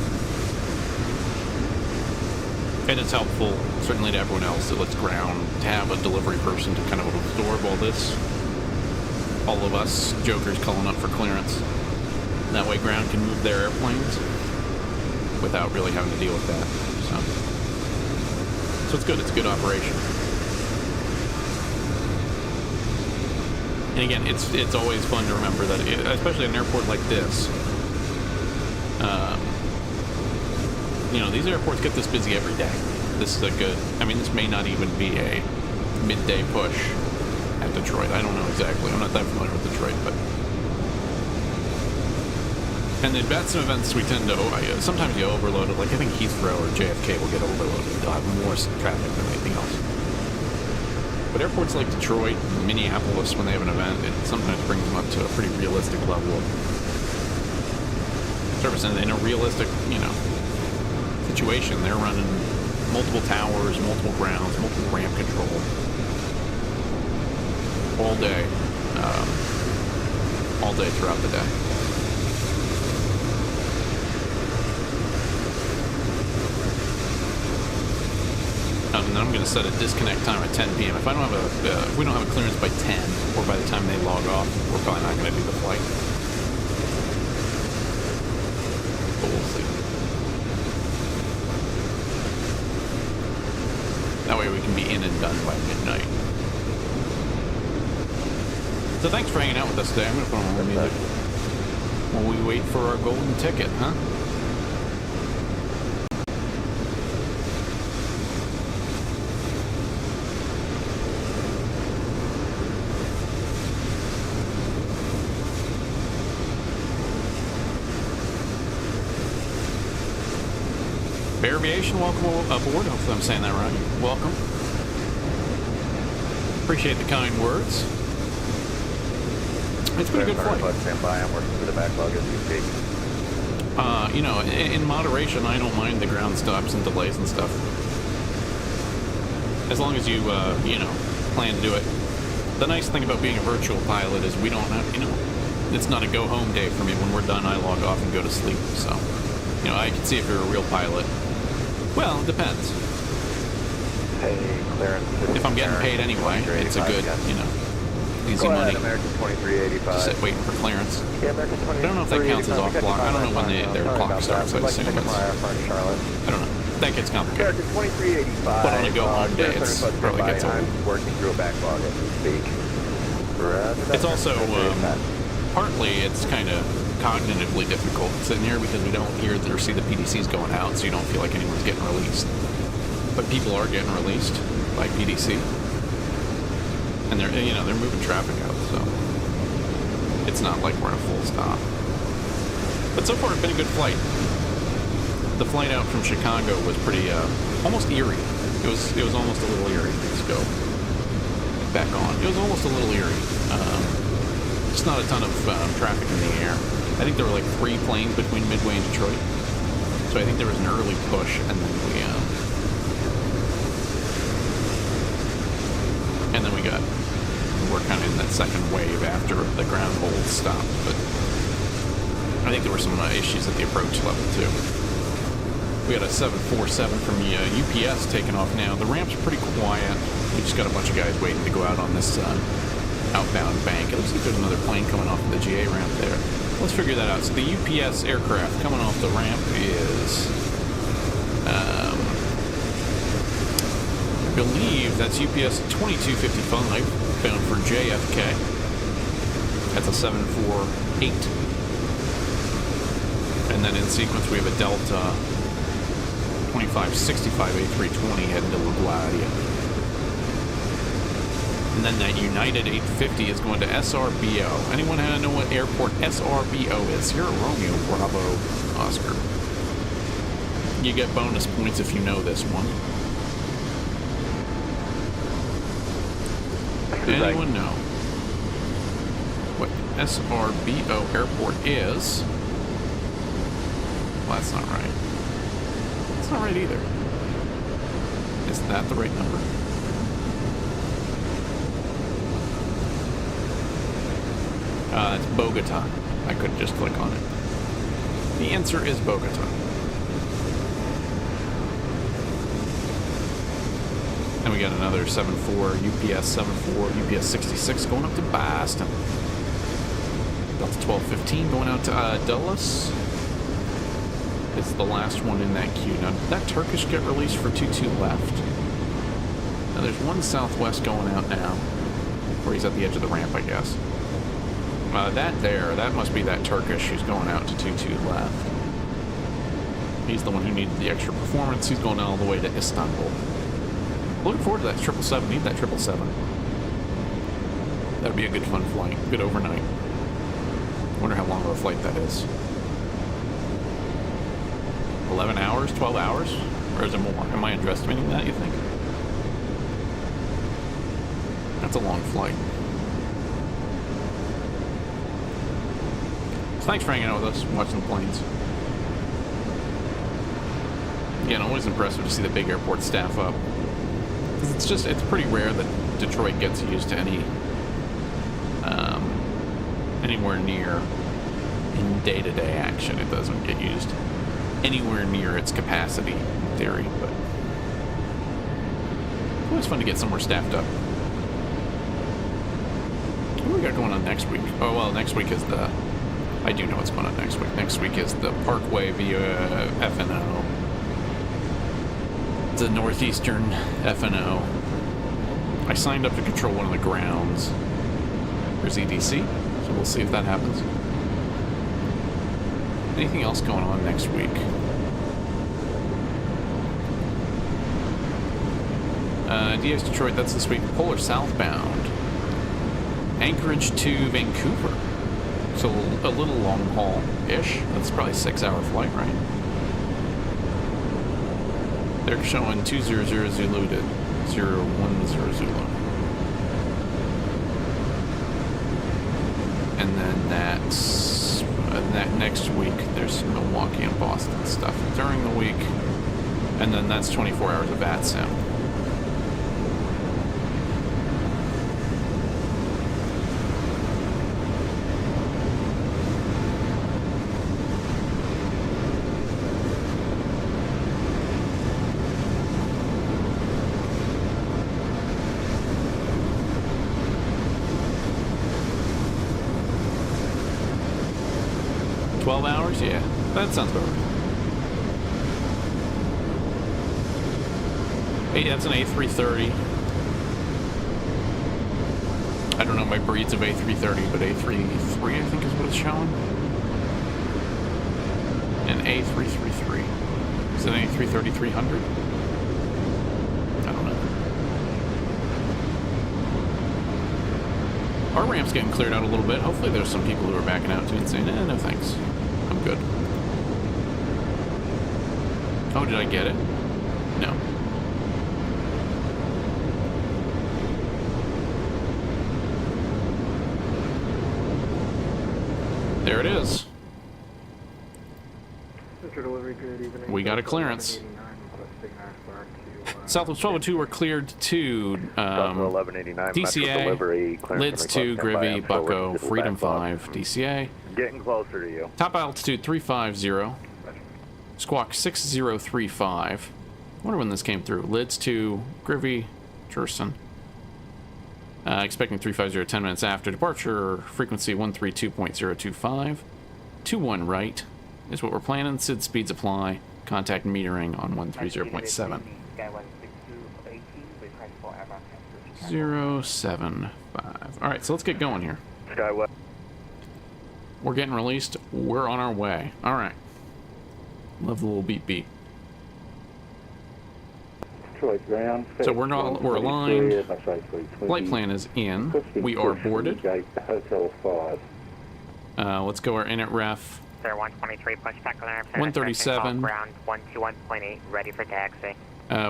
And it's helpful, certainly to everyone else that lets ground to have a delivery person to kind of absorb all this. All of us jokers calling up for clearance. That way ground can move their airplanes without really having to deal with that. So it's good. It's a good operation. And again, it's always fun to remember that, especially at an airport like this, you know, these airports get this busy every day. This is a good, I mean, this may not even be a midday push at Detroit. I don't know exactly. I'm not that familiar with Detroit, but. And the VATSIM events we tend to, sometimes you overload it. Like I think Heathrow or JFK will get overloaded. They'll have more traffic than anything else. But airports like Detroit and Minneapolis, when they have an event, it sometimes brings them up to a pretty realistic level of service. And in a realistic, you know, situation, they're running multiple towers, multiple grounds, multiple ramp control all day throughout the day. And then I'm going to set a disconnect time at 10 p.m. If I don't have if we don't have a clearance by 10, or by the time they log off, we're probably not going to do the flight. But we'll see. That way we can be in and done by midnight. So thanks for hanging out with us today. I'm going to put on more music while we wait for our golden ticket, huh? Bear Aviation, welcome aboard. Hopefully I'm saying that right. Welcome. Appreciate the kind words. It's been a good flight. Stand by. I'm working through the backlog as we speak. You know, in moderation, I don't mind the ground stops and delays and stuff. As long as you, you know, plan to do it. The nice thing about being a virtual pilot is we don't have, you know, it's not a go-home day for me. When we're done, I log off and go to sleep. So, you know, I can see if you're a real pilot. Well, it depends. Hey, clearance. If I'm getting paid anyway, it's a good, you know, easy money. American 2385. Just sit waiting for clearance. Yeah, American 2385. I don't know if that counts as off block. I don't know when their clock starts. I assume it's, I don't know. That gets complicated. American 2385. But on a go-home day, it's probably gets old. I'm working through a backlog as we speak. It's also, partly, it's kind of cognitively difficult sitting here because we don't hear or see the PDCs going out, so you don't feel like anyone's getting released. But people are getting released by PDC, and they're, you know, they're moving traffic out, so it's not like we're in a full stop. But so far, it's been a good flight. The flight out from Chicago was pretty, almost eerie. It was almost a little eerie. Let's go back on. It was almost a little eerie. Just not a ton of traffic in the air. I think there were like 3 planes between Midway and Detroit. So I think there was an early push, and then we're kind of in that second wave after the ground hold stopped. But I think there were some issues at the approach level too. We got a 747 from UPS taking off now. The ramp's pretty quiet. We just got a bunch of guys waiting to go out on this outbound bank. It looks like there's another plane coming off the GA ramp there. Let's figure that out. So the UPS aircraft coming off the ramp is, I believe that's UPS 2255 bound for JFK. That's a 74 8. And then in sequence we have a Delta 2565 A320 heading to LaGuardia. And then that United 850 is going to SRBO. Anyone know what airport SRBO is? Sierra Romeo Bravo Oscar. You get bonus points if you know this one. Anyone know what SRBO airport is? Well, that's not right. That's not right either. Is that the right number? It's Bogota. I could just click on it. The answer is Bogota. And we got another 74, UPS 74, UPS 66 going up to Boston. Delta 1215 going out to Dulles. It's the last one in that queue. Now, did that Turkish get released for 22 left? Now, there's one Southwest going out now, where he's at the edge of the ramp, I guess. That must be that Turkish who's going out to 22 left. He's the one who needed the extra performance. He's going all the way to Istanbul. Looking forward to that 777. Need that 777. That'd be a good fun flight. Good overnight. Wonder how long of a flight that is. 11 hours? 12 hours? Or is it more? Am I underestimating that, you think? That's a long flight. So thanks for hanging out with us, watching the planes. Again, always impressive to see the big airport staff up. It's pretty rare that Detroit gets used to anywhere near in day-to-day action. It doesn't get used anywhere near its capacity in theory, but it's always fun to get somewhere staffed up. What do we got going on next week? Oh, well, next week is I do know what's going on next week. Next week is the Parkway via FNO. The Northeastern FNO. I signed up to control one of the grounds. There's EDC, so we'll see if that happens. Anything else going on next week? DX Detroit, that's this week. Polar southbound. Anchorage to Vancouver. So a little long haul-ish. That's probably a 6-hour flight, right? They're showing 200 Zulu to 010 Zulu. And then that's that next week there's Milwaukee and Boston stuff during the week. And then that's 24 hours of VATSIM. Yeah, that sounds about right. Hey, that's an A330. I don't know my breeds of A330, but A33 I think is what it's showing. An A333. Is it an A330-300? I don't know. Our ramp's getting cleared out a little bit. Hopefully there's some people who are backing out too and saying, no thanks. I'm good. Oh, did I get it? No. There it is. We got a clearance. Southwest 1202 were cleared to DCA, Lids 2, Grivy, Bucko, Freedom 5, DCA. Getting closer to you. Top altitude 350. Squawk 6035. Wonder when this came through. Lids 2, Grivy, Jerson. Expecting 350 10 minutes after departure. Frequency 132.025. 21 right is what we're planning. SID speeds apply. Contact metering on 130.7. 075. Alright, so let's get going here. Skywest. We're getting released. We're on our way. All right. Love the little beep beep. Detroit ground. So we're aligned. Flight plan is in. We are boarded. Hotel 5. Let's go our init ref. Sir, 123, push back on our 137. Ground 121.8, ready for taxi.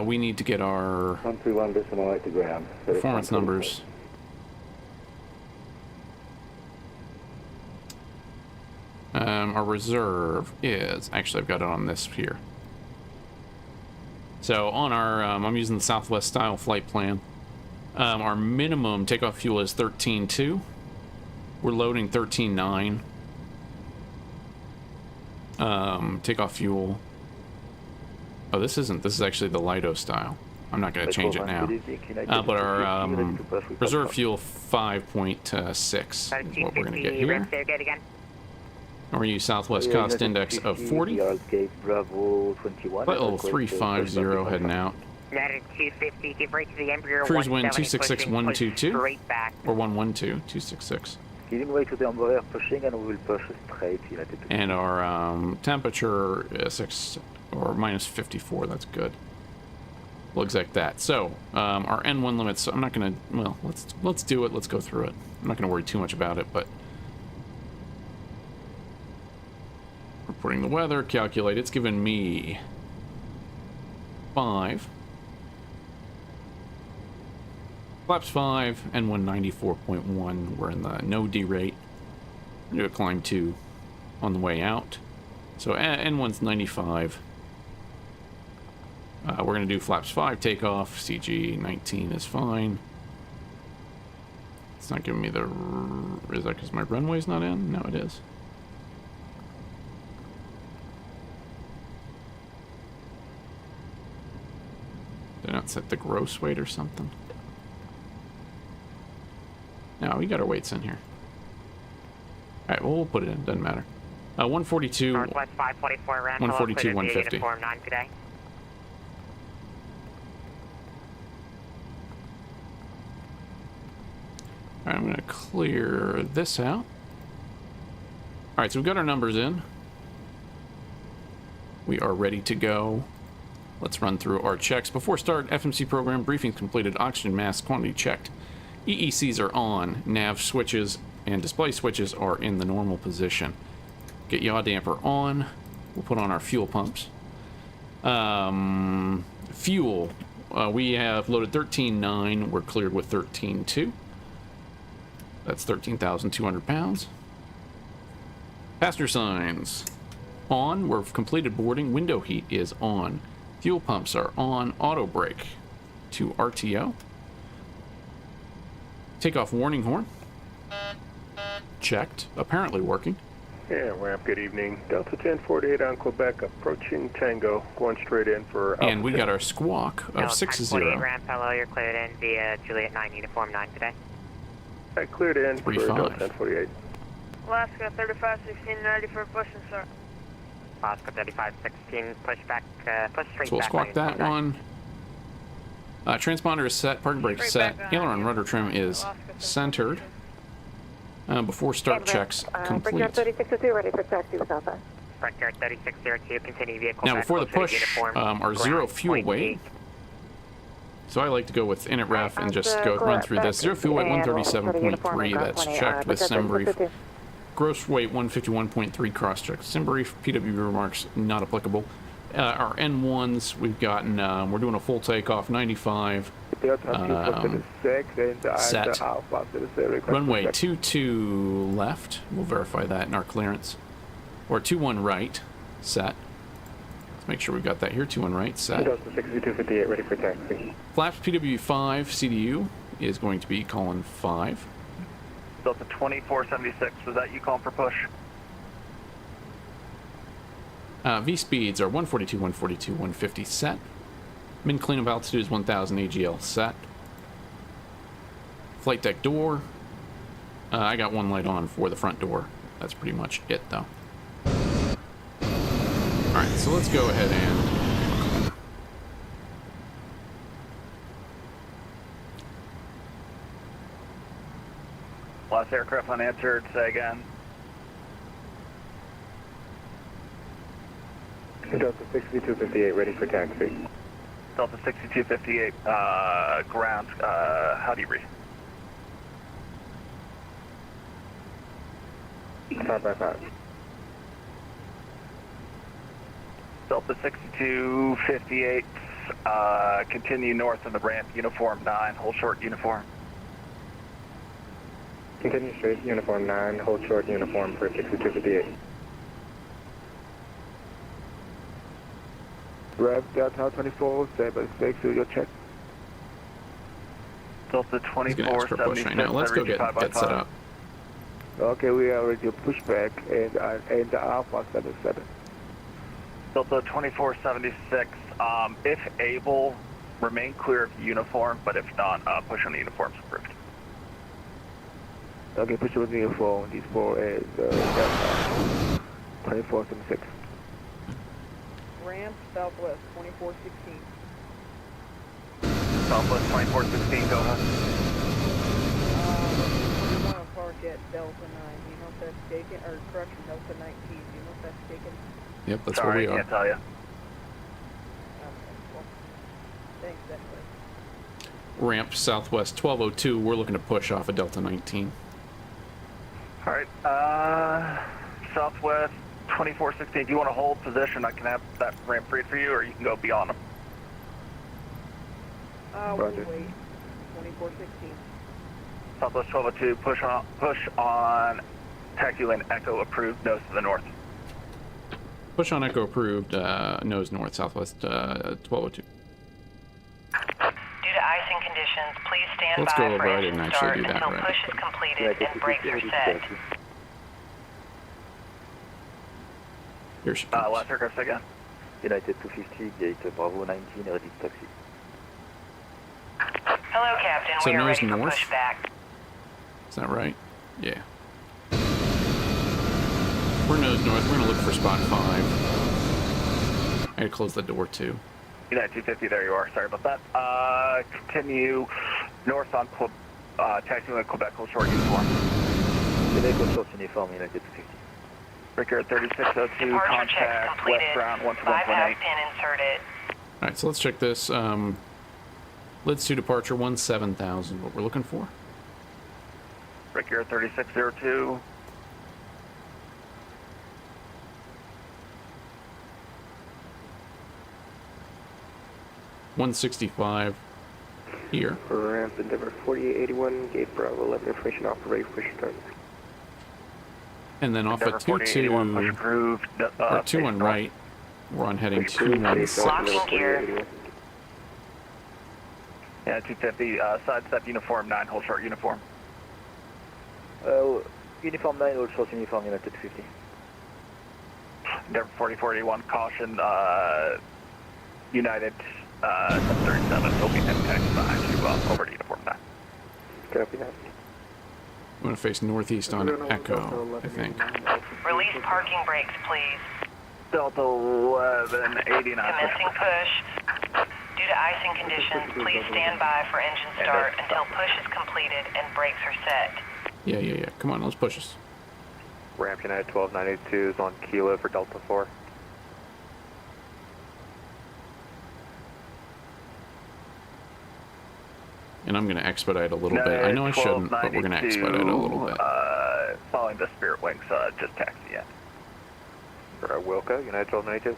We need to get our 131.8 to ground. performance numbers. Our reserve is, actually I've got it on this here. So on our, I'm using the Southwest style flight plan. Our minimum takeoff fuel is 13.2. We're loading 13.9. Takeoff fuel. Oh, this is actually the Lido style. I'm not going to change it now. But our reserve fuel 5.6 is what we're going to get here. And we're going to use Southwest cost index of 40. Flight level 350 heading out. Cruise wind 266-122 or 112, 266. And our temperature is minus 54. That's good. Looks like that. So our N1 limits. I'm not gonna. Well, let's do it. Let's go through it. I'm not gonna worry too much about it, but reporting the weather. Calculate. It's given me 5. Flaps 5, N1 94.1. We're in the no D rate. Do a climb 2 on the way out. So N1's 95. We're going to do flaps 5 takeoff. CG 19 is fine. It's not giving me the... Is that because my runway's not in? No, it is. Did I not set the gross weight or something? No, we got our weights in here. Alright, well, we'll put it in. Doesn't matter. 142... Northwest 544 round. 142, 150. Uniform 9 today. Alright, I'm going to clear this out. Alright, so we've got our numbers in. We are ready to go. Let's run through our checks. Before start, FMC program briefing completed, oxygen mask quantity checked. EECs are on, nav switches and display switches are in the normal position. Get yaw damper on. We'll put on our fuel pumps. Fuel, we have loaded 13.9. We're cleared with 13.2. That's 13,200 pounds. Passenger signs on. We've completed boarding. Window heat is on. Fuel pumps are on. Auto brake to RTO. Takeoff warning horn. Checked. Apparently working. Yeah, ramp, good evening. Delta 1048 on Quebec, approaching Tango, going straight in for... And we got our squawk of 60. 48 ramp, hello, you're cleared in via Juliet 9, uniform 9 today. I cleared in for 35. Delta 1048. Alaska 3516, ready for pushing, sir. Alaska 3516, push back, push straight So we'll back. squawk that one. Transponder is set, parking brake is set, aileron rudder trim is centered. Before start checks complete. Brickyard 3602, ready for taxi with Alpha. Brickyard 3602, continue vehicle. Now before the push, our zero fuel weight. So I like to go with init ref and just run through this. Zero fuel weight 137.3, that's checked with sim brief. Gross weight 151.3, cross check. Sim brief, PW remarks not applicable. Our N1s, we've gotten, we're doing a full takeoff, 95. Set. Runway 22 left. We'll verify that in our clearance. Or 21 right. Set. Let's make sure we've got that here. 21 right. Set. Delta 6258, ready for taxi. Flaps PW5 CDU is going to be calling 5. Delta 2476, is that you calling for push? V speeds are 142, 142, 150 set. Min cleanup altitude is 1000 AGL set. Flight deck door. I got one light on for the front door. That's pretty much it, though. Alright, so let's go ahead and... Last aircraft unanswered, say again. Delta 6258, ready for taxi. Delta 6258, ground, how do you read? 555. Delta 6258, continue north on the ramp, uniform 9, hold short uniform. Continue straight, uniform 9, hold short uniform for 6258. Rev Delta 2476, your check. Delta He's gonna ask for a push right now. 2476, Let's go get set up. Okay, we are ready to push back and Alpha 77. Delta 2476, if able, remain clear of uniform, but if not, push on the uniforms approved. Okay, push with the uniform. This 4 is Delta 2476. Ramp Southwest 2416. Southwest 2416, go ahead. We want to park at Delta 9. Do you know if that's taken? Or correction, Delta 19. Do you know if that's taken? Yep, that's Sorry, where we I are. can't tell you. Well, thanks, anyway. Ramp Southwest 1202. We're looking to push off of Delta 19. All right, Southwest 2416, do you want to hold position? I can have that ramp free for you, or you can go beyond them. We'll wait. 2416. Southwest 1202, push on taxi lane Echo approved, nose to the north. Push on Echo approved, nose north, Southwest 1202. Due to icing conditions, please stand Let's by go for over. I engine didn't start actually do that until right. push is completed and brakes are set. Here she comes. Last aircraft again. United 250, gate Bravo 19, ready to taxi. Hello, Captain. So We are nose ready for north? pushback. Is that right? Yeah. We're nose north. We're gonna look for spot 5. I had to close the door too. United 250, there you are. Sorry about that. Continue north on taxi lane Quebec, hold short uniform. Quebec, hold short uniform, United 250. Breaker 3602, Departure contact checks completed. west ground 5 121.8. half pin inserted. All right, so let's check this. Lids to departure 17,000. What we're looking for? Breaker 3602. $165 here. Ramp Endeavor 4881, gate Bravo 11, information operate, push start. And then off at 22, or 2 on right, we're on heading 216. Locking gear. Yeah, 250, sidestep uniform 9, hold short uniform. Uniform 9, hold short uniform, United 250. Endeavor 4481, caution, United 737, will be heading taxi behind you, over to uniform 9. Copy that. I'm going to face northeast on Echo, I think. Release parking brakes, please. Delta 1189. Commencing push. Due to icing conditions, please stand by for engine start until push is completed and brakes are set. Yeah. Come on, let's push us. Ramp United 12982 is on Kilo for Delta 4. And I'm going to expedite a little bit. I know I shouldn't, but we're going to expedite a little bit. Following the Spirit Wings, just taxi in. Wilco, United 1292.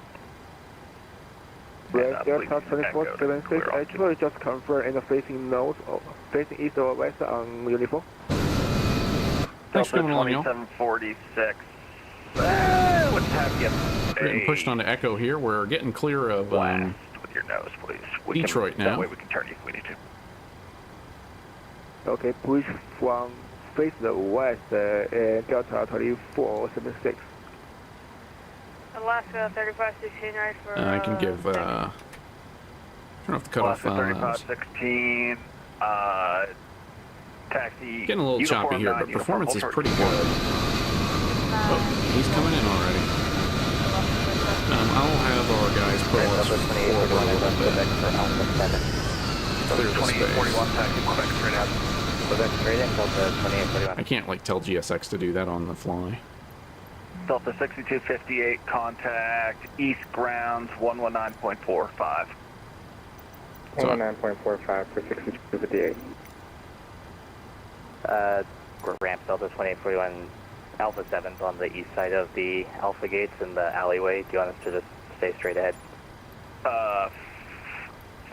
Rev Delta 2476, actually just confirm and facing north, or facing east or west on uniform. Thanks for coming along, y'all. 2746. Let's have you We're getting pushed onto Echo here. We're getting clear of with your nose, please. Detroit now. That way we can turn you if we need to. Okay, push from face the west, Delta 2476. Alaska 3516, right for... I can give, turn off the cutoff Alaska valves. 3516, taxi... Getting a little choppy here, but performance is pretty good. Oh, he's coming in already. I'll have our guys pull us forward a little bit. Clear the space. 2841, taxi Quebec straight out. Quebec straight in, Delta 2841. I can't, like, tell GSX to do that on the fly. Delta 6258, contact East Grounds 119.45. 119.45 for 6258. Ramp Delta 2841 Alpha 7's on the east side of the Alpha gates in the alleyway. Do you want us to just stay straight ahead?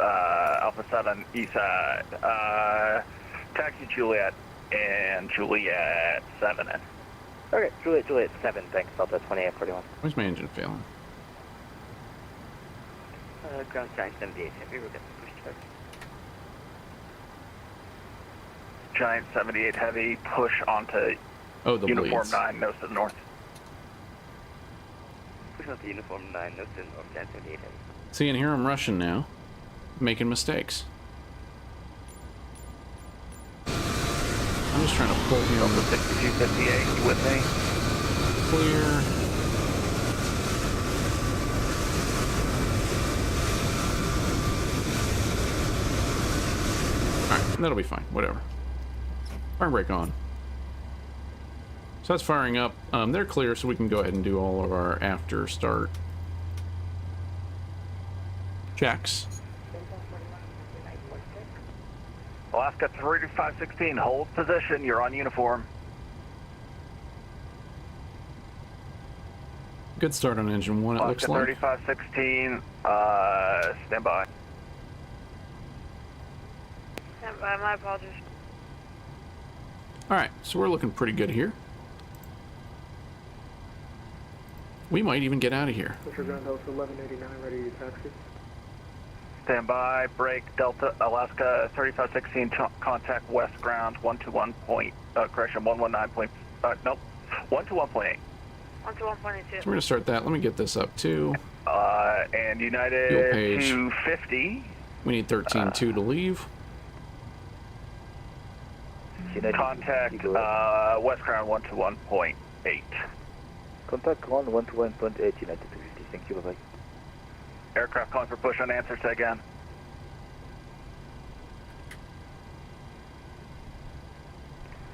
Alpha 7 east side. Taxi Juliet and Juliet 7 in. Okay, Juliet 7, thanks, Delta 2841. Where's my engine failing? Ground Giant 78, heavy, we're getting push check. Giant 78 heavy, push onto the Uniform blades. 9, nose to the north. Push onto Uniform 9, nose to the north, Giant 78 heavy. See, and here I'm rushing now, making mistakes. I'm just trying to pull him. Delta 6258, you with me? Clear. Alright, that'll be fine. Whatever. Fire brake on. So that's firing up. They're clear, so we can go ahead and do all of our after start checks. Alaska 3516, hold position, you're on uniform. Good start on engine 1, it looks Alaska like. 3516, stand by. Stand by, my apologies. Alright, so we're looking pretty good here. We might even get out of here. Mr. Ground Delta 1189, ready to taxi. Stand by, break, Delta, Alaska 3516, contact west ground 121 point, correction, 119 point, nope, 121.8. 121.82. So we're going to start that. Let me get this up too. And United Fuel page. 250. We need 13.2 to leave. Contact west ground 121.8. Contact ground 121.8, United 250. Thank you, bye-bye. Aircraft calling for push on answer, say again.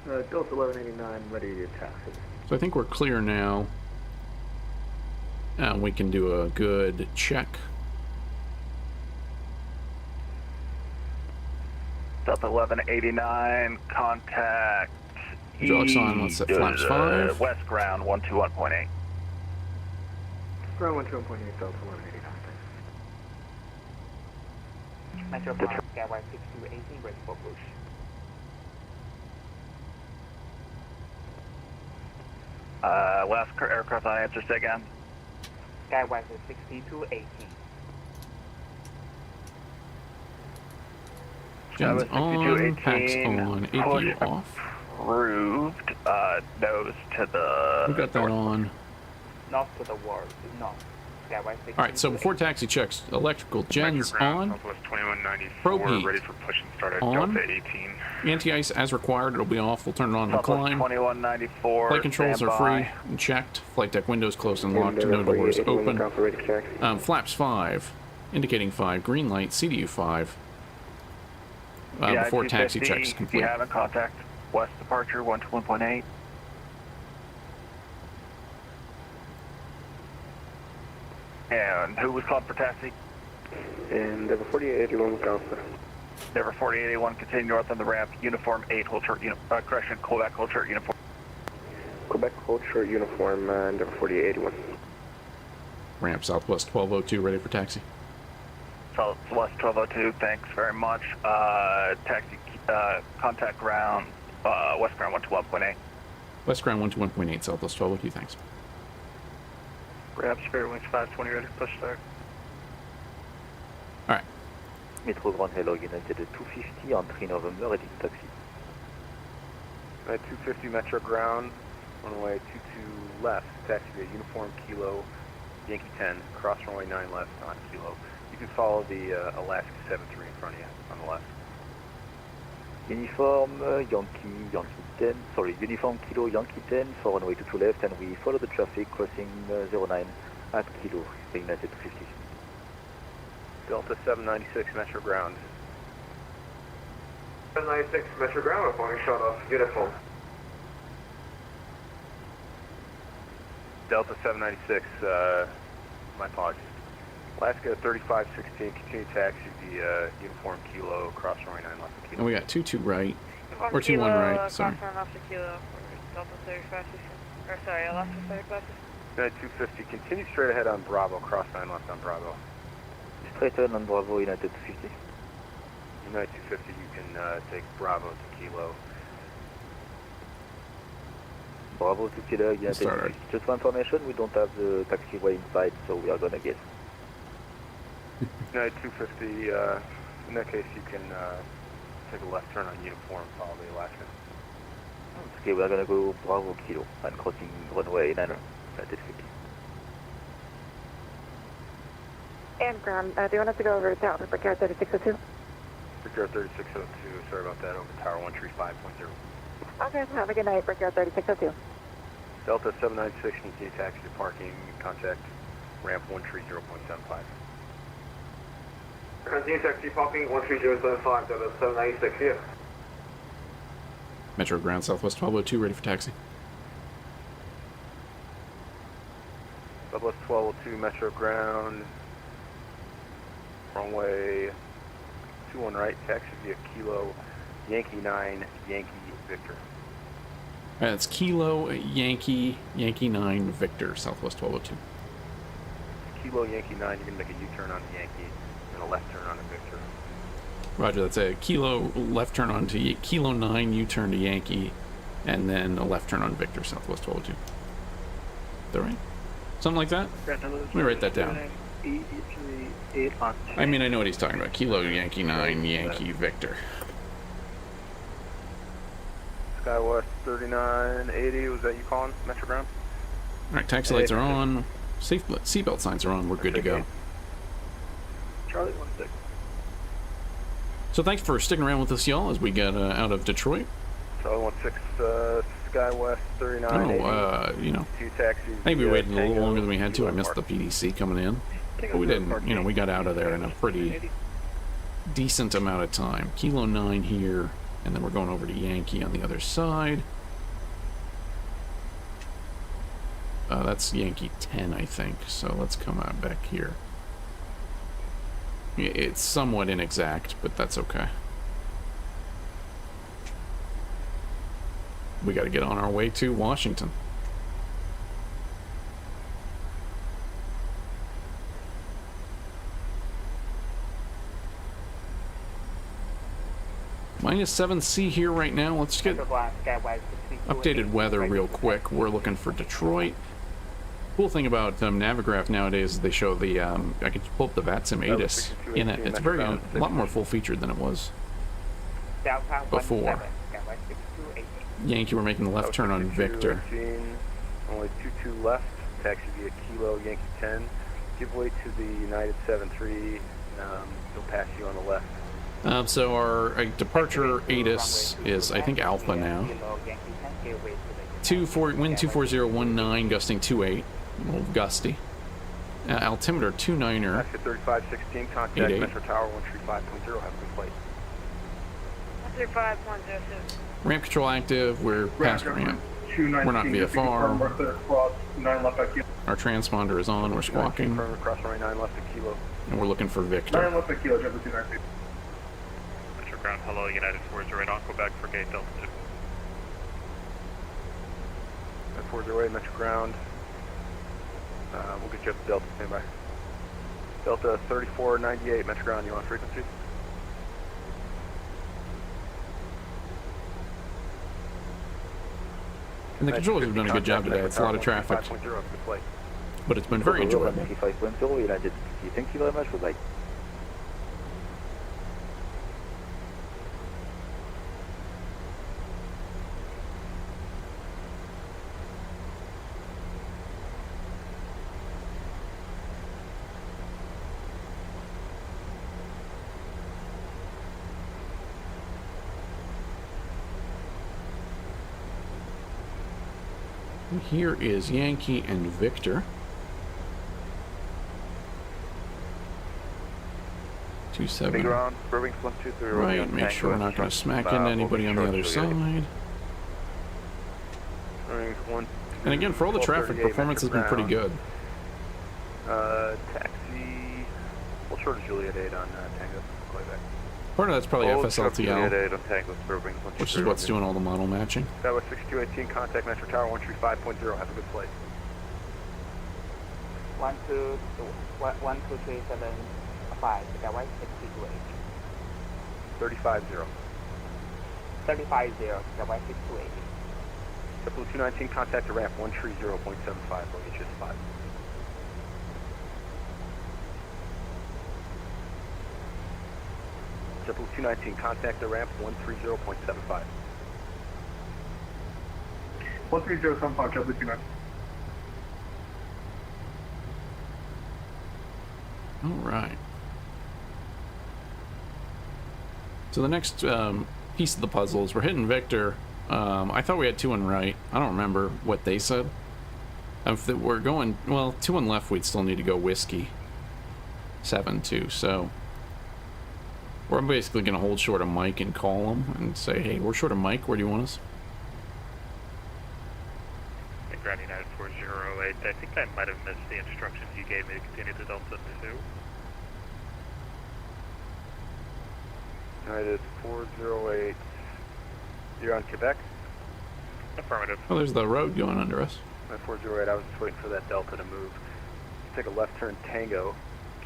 Delta 1189, ready to taxi. So I think we're clear now. We can do a good check. Delta 1189, contact Hydraulics on, let's set flaps 5. West ground 121.8. Ground 121.8, Delta 1189. Metro Park, Skyway 6218, ready for push. Last aircraft on answer, say again. Skyway 6218. Gens on, packs on, APU off. Approved, nose to the... We got that on. North to the wall, north. Alright, so before taxi checks, electrical gens on. Southwest 2194, Probe heat ready for push and start at on. Delta 18. Anti-ice as required, it'll be off. We'll turn it on to climb. 2194. Flight controls are free and checked. Flight deck windows closed and locked. No doors open. Flaps 5, indicating 5. Green light, CDU 5. Before taxi checks complete. If you haven't, contact west departure 121.8. And who was called for taxi? And Denver 4881 Alpha. Denver 4881, continue north on the ramp, uniform 8, hold short, correction, Quebec, hold short, uniform. Quebec, hold short, uniform, Denver 4881. Ramp southwest 1202, ready for taxi. Southwest 1202, thanks very much. Taxi, contact ground, west ground 121.8. West ground 121.8, southwest 1202, thanks. Ramp, Spirit Wings 520, ready to push start. Alright. Metro Grand Hello, United 250 on 3 November, ready to taxi. 250 Metro Ground, runway 22 left, taxi via Uniform Kilo, Yankee 10, cross runway 9 left on Kilo. You can follow the Alaska 73 in front of you on the left. Uniform Yankee 10, sorry, Uniform Kilo Yankee 10 for runway 22 left, and we follow the traffic crossing 09 at Kilo, United 250. Delta 796 Metro Ground. 796 Metro Ground, upon shut off, uniform. Delta 796, my apologies. Alaska 3516, continue taxi via uniform kilo, cross runway 9 left of kilo. And we got 22 right. Uniform Or 21 kilo, right, sorry. cross run off the kilo for Delta 3516. Or sorry, Alaska 3516. United 250, continue straight ahead on Bravo, cross 9 left on Bravo. Straight ahead on Bravo, United 250. United 250, you can take Bravo to kilo. Bravo to Kilo, United 250. Just for information, we don't have the taxiway inside, so we are gonna guess. United 250, in that case you can take a left turn on uniform, follow the Alaska. Okay, we are gonna go Bravo Kilo and crossing runway 9, United 50. And ground, do you want us to go over to Delta Brickyard 3602? Brickyard 3602, sorry about that, over Tower 135.0. Okay, have a good night, Brickyard 3602. Delta 796, continue taxi to parking, contact ramp 130.75. Continue taxi parking 130.75, Delta 796 here. Metro Ground Southwest 1202, ready for taxi. Southwest 1202, Metro Ground, runway 21 right, taxi via Kilo, Yankee 9, Yankee Victor. That's Kilo Yankee 9 Victor, Southwest 1202. Kilo Yankee 9, you're going to make a U-turn on the Yankee and a left turn on the Victor. Roger, that's a Kilo left turn on to Kilo 9 U-turn to Yankee, and then a left turn on Victor, Southwest 1202. Is that right? Something like that? Let me write that down. I mean, I know what he's talking about. Kilo Yankee 9 Yankee Victor. SkyWest 3980, was that you calling, Metro Ground? Alright, taxi lights are on. Seatbelt signs are on. We're good to go. Charlie 16. So thanks for sticking around with us, y'all, as we get out of Detroit. Charlie 16, SkyWest 3980. You know, two taxis. I think we waited a little longer than we had to. I missed the PDC coming in. But we didn't, you know, we got out of there in a pretty decent amount of time. Kilo 9 here, and then we're going over to Yankee on the other side. That's Yankee 10, I think, so let's come out back here. It's somewhat inexact, but that's okay. We got to get on our way to Washington. -7C here right now. Let's get updated weather real quick. We're looking for Detroit. Cool thing about Navigraph nowadays is they show the, I can pull up the VATSIM ATIS in it. It's very, a lot more full-featured than it was before. Yankee, we're making the left turn on Victor. Only 22 left, taxi via Kilo, Yankee 10. Give way to the United 73, they'll pass you on the left. So our departure ATIS is, I think, Alpha now. Wind 24019, gusting 28. A little gusty. Altimeter 29er. 3516, contact 88. Metro Tower 135.0, have a good flight. 135.06. Ramp control active, we're past ramp. We're not VFR. Our transponder is on, we're squawking. Cross runway 9 left of Kilo. And we're looking for Victor. 9 left of Kilo, Jumbo 293. Metro Ground, hello, United 408 on Quebec for gate Delta 2. 408, Metro Ground. We'll get you up to Delta, standby. Delta 3498, Metro Ground, you on frequency? And the controllers have done a good job today. It's a lot of traffic, but it's been very enjoyable. 95.0, United. Thank you very much for that. Here is Yankee and Victor. 27. Right, make sure we're not going to smack into anybody on the other side. And again, for all the traffic, performance has been pretty good. Taxi, we'll short to Juliet 8 on Tango. Call you back. Part of that's probably FSLTL, Juliet 8 on Tango, which is what's doing all the model matching. That was 6218, contact Metro Tower 135.0. Have a good flight. 12375, that was 628. 350. 350, that was 628. JetBlue 219, contact the ramp 130.75. We'll get you to 5. JetBlue 219, contact the ramp 130.75. 13075, JetBlue 219. All right. So the next piece of the puzzle is we're hitting Victor. I thought we had 2 on right. I don't remember what they said. If we're going, well, 2 on left, we'd still need to go Whiskey 7-2. So we're basically going to hold short of Mike and call him and say, hey, we're short of Mike. Where do you want us? Ground United 408. I think I might have missed the instructions you gave me to continue to Delta 2. United 408. You're on Quebec? Affirmative. Oh, there's the road going under us. My 408, I was just waiting for that Delta to move. Take a left turn Tango,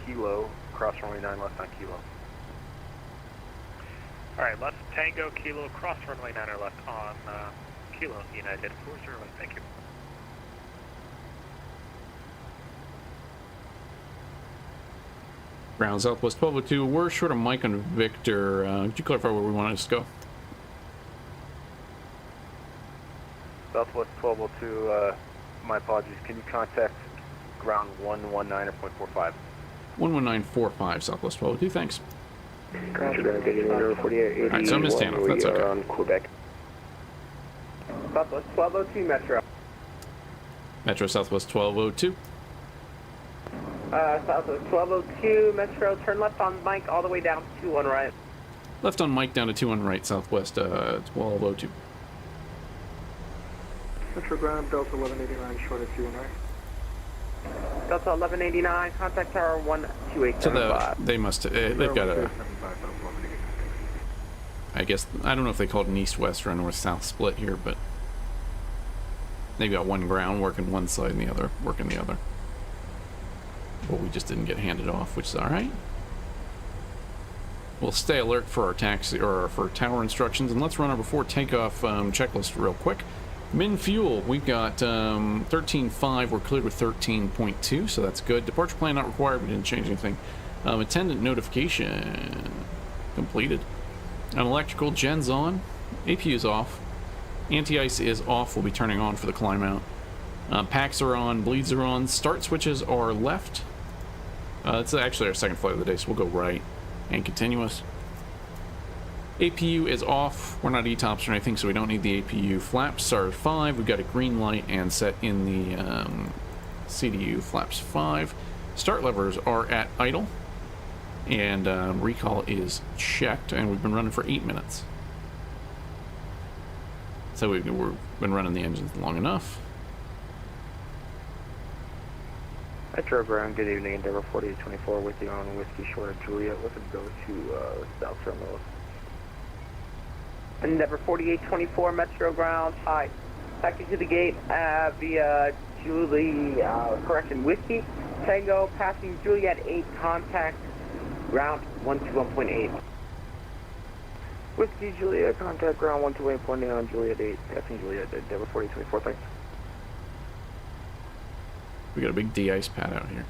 Kilo, cross runway 9 left on Kilo. Alright, left Tango, Kilo, cross runway 9 left on Kilo, United 408. Thank you. Ground Southwest 1202. We're short of Mike and Victor. Could you clarify where we want us to go? Southwest 1202, my apologies. Can you contact ground 119 or 0.45? 11945 Southwest 1202. Thanks. Alright, so I missed handoff. That's okay. On Quebec. Southwest 1202 Metro. Metro Southwest 1202. Southwest 1202 Metro, turn left on Mike all the way down to 2 on right. Left on Mike down to 2 on right, Southwest 1202. Metro ground, Delta 1189, short of 2 on right. Delta 1189, contact tower 12875. They must, they've got a, I guess, I don't know if they call it an east-west or a north-south split here, but they've got one ground working one side and the other working the other. But we just didn't get handed off, which is alright. We'll stay alert for our taxi, or for tower instructions, and let's run our before takeoff checklist real quick. Min fuel, we've got 13.5, we're cleared with 13.2, so that's good. Departure plan not required, we didn't change anything. Attendant notification completed. Electrical, gen's on, APU is off. Anti-ice is off, we'll be turning on for the climb out. Packs are on, bleeds are on, start switches are left. It's actually our second flight of the day, so we'll go right and continuous. APU is off. We're not ETOPS or anything, so we don't need the APU. Flaps are 5. We've got a green light and set in the CDU. Flaps 5. Start levers are at idle. And recall is checked, and we've been running for 8 minutes. So we've been running the engines long enough. Metro ground, good evening, Endeavor 4824 with you on Whiskey Short of Juliet. Looking to go to South Terminal. Endeavor 4824 Metro ground, hi. Taxi to the gate via Whiskey. Tango, passing Juliet 8, contact ground 121.8. Whiskey Juliet, contact ground 128.8 on Juliet 8, passing Juliet, Endeavor 4824, thanks. We got a big de-ice pad out here.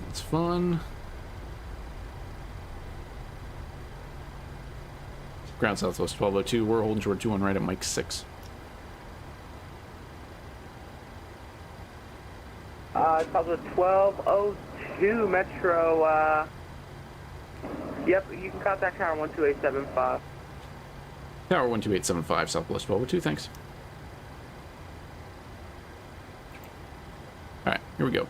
That's fun. Ground Southwest 1202. We're holding short 2 on right at Mike 6. Southwest 1202 Metro. Yep, you can contact tower 12875. Tower 12875 Southwest 1202. Thanks. Alright, here we go.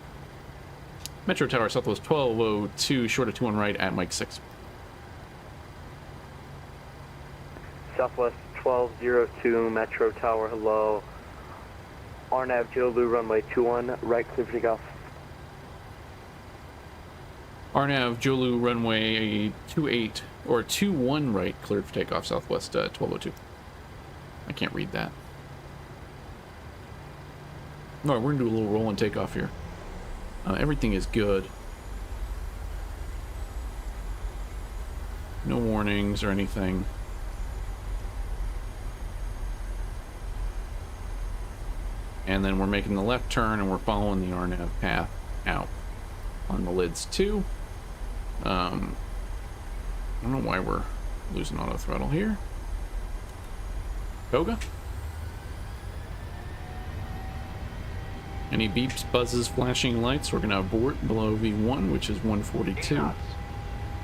Metro Tower Southwest 1202, short of 2 on right at Mike 6. Southwest 1202 Metro Tower, hello. RNAV Jolu, runway 21, right, clear for takeoff. RNAV Jolu runway 28 or 21 right, cleared for takeoff, Southwest 1202. I can't read that. All right, we're gonna do a little roll and takeoff here. Everything is good. No warnings or anything. And then we're making the left turn and we're following the RNAV path out on the lids too. I don't know why we're losing auto throttle here. Koga? Any beeps, buzzes, flashing lights? We're gonna abort below V1, which is 142.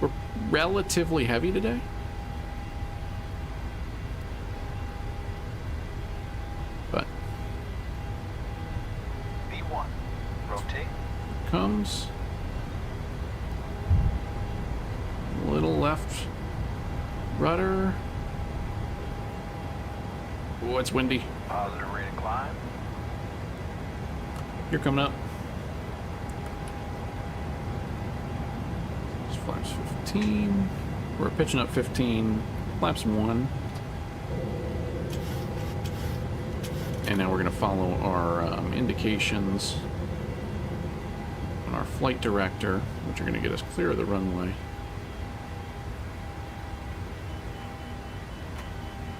We're relatively heavy today. But V1, rotate. Comes. Little left rudder. Oh, it's windy. Positive rate of climb. You're coming up. Flaps 15. We're pitching up 15. Flaps 1. And now we're going to follow our indications on our flight director, which are going to get us clear of the runway.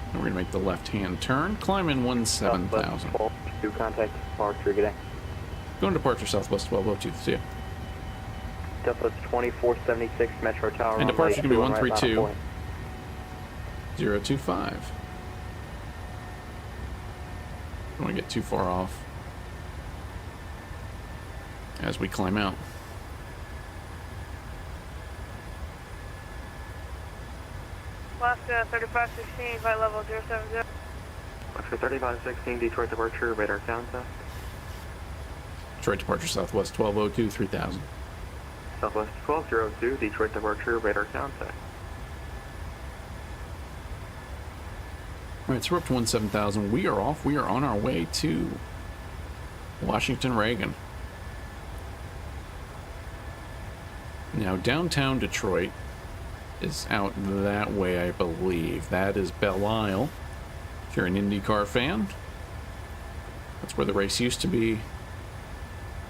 And we're going to make the left-hand turn. Climb in 17,000. Do contact departure, good day. Going departure Southwest 1202. See ya. Southwest 2476 Metro Tower. And departure going to be 132. 025. Don't want to get too far off as we climb out. Alaska 3516, flight level 070. Alaska 3516, Detroit departure, radar contact. Detroit departure Southwest 1202, 3000. Southwest 1202, Detroit departure, radar contact. Alright, so we're up to 17,000. We are off. We are on our way to Washington Reagan. Now, downtown Detroit is out that way, I believe. That is Belle Isle. If you're an IndyCar fan, that's where the race used to be.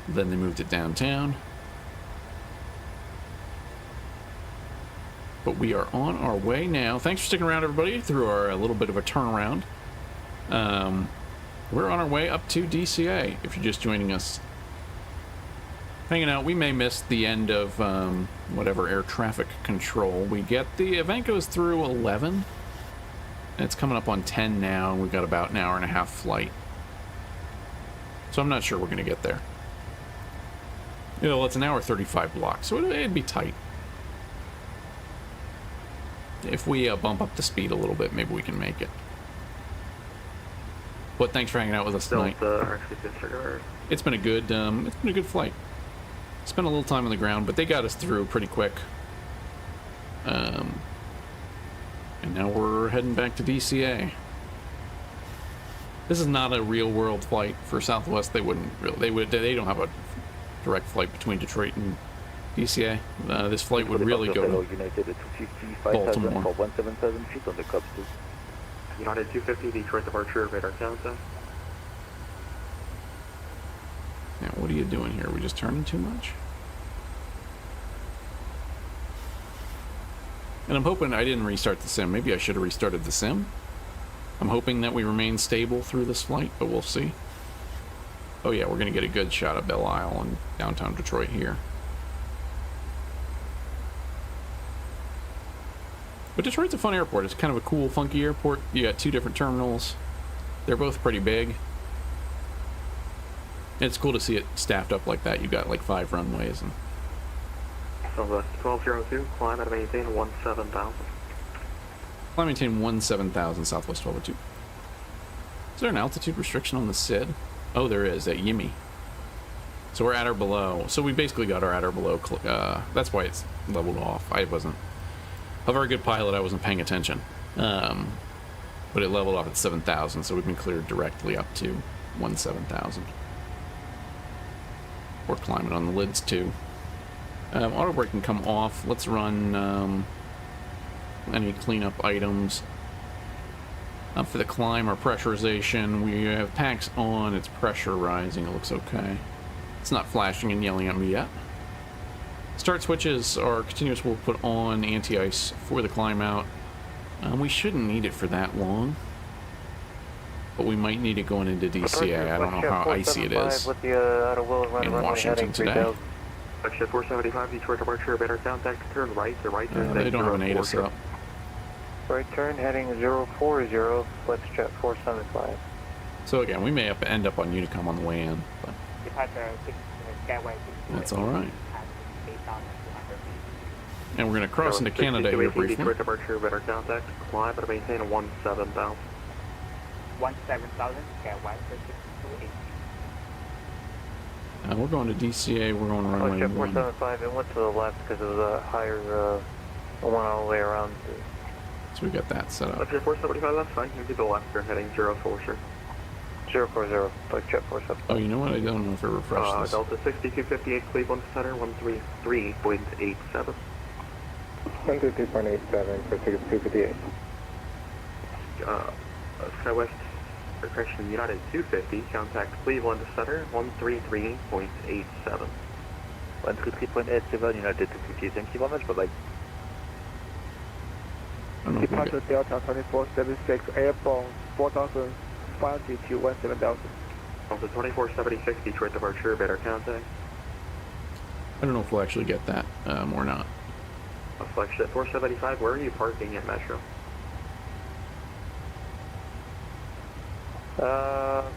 Then they moved it downtown. But we are on our way now. Thanks for sticking around, everybody, through our little bit of a turnaround. We're on our way up to DCA, if you're just joining us. Hanging out, we may miss the end of whatever air traffic control we get. The event goes through 11. And it's coming up on 10 now, and we've got about an hour and a half flight. So I'm not sure we're going to get there. You know, it's an hour 35 block, so it'd be tight. If we bump up the speed a little bit, maybe we can make it. But thanks for hanging out with us tonight. It's been a good flight. Spent a little time on the ground, but they got us through pretty quick. And now we're heading back to DCA. This is not a real world flight for Southwest. They wouldn't really. They don't have a direct flight between Detroit and DCA. This flight would really go to Baltimore. For 17,000 feet on the Cubs too. United 250, Detroit departure, radar contact. Now, what are you doing here? Are we just turning too much? And I'm hoping I didn't restart the sim. Maybe I should have restarted the sim. I'm hoping that we remain stable through this flight, but we'll see. Oh yeah, we're going to get a good shot of Belle Isle and downtown Detroit here. But Detroit's a fun airport. It's kind of a cool, funky airport. You got two different terminals. They're both pretty big. And it's cool to see it staffed up like that. You got like 5 runways. And Southwest 1202, climb at maintain 17,000. Climb maintain 17,000, Southwest 1202. Is there an altitude restriction on the SID? Oh, there is, at Yimmy. So we're at or below. So we basically got our at or below. That's why it's leveled off. I wasn't a very good pilot. I wasn't paying attention. But it leveled off at 7,000, so we've been cleared directly up to 17,000. Or climb it on the lids too. Auto brake can come off. Let's run any cleanup items. For the climb or pressurization, we have packs on. It's pressure rising. It looks okay. It's not flashing and yelling at me yet. Start switches are continuous. We'll put on anti-ice for the climb out. We shouldn't need it for that long, but we might need it going into DCA. I don't know how icy it is in Washington today. Ship 475, Detroit departure, better contact, turn right to right. They don't have an ATIS up. Right turn, heading 040, flex jet 475. So again, we may end up on Unicom on the way in, but that's all right. And we're going to cross into Canada here briefly. Detroit departure, better contact, climb, but maintain a 17,000. 17,000, gateway 628. We're going to DCA. We're going runway 1. 475, it went to the left because it was a higher, one all the way around. So we got that set up. Left jet 475, that's fine. You can do the left, you're heading 04, sir. 040, flight jet 47. Oh, you know what? I don't know if it refreshed this. Delta 6258, Cleveland Center, 133.87. 133.87 for ticket 258. Skywest, correction, United 250, contact Cleveland Center, 133.87. 133.87, United 250, thank you very much, bye-bye. Departure Delta 2476, airborne 4,050 to 17,000. Delta 2476, Detroit departure, better contact. I don't know if we'll actually get that or not. Flex jet 475, where are you parking at Metro?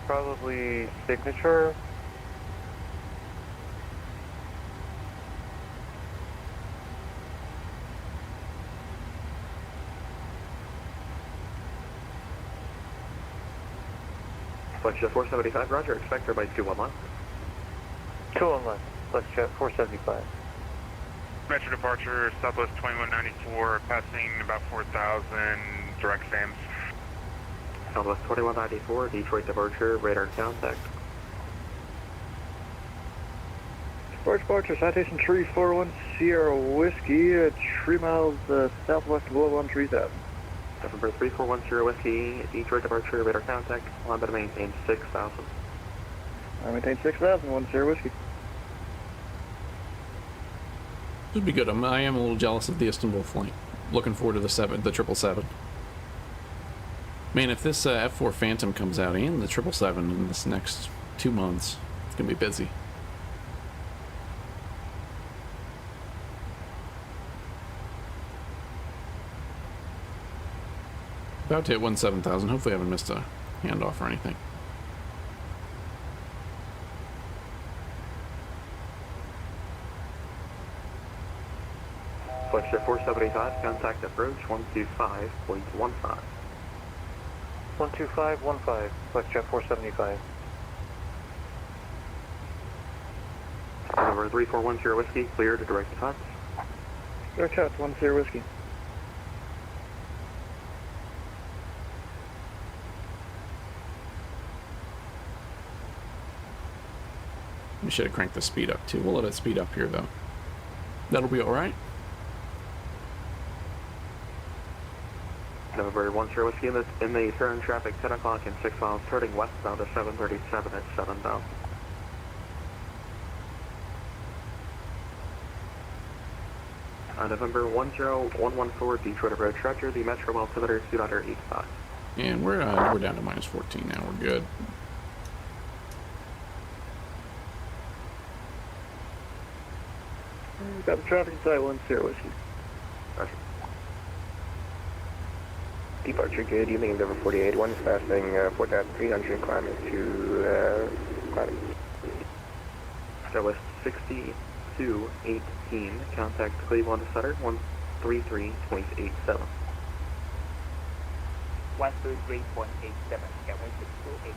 Probably signature. Flex jet 475, roger, expect her by 211. 211, flex jet 475. Metro departure, Southwest 2194, passing about 4,000, direct SAMs. Southwest 2194, Detroit departure, radar contact. Departure, citation 341 Sierra Whiskey, 3 miles southwest of 130,000. November 341 Sierra Whiskey, Detroit departure, radar contact, on to maintain 6,000. I maintain 6,000, 1 Sierra Whiskey. Should be good. I am a little jealous of the Istanbul flight. Looking forward to the 777. Man, if this F4 Phantom comes out and the 777 in this next 2 months, it's gonna be busy. About to hit 17,000. Hopefully I haven't missed a handoff or anything. Flex jet 475, contact approach 125.15. 12515, flex jet 475. November 341 Sierra Whiskey, clear to direct touch. Direct touch, 1 Sierra Whiskey. We should have cranked the speed up too. We'll let it speed up here though. That'll be alright. November 1 Sierra Whiskey in the turn traffic 10 o'clock and 6 miles turning westbound to 737 at 7,000. November 10114 Detroit approach, roger, the metro altimeter is 2.85. And we're down to minus 14 now. We're good. We've got the traffic inside 1 Sierra Whiskey. Roger. Departure good, evening, November 48, 1 is passing 4,300 climbing to climbing. Southwest 6218, contact Cleveland Center 133.87. 133.87, gateway 628.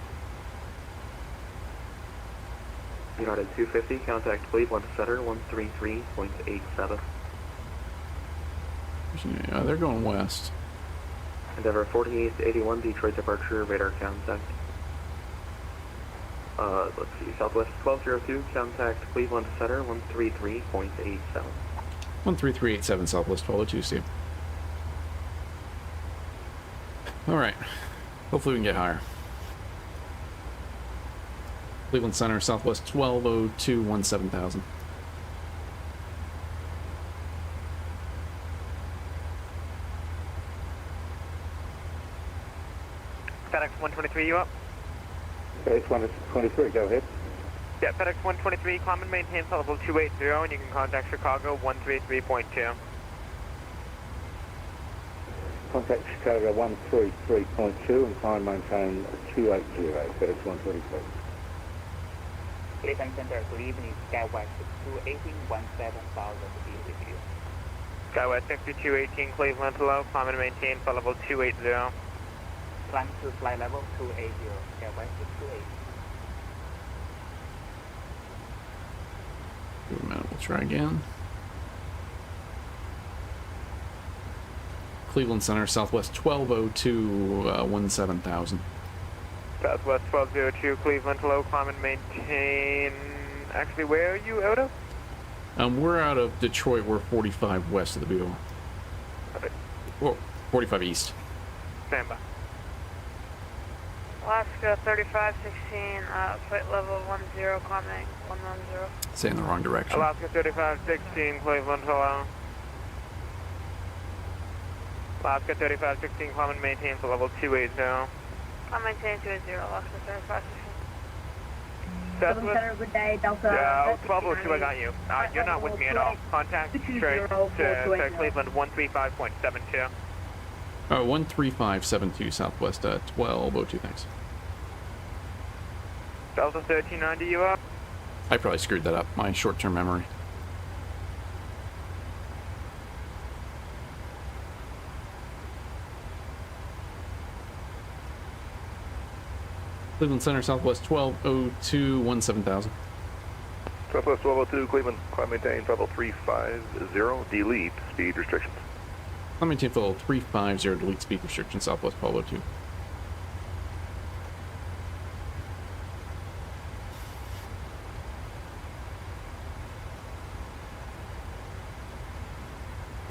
United 250, contact Cleveland Center 133.87. Yeah, they're going west. Endeavor 4881, Detroit departure, radar contact. Let's see, Southwest 1202, contact Cleveland Center 133.87. 13387 Southwest 1202, Steve. Alright. Hopefully we can get higher. Cleveland Center, Southwest 1202, 17,000. FedEx 123, you up? FedEx 123, go ahead. Yeah, FedEx 123, climb and maintain level 280, and you can contact Chicago 133.2. Contact Chicago 133.2 and climb maintain 280, FedEx 123. Cleveland Center, good evening, Skywest 6218, 17,000 to be with you. Skywest 6218, Cleveland, hello, climb and maintain level 280. Climb to flight level 280, Skywest 628. Give a minute, we'll try again. Cleveland Center, Southwest 1202, 17,000. Southwest 1202, Cleveland, hello, climb and maintain. Actually, where are you out of? We're out of Detroit. We're 45 west of the BO. Well, 45 east. Stand by. Alaska 3516, flight level 10, climbing 110. Say in the wrong direction. Alaska 3516, Cleveland, hello. Alaska 3516, climb and maintain for level 280. Climb maintain 280, Alaska 3516. Southwest. Good day, Delta. Yeah, 1202, I got you. You're not with me at all. Contact straight to Cleveland 135.72. 13572 Southwest 1202, thanks. Delta 1390, you up? I probably screwed that up. My short-term memory. Cleveland Center, Southwest 1202, 17,000. Southwest 1202, Cleveland, climb maintain, level 350, delete speed restrictions. Climb maintain level 350, delete speed restrictions, Southwest 1202.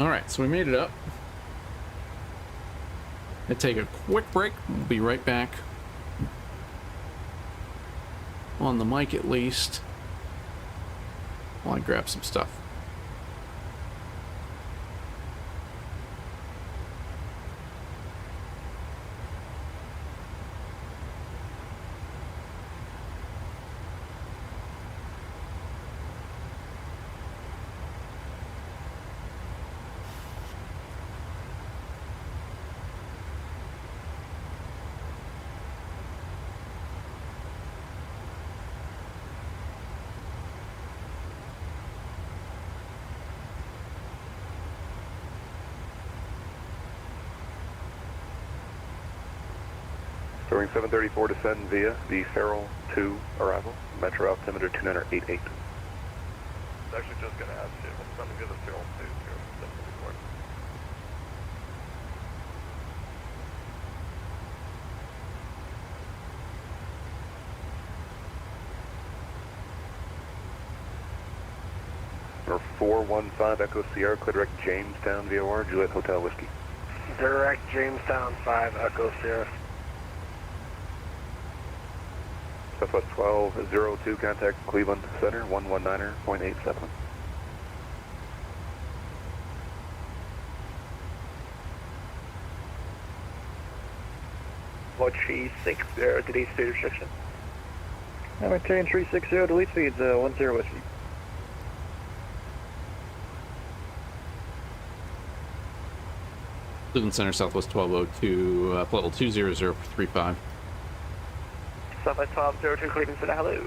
Alright, so we made it up. Let's take a quick break. We'll be right back. On the mic at least. While I grab some stuff. Starting 734, descend via the Farrell 2 arrival, Metro altimeter 2988. It's actually just going to ask you. What's going to give the Farrell 2 here? Report. Or 415 Echo Sierra, clear direct Jamestown VOR, Juliet Hotel Whiskey. Direct Jamestown 5 Echo Sierra. Southwest 1202, contact Cleveland Center, 119.87. What she thinks there, today's speed restriction. Maintain 360, delete speeds 10 Whiskey. Cleveland Center, Southwest 1202, level 200 for 35. Southwest 1202, Cleveland Center, hello.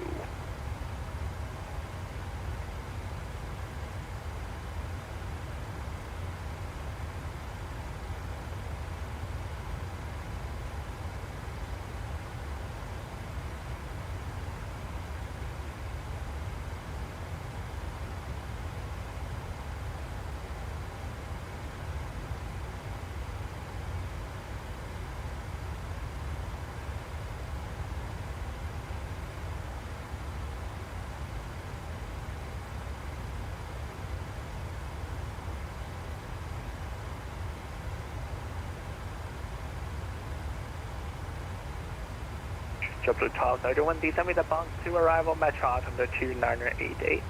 JetBlue 1231, descend with the bounce to arrival, Metro altimeter 2988.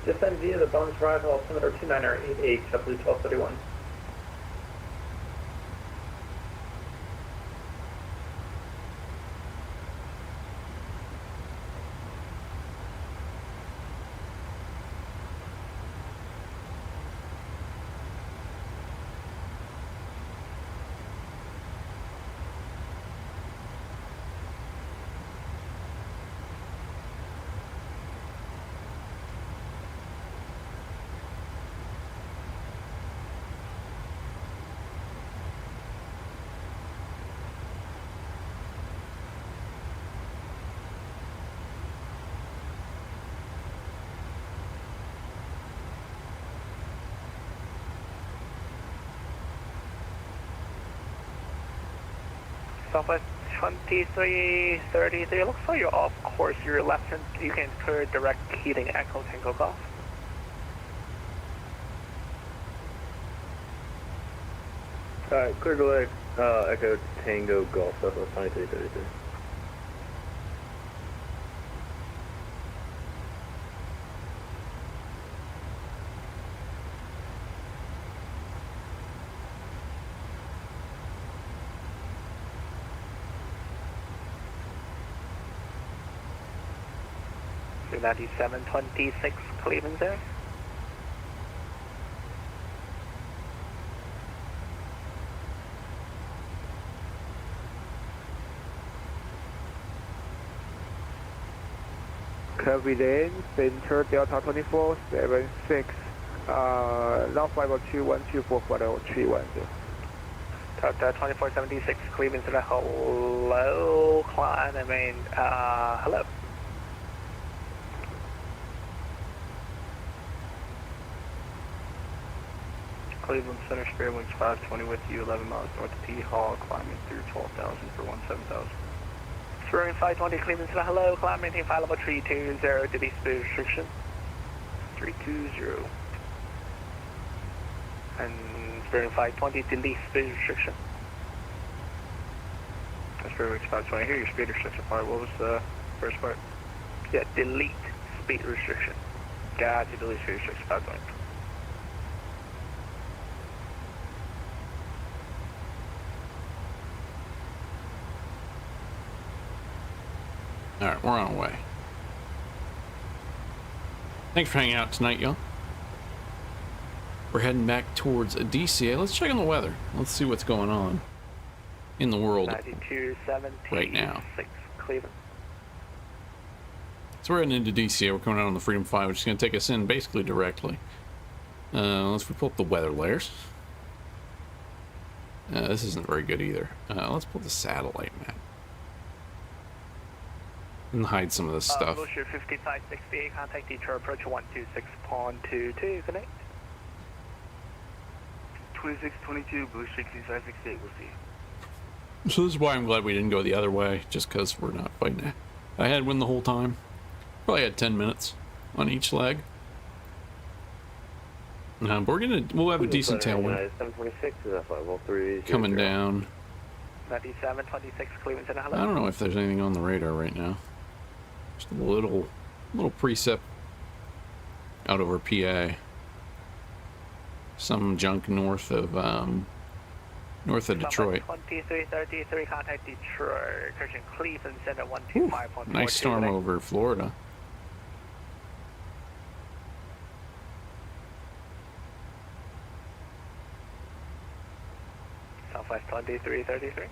Descend via the bounce arrival, altimeter 2988, JetBlue 1231. Southwest 2333, looks like you're off course. Your left hand, you can clear direct heating Echo Tango Golf. Alright, clear direct Echo Tango Golf, Southwest 2333. So 9726 Cleveland there. Copy then, center Delta 2476, now 502-124 for the 310. Delta 2476 Cleveland Center, hello, Klein, hello. Cleveland Center, Spirit Wings 520 with you, 11 miles north of P Hall, climbing through 12,000 for 17,000. Spirit 520 Cleveland Center, hello, climb maintain flight level 320, delete speed restriction. 320. And Spirit 520, delete speed restriction. Spirit Wings 520, here your speed restriction part, what was the first part? Yeah, delete speed restriction. Gotcha, delete speed restriction, 520. Alright, we're on our way. Thanks for hanging out tonight, y'all. We're heading back towards DCA. Let's check on the weather. Let's see what's going on in the world 9276 right now. Cleveland. So we're heading into DCA. We're coming out on the Freedom 5, which is going to take us in basically directly. Let's pull up the weather layers. This isn't very good either. Let's pull the satellite map. And hide some of this stuff. Blue Shirt 5568, contact Detroit approach 126.22, connect. 2622, Blue Shirt 5568, we'll see you. So this is why I'm glad we didn't go the other way, just because we're not fighting it. I had wind the whole time. Probably had 10 minutes on each leg. But we'll have a decent tailwind 726 is that 503 coming down. 9726 Cleveland Center, hello. I don't know if there's anything on the radar right now. Just a little precip out over PA. Some junk north of Detroit. 2333, contact Detroit, Christian Cleveland Center 125.42. Nice storm over Florida. Southwest 2333.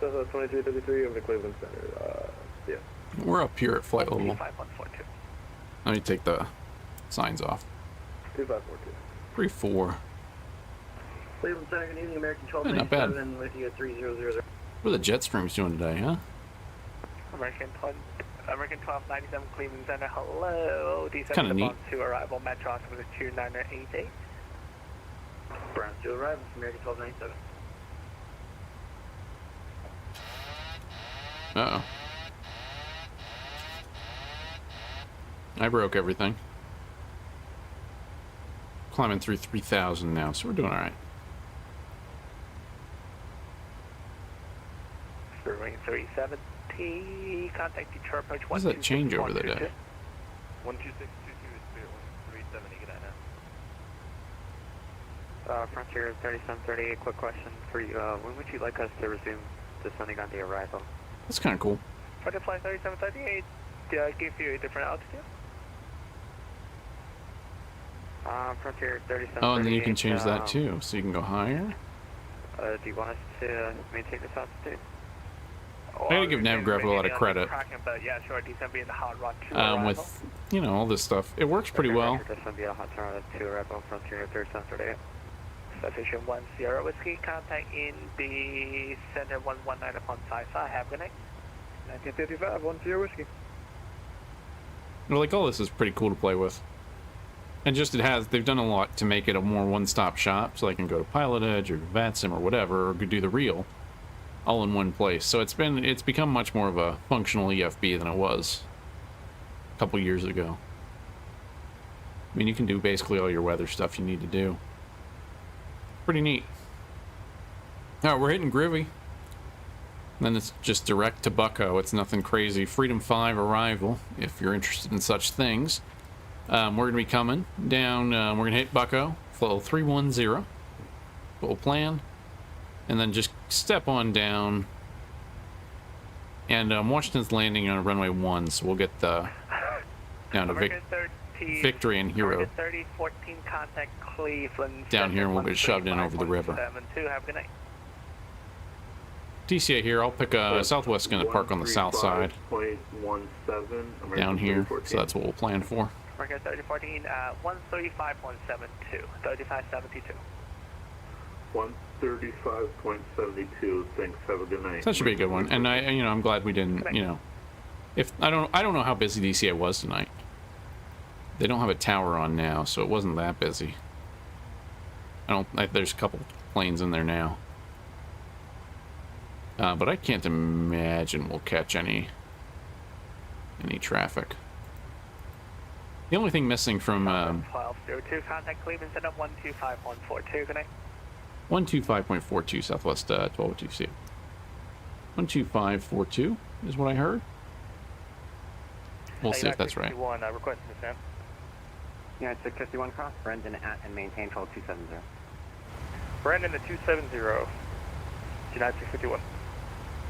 Southwest 2333 over to Cleveland Center, yeah. We're up here at flight level. 5142. Let me take the signs off. 2542. 34. Cleveland Center, good evening, American Hey, not bad. 1297 with you at 3000. What are the jet streams doing today, huh? American 1297 Cleveland Center, hello. Kinda neat. To arrival, Metro altimeter 2988. Browns to arrival from American 1297. Uh-oh. I broke everything. Climbing through 3,000 now, so we're doing alright. Spring 370, contact Detroit Approach 126. What does that change over the day? 12622 is Spirit 1370, good night now. Frontier 3738, quick question for you. When would you like us to resume descending on the arrival? That's kind of cool. Frontier Flight 3738, give you a different altitude? Frontier 3738. Oh, and then you can change that too, so you can go higher. Do you want us to maintain this altitude? I gotta give NavGraph a lot of credit. But yeah, sure, descend being the hot rod 2 With, you know, all this stuff. It works pretty well. Descend via hot rod 2 arrival, Frontier 3738. Sufficient 10 whiskey, contact in the center 119 upon Sci-Fi. Have a good night. 1955, 10 whiskey. Well, like, all this is pretty cool to play with. And just they've done a lot to make it a more one-stop shop, so I can go to Pilot Edge or VATSIM or whatever, or do the reel, all in one place. So it's become much more of a functional EFB than it was a couple years ago. I mean, you can do basically all your weather stuff you need to do. Pretty neat. All right, we're hitting Groovy. Then it's just direct to Bucko. It's nothing crazy. Freedom 5 arrival, if you're interested in such things. We're going to be coming down, we're going to hit Bucko, flow 310, full plan, and then just step on down, and Washington's landing on runway 1, so we'll get down to Victory and Hero 3014, contact Cleveland. Down here, and we'll get shoved in over the river. 72, have a good night. DCA here, I'll pick Southwest going to park on the south side, down here, so that's what we'll plan for. Marker 3014, 135.72, 3572. 135.72. Thanks. Have a good night. So that should be a good one. And I'm glad we didn't, if I don't know how busy DCA was tonight. They don't have a tower on now, so it wasn't that busy. There's a couple planes in there now. But I can't imagine we'll catch any traffic. The only thing missing from 1202, contact Cleveland, send up 125.42, good night. 125.42 Southwest 1202, see it. 12542 is what I heard. We'll see if that's right. Request descent. United 651 cross, Brendan at and maintain 12270. Brendan at 270, United 651.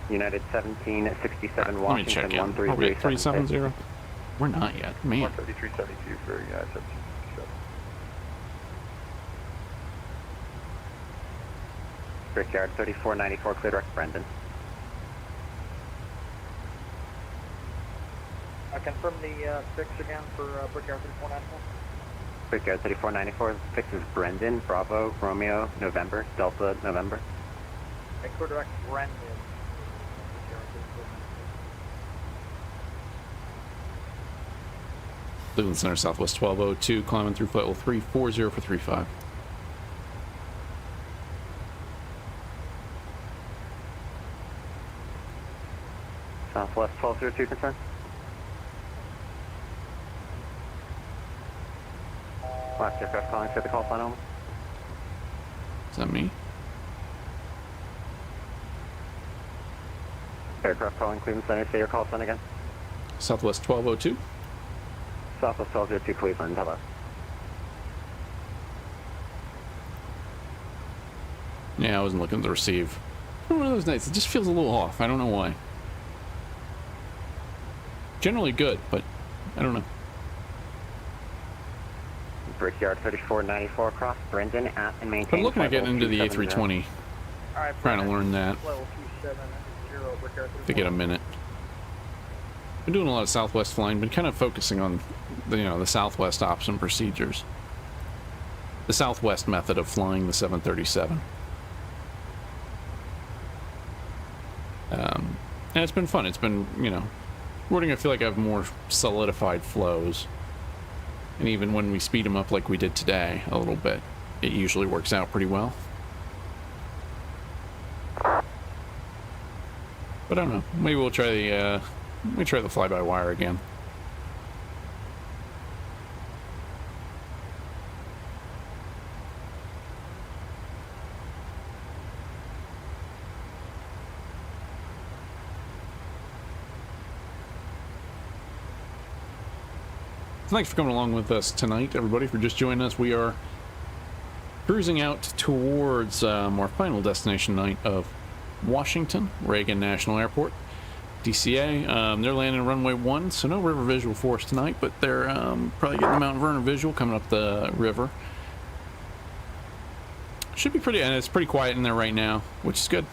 United 1767 Let me Washington, check in. Are we at 370? We're not yet, man. 13372 for United 1767. Brickyard 3494, clear direct Brendan. I confirm the fix again for Brickyard 3494. Brickyard 3494, fix is Brendan, Bravo, Romeo, November, Delta, November. Clear direct Brendan. Cleveland Center, Southwest 1202, climbing through flight level 340 for 35. Southwest 1202, concern. Last aircraft calling, set the call sign only. Is that me? Aircraft calling Cleveland Center, say your call sign again. Southwest 1202. Southwest 1202, Cleveland, hello. Yeah, I wasn't looking to receive. One of those nights, it just feels a little off. I don't know why. Generally good, but I don't know. Brickyard 3494 across, Brendan at and maintain. I'm looking at getting into the A320. Alright, Trying to learn that. Level 270, Brickyard If I get a minute. Been doing a lot of Southwest flying, been kind of focusing on the Southwest ops and procedures. The Southwest method of flying the 737. And it's been fun. It's been, rewarding. I feel like I have more solidified flows. And even when we speed them up like we did today a little bit, it usually works out pretty well. But I don't know. Maybe we'll try the fly-by-wire again. Thanks for coming along with us tonight, everybody, for just joining us. We are cruising out towards our final destination night of Washington, Reagan National Airport, DCA. They're landing runway 1, so no river visual for us tonight, but they're probably getting the Mount Vernon visual coming up the river. Should be pretty, and it's pretty quiet in there right now, which is good.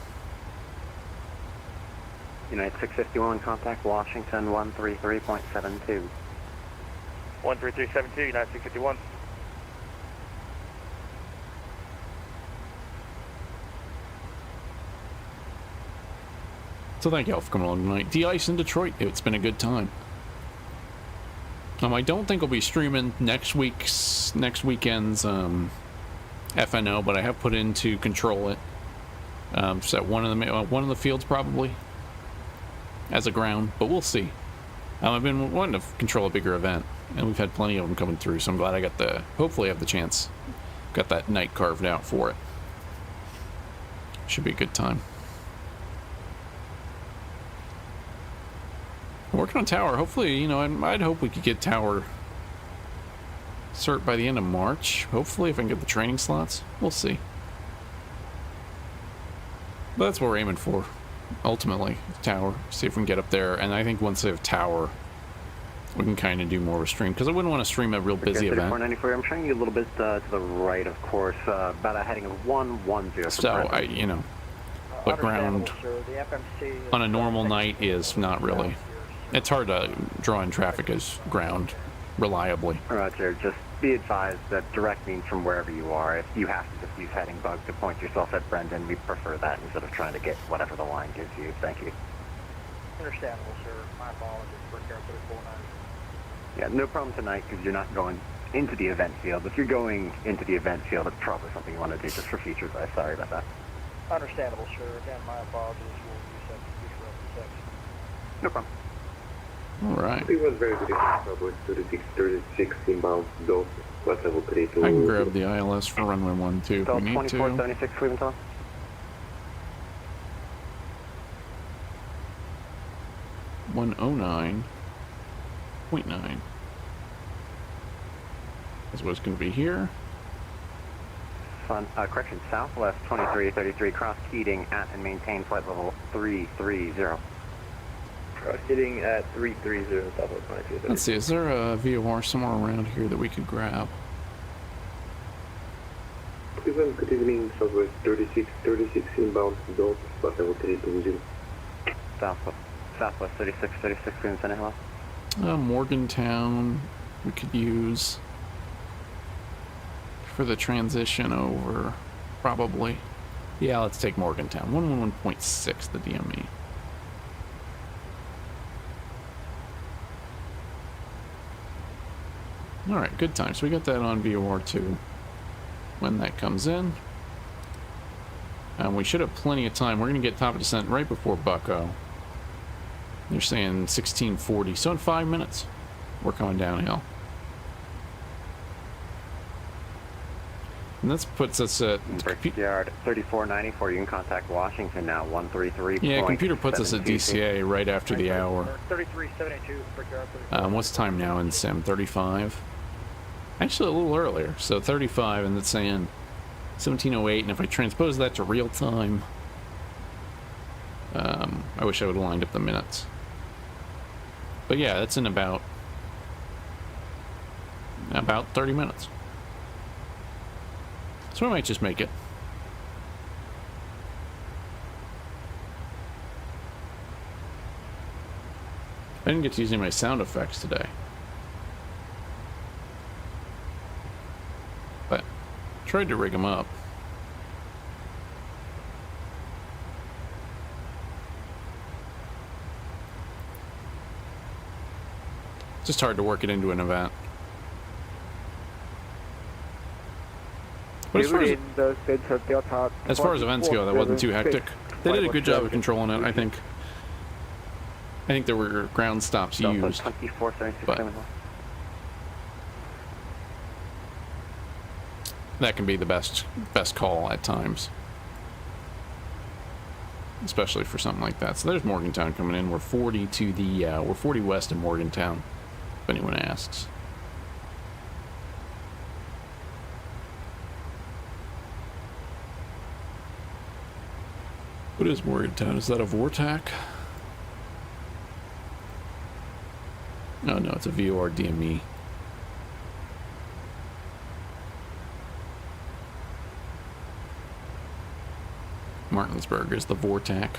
United 651, contact Washington 133.72. 13372, United 651. So thank you all for coming along tonight. De-ice in Detroit, it's been a good time. I don't think I'll be streaming next weekend's FNO, but I have put in to control it. Set one of the fields probably as a ground, but we'll see. I've been wanting to control a bigger event, and we've had plenty of them coming through, so I'm glad I got hopefully I have the chance. Got that night carved out for it. Should be a good time. Working on tower. Hopefully, you know, I'd hope we could get tower cert by the end of March. Hopefully, if I can get the training slots. We'll see. But that's what we're aiming for. Ultimately, tower. See if we can get up there. And I think once they have tower, we can kind of do more of a stream. Because I wouldn't want to stream a real busy event. 494, I'm showing you a little bit to the right, of course. About a heading of 110. So, you know, what ground on a normal night is not really. It's hard to draw in traffic as ground reliably. Roger, just be advised that direct means from wherever you are. If you have to just use heading bug to point yourself at Brendan, we prefer that instead of trying to get whatever the line gives you. Thank you. Understandable, sir. My apologies for Air 349. Yeah, no problem tonight because you're not going into the event field. If you're going into the event field, it's probably something you want to do just for features. I'm sorry about that. Understandable, sir. Again, my apologies. We'll use that for future reference. No problem. All right. It was very good. Southwest 3636 inbound Dot, flight level 32. I can grab the ILS for runway 1 too if we need to. 2476 Cleveland. 109.9. That's what it's going to be here. Correction, Southwest 2333, cross Keating at and maintain flight level 330. Hitting at 330, Southwest 2333. Let's see, is there a VOR somewhere around here that we could grab? Cleveland, good evening, Southwest 3636 inbound Dot, flight level 320. Southwest 3636, Cleveland, Center, hello. Morgantown we could use for the transition over, probably. Yeah, let's take Morgantown. 111.6, the DME. Alright, good time. So we got that on VOR 2 when that comes in. We should have plenty of time. We're going to get top of descent right before Bucko. They're saying 1640. So in 5 minutes, we're coming downhill. And this puts us at... Brickyard 3494. You can contact Washington now, 133. Yeah, computer puts us at DCA right after the hour. 3372, Brickyard. What's time now in Sim? 35? Actually, a little earlier. So 35, and it's saying 1708. And if I transpose that to real time, I wish I would have lined up the minutes. But yeah, that's in about 30 minutes. So I might just make it. I didn't get to use any of my sound effects today. But tried to rig them up. Just hard to work it into an event. But as far as events go, that wasn't too hectic. They did a good job of controlling it, I think. I think there were ground stops used. But that can be the best call at times. Especially for something like that. So there's Morgantown coming in. We're 40 to the we're 40 west of Morgantown, if anyone asks. What is Morgantown? Is that a Vortac? Oh no, it's a VOR DME. Martinsburg is the Vortac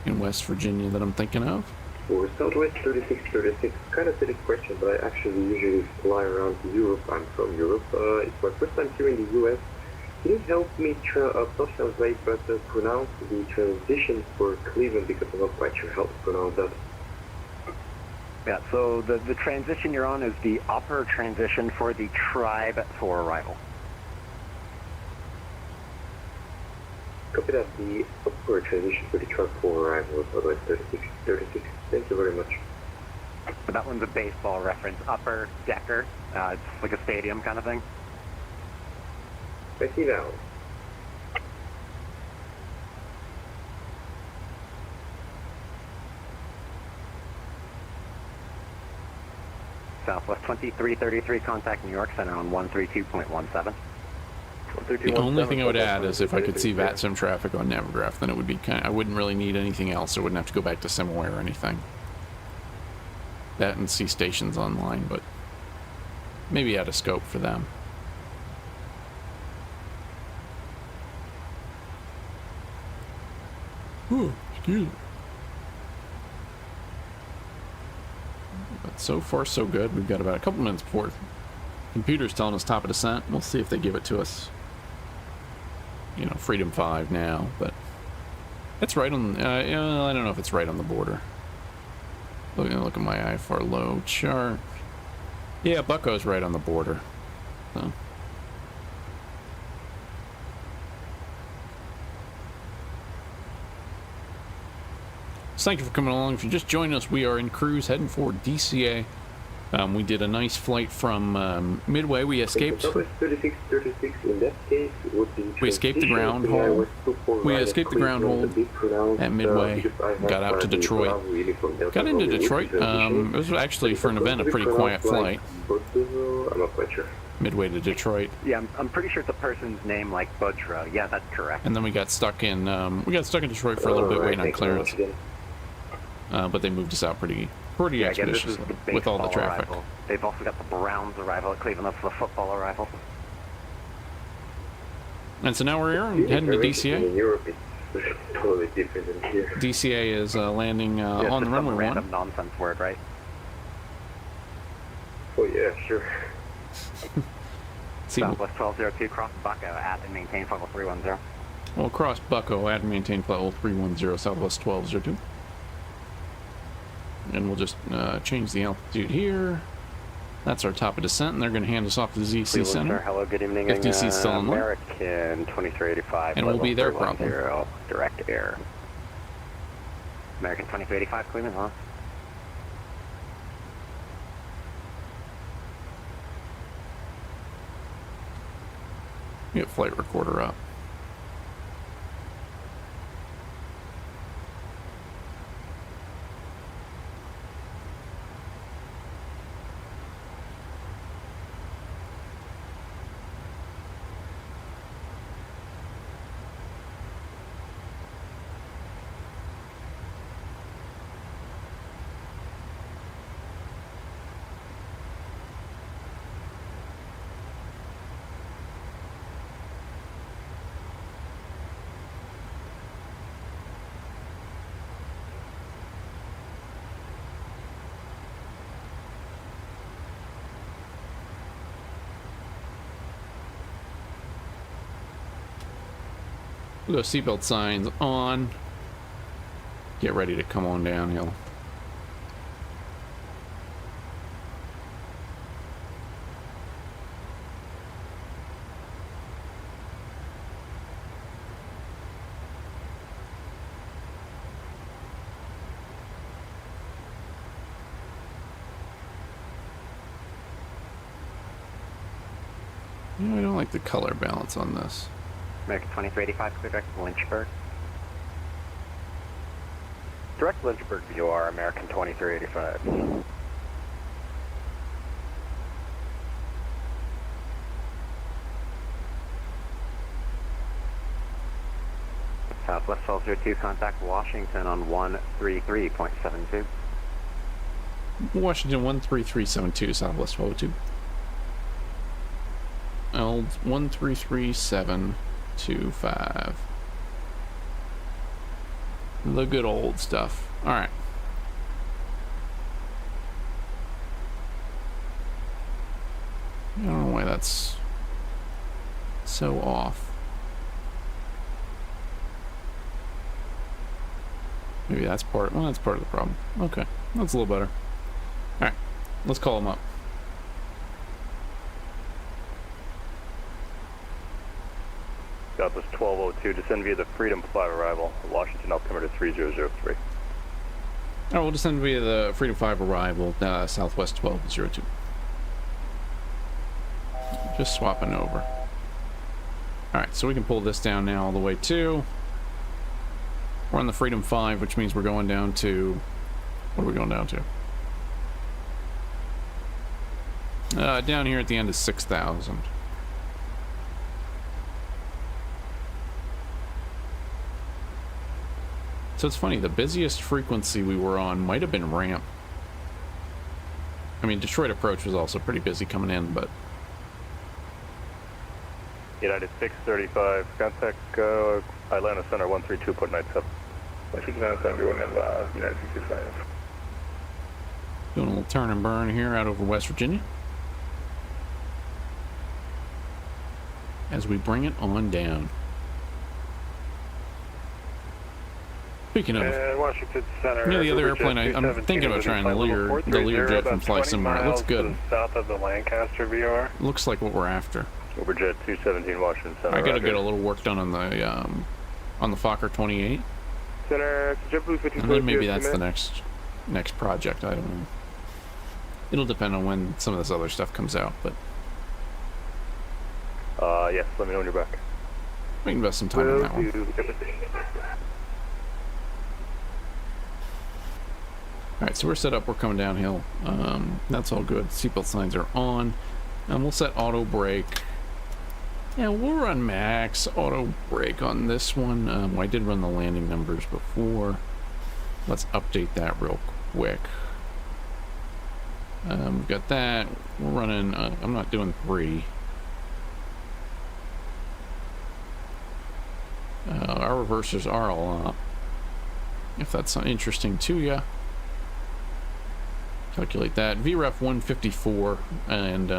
in West Virginia that I'm thinking of. For Southwest 3636, kind of silly question, but I actually usually fly around Europe. I'm from Europe. It's my first time here in the US. Can you help me not translate, but pronounce the transition for Cleveland, because I'm not quite sure how to pronounce that. Yeah, so the transition you're on is the upper transition for the tribe for arrival. Copy that, the upper transition for the truck for arrival, Southwest 3636. Thank you very much. But that one's a baseball reference. Upper decker. It's like a stadium kind of thing. I see now. Southwest 2333, contact New York Center on 132.17. The only thing I would add is if I could see VATSIM traffic on Navigraph, then it would be I wouldn't really need anything else. I wouldn't have to go back to SWA or anything. That and see stations online, but maybe out of scope for them. Ooh, excuse me. But so far, so good. We've got about a couple minutes before computer's telling us top of descent. We'll see if they give it to us. You know, Freedom 5 now, but it's right on. I don't know if it's right on the border. Look at my IFR low chart. Yeah, Bucko's right on the border. So. So thank you for coming along. If you're just joining us, we are in cruise heading for DCA. We did a nice flight from Midway. We escaped. 3636 in that case would be. We escaped the ground hole. We escaped the ground hole at Midway. Got out to Detroit. Got into Detroit. It was actually for an event a pretty quiet flight. I'm not quite sure. Midway to Detroit. Yeah, I'm pretty sure it's a person's name like Budra. Yeah, that's correct. And then we got stuck in Detroit for a little bit waiting on clearance. But they moved us out pretty expeditiously with all the traffic. Arrival. They've also got the Browns arrival at Cleveland. That's the football arrival. And so now we're here heading to DCA. In Europe, it's totally different than here. DCA is landing on the runway 1. Random nonsense word, right? Oh yeah, sure. Southwest 1202, cross Bucko at and maintain level 310. Well, cross Bucko at and maintain level 310, Southwest 1202. And we'll just change the altitude here. That's our top of descent, and they're going to hand us off to the ZC Cleveland, Center. Sir. Hello, good evening. If DC's still online. American 2385. And we'll be their problem. Direct air. American 2385, Cleveland, huh? Get flight recorder up. Those seatbelt signs on. Get ready to come on downhill. You know, I don't like the color balance on this. American 2385, clear direct to Lynchburg. Direct Lynchburg VOR, American 2385. Southwest 1202, contact Washington on 133.72. Washington 13372, Southwest 1202. L 133725. The good old stuff. Alright. I don't know why that's so off. Maybe that's part. Well, that's part of the problem. Okay, that's a little better. All right, let's call them up. Southwest 1202, descend via the Freedom 5 arrival, Washington altimeter 3003. Oh, we'll descend via the Freedom 5 arrival, Southwest 1202. Just swapping over. Alright, so we can pull this down now all the way to... We're on the Freedom 5, which means we're going down to... What are we going down to? Down here at the end is 6,000. So it's funny, the busiest frequency we were on might have been ramp. I mean, Detroit approach was also pretty busy coming in, but... United 635, contact Atlanta Center 132.97. Washington Center, we have United 665. Doing a little turn and burn here out over West Virginia. As we bring it on down. Speaking of, Washington Center, the other airplane, I'm thinking about trying the Lear jet from Fly Simulator. It looks good. South of the Lancaster VR. Looks like what we're after. Uberjet 217 Washington Center. I gotta get a little work done on the Fokker 28. Center, JetBlue 54. And then maybe that's the next project. I don't know. It'll depend on when some of this other stuff comes out, but yes, let me know when you're back. We can invest some time in that one. Alright, so we're set up, we're coming downhill. That's all good. Seatbelt signs are on. And we'll set auto brake. Yeah, we'll run max auto brake on this one. I did run the landing numbers before. Let's update that real quick. We've got that. We're running, I'm not doing 3. Our reversers are all up. If that's interesting to you. Calculate that. VREF 154, and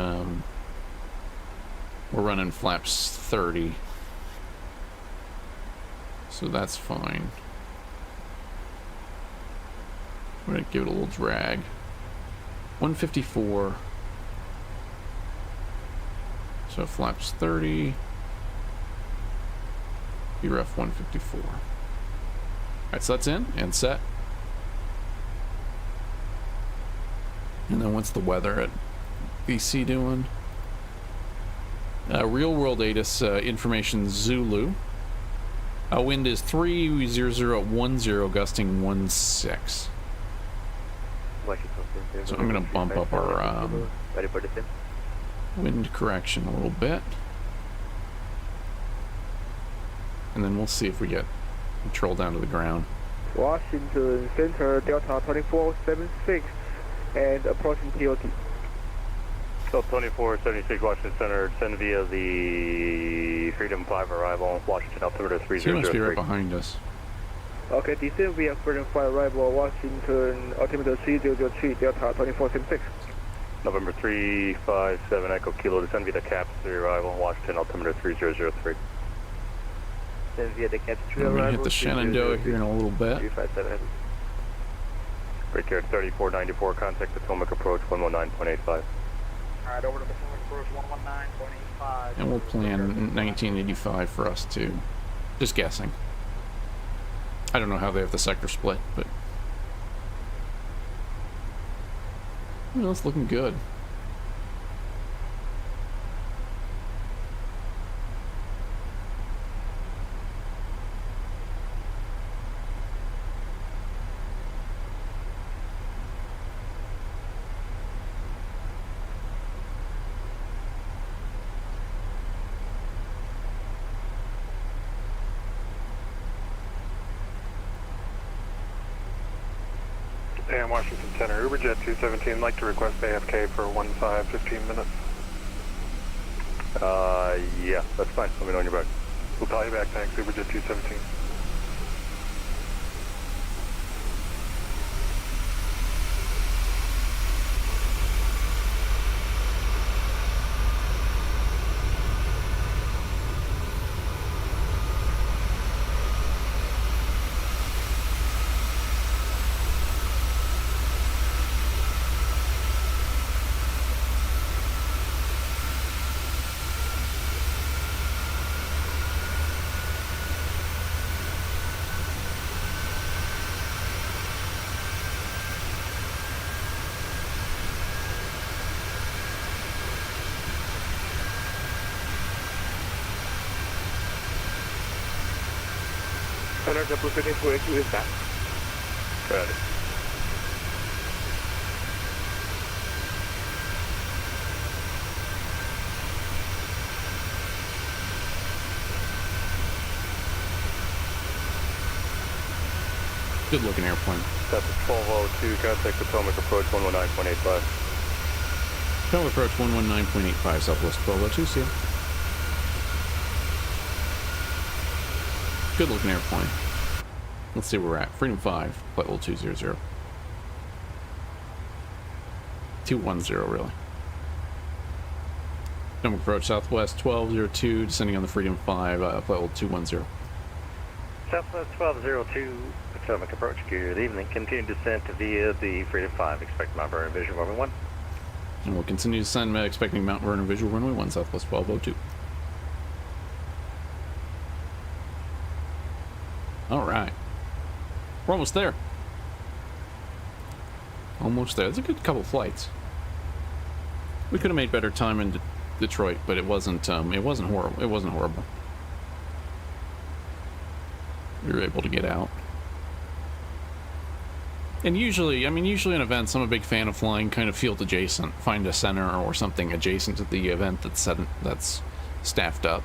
we're running flaps 30. So that's fine. We're going to give it a little drag. 154. So flaps 30. VREF 154. Alright, so that's in and set. And then what's the weather at BC doing? Real world ATIS information Zulu. Wind is 30010, gusting 16. So I'm going to bump up our wind correction a little bit. And then we'll see if we get control down to the ground. Washington Center, Delta 2476, and approaching TOT. So 2476 Washington Center, send via the Freedom 5 arrival, Washington altimeter 3003. So he must be right behind us. Okay, descend via Freedom 5 arrival, Washington altimeter 3003, Delta 2476. November 357 Echo Kilo, descend via the CAPS 3 arrival, Washington altimeter 3003. Then via the CAPS 3 I'm arrival. going to hit the Shenandoah here in a little bit. 357. Break here at 3494, contact Potomac approach 119.85. Alright, over to Potomac approach 119.85. And we'll plan 1985 for us to... Just guessing. I don't know how they have the sector split, but... Well, it's looking good. AM Washington Center, Uberjet 217, like to request AFK for 15 minutes. Yeah, that's fine. Let me know when you're back. We'll call you back, thanks, Uberjet 217. Center double 1342 is back. Got it. Good looking airplane. That's a 1202, contact Potomac approach 119.85. Potomac approach 119.85, Southwest 1202, see ya. Good looking airplane. Let's see where we're at. Freedom 5, flight level 200. 210, really. Potomac approach Southwest 1202, descending on the Freedom 5, flight level 210. Southwest 1202, Potomac approach, good evening. Continue descent via the Freedom 5, expect Mount Vernon visual runway 1. And we'll continue to descend, expecting Mount Vernon visual runway 1, Southwest 1202. Alright. We're almost there. Almost there. It's a good couple flights. We could have made better time in Detroit, but it wasn't horrible. It wasn't horrible. We were able to get out. And usually, in events, I'm a big fan of flying kind of field adjacent. Find a center or something adjacent to the event that's staffed up.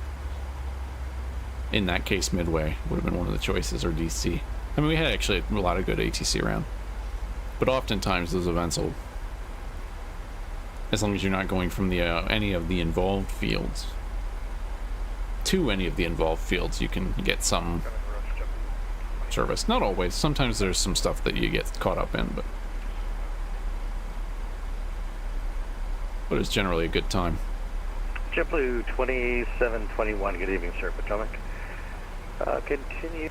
In that case, Midway would have been one of the choices, or DC. I mean, we had actually a lot of good ATC around. But oftentimes those events will, as long as you're not going from the any of the involved fields to any of the involved fields, you can get some service. Not always. Sometimes there's some stuff that you get caught up in, but it's generally a good time. JetBlue 2721, good evening, sir, Potomac. Continue.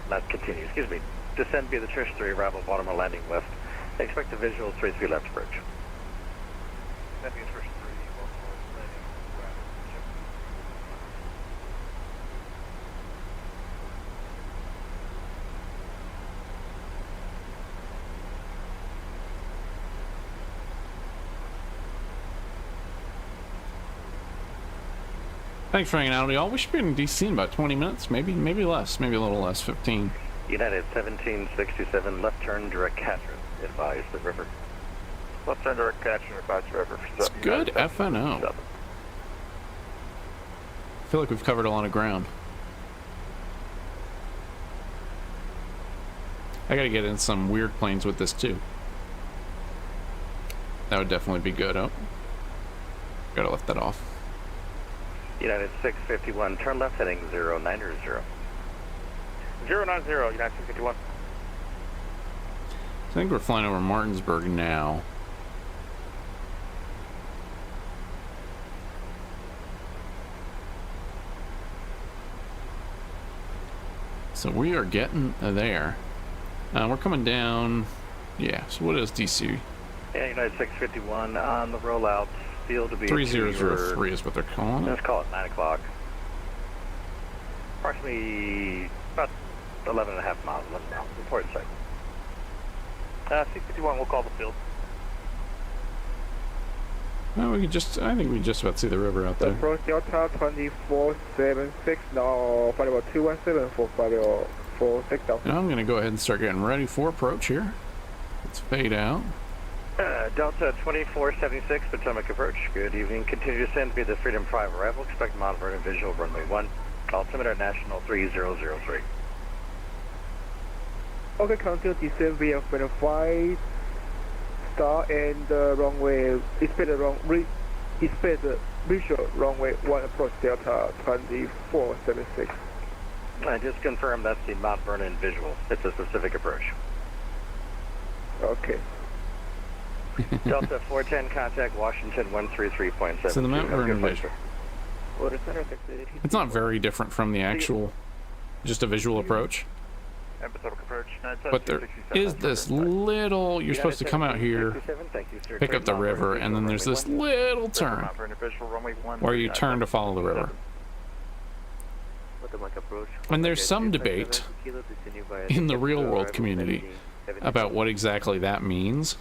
Not continue, excuse me. Descend via the Trish 3, arrival Baltimore landing west. Expect the visual 33 left approach. That'd be a Trish 3, Baltimore landing west. Thanks for hanging out, y'all. We should be in DC in about 20 minutes, maybe less, maybe a little less, 15. United 1767, left turn direct catcher, advise the river. Left turn direct catcher, advise the river. It's good FNO. I feel like we've covered a lot of ground. I gotta get in some weird planes with this too. That would definitely be good. Oh, gotta let that off. United 651, turn left heading 090. 090, United 651. I think we're flying over Martinsburg now. So we are getting there. We're coming down. Yeah, so what is DC? Yeah, United 651 on the rollout. Field to be 3003 is what they're calling it. Let's call it 9 o'clock. Approximately about 11 and a half miles. Report site. 651, we'll call the field. Well, I think we just about see the river out there. Approach Delta 2476 now, flight about 217 for flight 46 Delta. Now I'm going to go ahead and start getting ready for approach here. Let's fade out. Delta 2476, Potomac approach. Good evening. Continue to descend via the Freedom 5 arrival. Expect Mount Vernon visual runway 1. Altimeter National 3003. Okay, continue descend via flight start and runway, expect the visual runway 1 approach Delta 2476. I just confirmed that's the Mount Vernon visual. It's a specific approach. Okay. Delta 410, contact Washington 133.7. So the Mount Vernon visual. It's not very different from the actual, just a visual approach. Episodic approach. But there is this little, you're supposed to come out here, pick up the river, and then there's this little turn where you turn to follow the river. And there's some debate in the real world community about what exactly that means.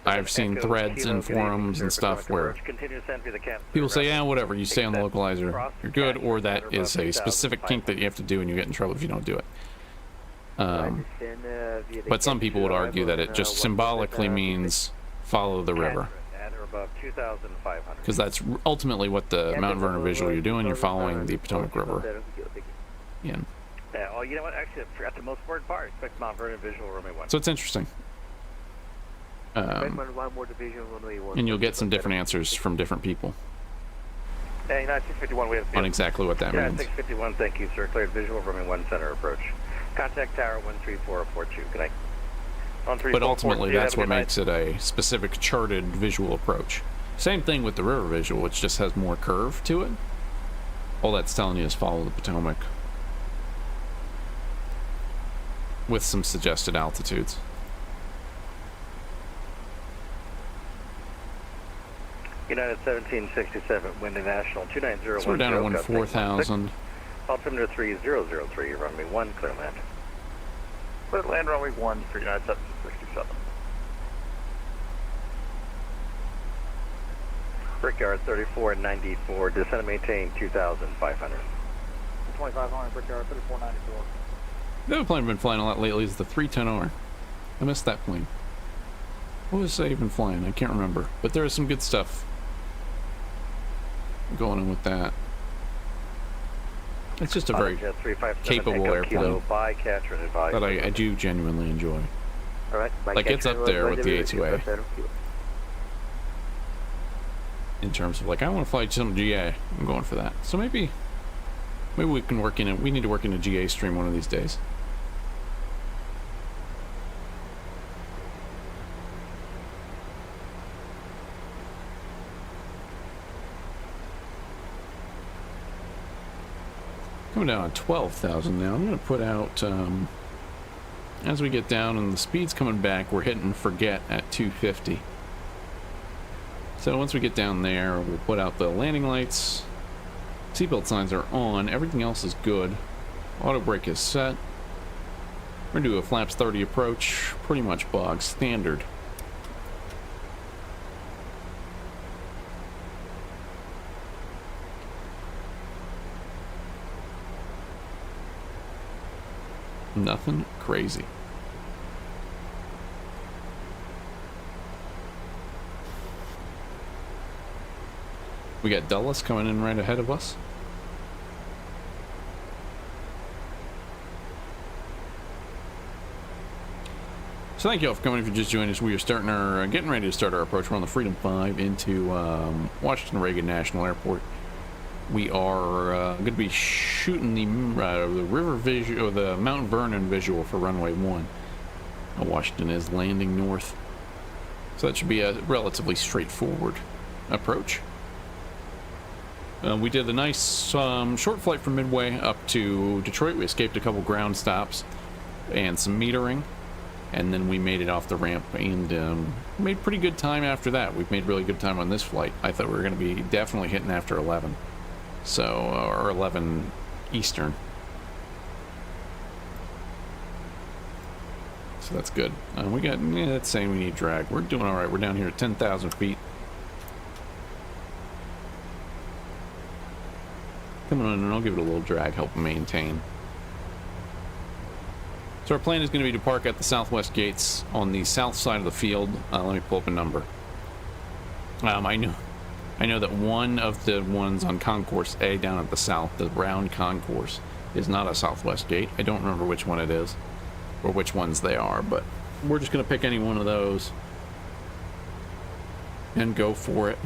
I've seen threads and forums and stuff where people say, yeah, whatever, you stay on the localizer, you're good, or that is a specific kink that you have to do and you get in trouble if you don't do it. But some people would argue that it just symbolically means follow the river. Because that's ultimately what the Mount Vernon visual you're doing, you're following the Potomac River. Yeah. Oh, you know what? Actually, I forgot the most important part. Expect Mount Vernon visual runway 1. So it's interesting. And you'll get some different answers from different people Hey, 651, we have on exactly what that means. 651, thank you, sir. Cleared visual, runway 1 center approach. Contact tower 13442. Good night. But ultimately, that's what makes it a specific charted visual approach. Same thing with the river visual, which just has more curve to it. All that's telling you is follow the Potomac with some suggested altitudes. United 1767, wind and national 290. So we're down to 14,000. Altimeter 3003, runway 1, clear land. Clear land runway 1 for United 1767. Brickyard 3494, descend and maintain 2,500. 2,500, Brickyard 3494. The other plane I've been flying a lot lately is the 310R. I missed that plane. What was I even flying? I can't remember. But there is some good stuff going on with that. It's just a very capable airplane that I do genuinely enjoy. Like, it's up there with the A2A. In terms of, like, I want to fly some GA. I'm going for that. So maybe we can work in it. We need to work in a GA stream one of these days. Coming down on 12,000 now. I'm going to put out, as we get down and the speed's coming back, we're hitting forget at 250. So once we get down there, we'll put out the landing lights. Seatbelt signs are on. Everything else is good. Auto brake is set. We're going to do a flaps 30 approach. Pretty much bog standard. Nothing crazy. We got Dulles coming in right ahead of us. So thank you all for coming. If you just joined us, we are getting ready to start our approach. We're on the Freedom 5 into Washington Reagan National Airport. We are going to be shooting the river visual, or the Mount Vernon visual for runway 1. Washington is landing north, so that should be a relatively straightforward approach. We did a nice short flight from Midway up to Detroit. We escaped a couple ground stops and some metering, and then we made it off the ramp and made pretty good time after that. We've made really good time on this flight. I thought we were going to be definitely hitting after 11. So, or 11 Eastern. So that's good. We got, that's saying we need drag. We're doing all right. We're down here at 10,000 feet. Coming on, and I'll give it a little drag, help maintain. So our plan is going to be to park at the southwest gates on the south side of the field. Let me pull up a number. I know that one of the ones on Concourse A down at the south, the round concourse, is not a southwest gate. I don't remember which one it is, or which ones they are, but we're just going to pick any one of those and go for it.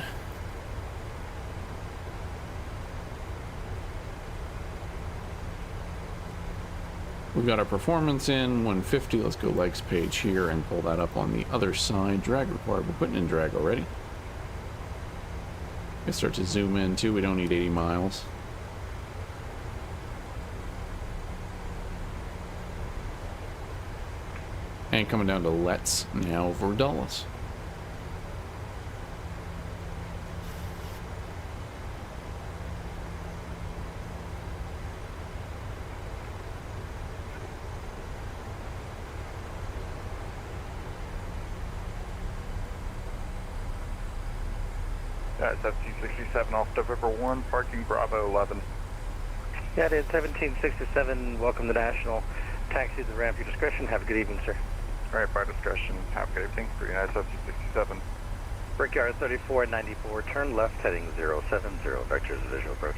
We've got our performance in 150. Let's go legs page here and pull that up on the other side. Drag required. We're putting in drag already. Let's start to zoom in too. We don't need 80 miles. And coming down to Let's now over Dulles. SFG67 off November 1, parking Bravo 11. Yeah, it is 1767. Welcome to National. Taxi to the ramp, your discretion. Have a good evening, sir. All right, by discretion. Have a good evening. Green SFG67. Brickyard 3494. Turn left heading 070. Vectors visual approach.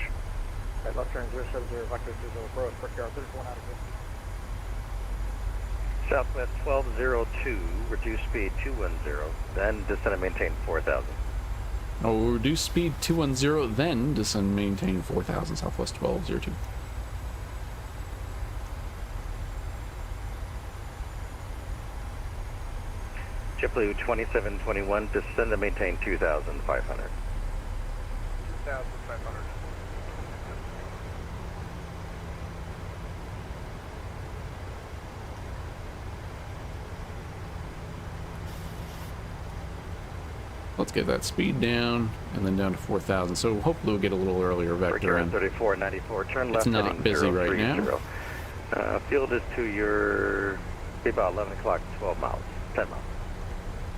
Right, left turn 070. Vectors visual approach. Brickyard 3494. Southwest 1202. Reduce speed 210. Then descend and maintain 4000. Oh, reduce speed 210, then descend maintain 4000, Southwest 1202. JetBlue 2721, descend and maintain 2500. 2500. Let's get that speed down, and then down to 4,000. So hopefully we'll get a little earlier vector in. 3494, turn left. It's not busy right now. Field is to your, be about 11 o'clock, 12 miles, 10 miles.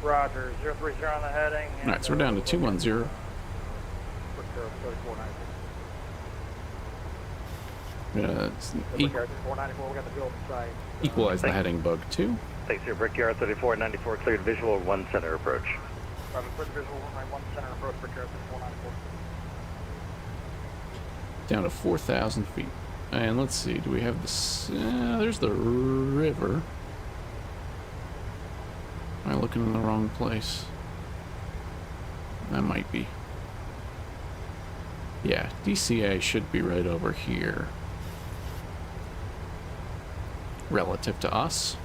Roger, 030 on the heading. All right, so we're down to 210. Equalize the heading bug too. Thanks, here, Brickyard 3494, cleared visual 1 center approach. Roger, cleared visual 1 center approach, Brickyard 3494. Down to 4,000 feet. And let's see, do we have this? There's the river. Am I looking in the wrong place? That might be. Yeah, DCA should be right over here. Relative to us.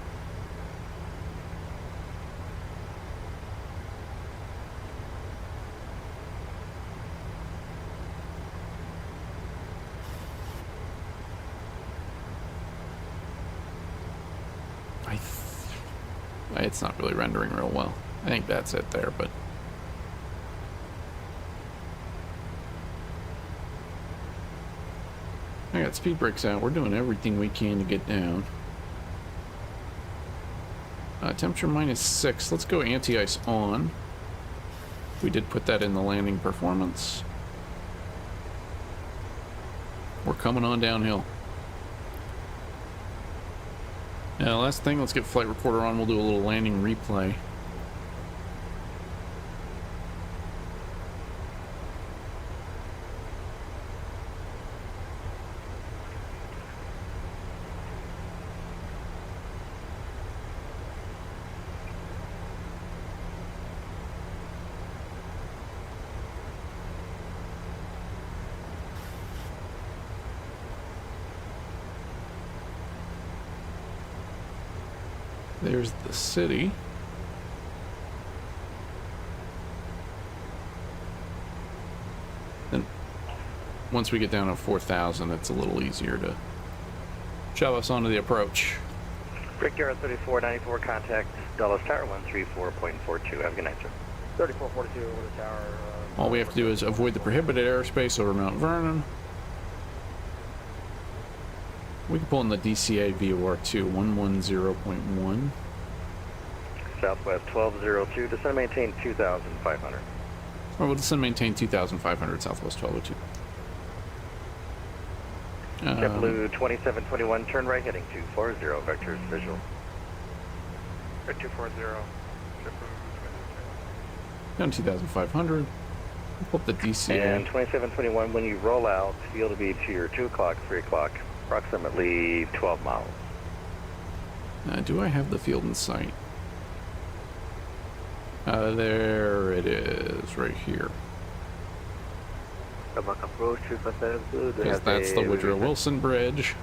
It's not really rendering real well. I think that's it there, but I got speed brakes out. We're doing everything we can to get down. Temperature -6. Let's go anti-ice on. We did put that in the landing performance. We're coming on downhill. Now, last thing, let's get flight recorder on. We'll do a little landing replay. There's the city. Then once we get down to 4,000, it's a little easier to shove us onto the approach. Brickyard 3494, contact Dulles Tower 134.42. Have a good night, sir. 3442 over the tower. All we have to do is avoid the prohibited airspace over Mount Vernon. We can pull in the DCA VOR 2 110.1. Southwest 1202, descend maintain 2500. Or we'll descend maintain 2500, Southwest 1202. JetBlue 2721, turn right heading 240, vectors visual. 240. Down 2,500. Pull up the DCA. And 2721, when you roll out, field will be to your 2 o'clock, 3 o'clock, approximately 12 miles. Do I have the field in sight? There it is, right here. Because that's the Woodrow Wilson Bridge.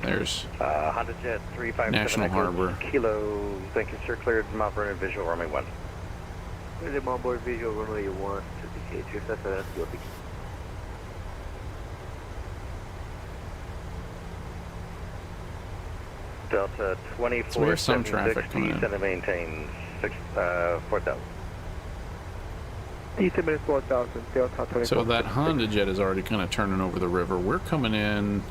There's Honda Jet 357 National Harbor. Kilo, thank you, sir. Cleared Mount Vernon visual runway 1. Cleared Mount Vernon visual runway 1 to the K277. Delta 24. So we have some traffic coming in. Center maintains 4,000. Descend 4,000, Delta 24. So that Honda Jet is already kind of turning over the river. We're coming in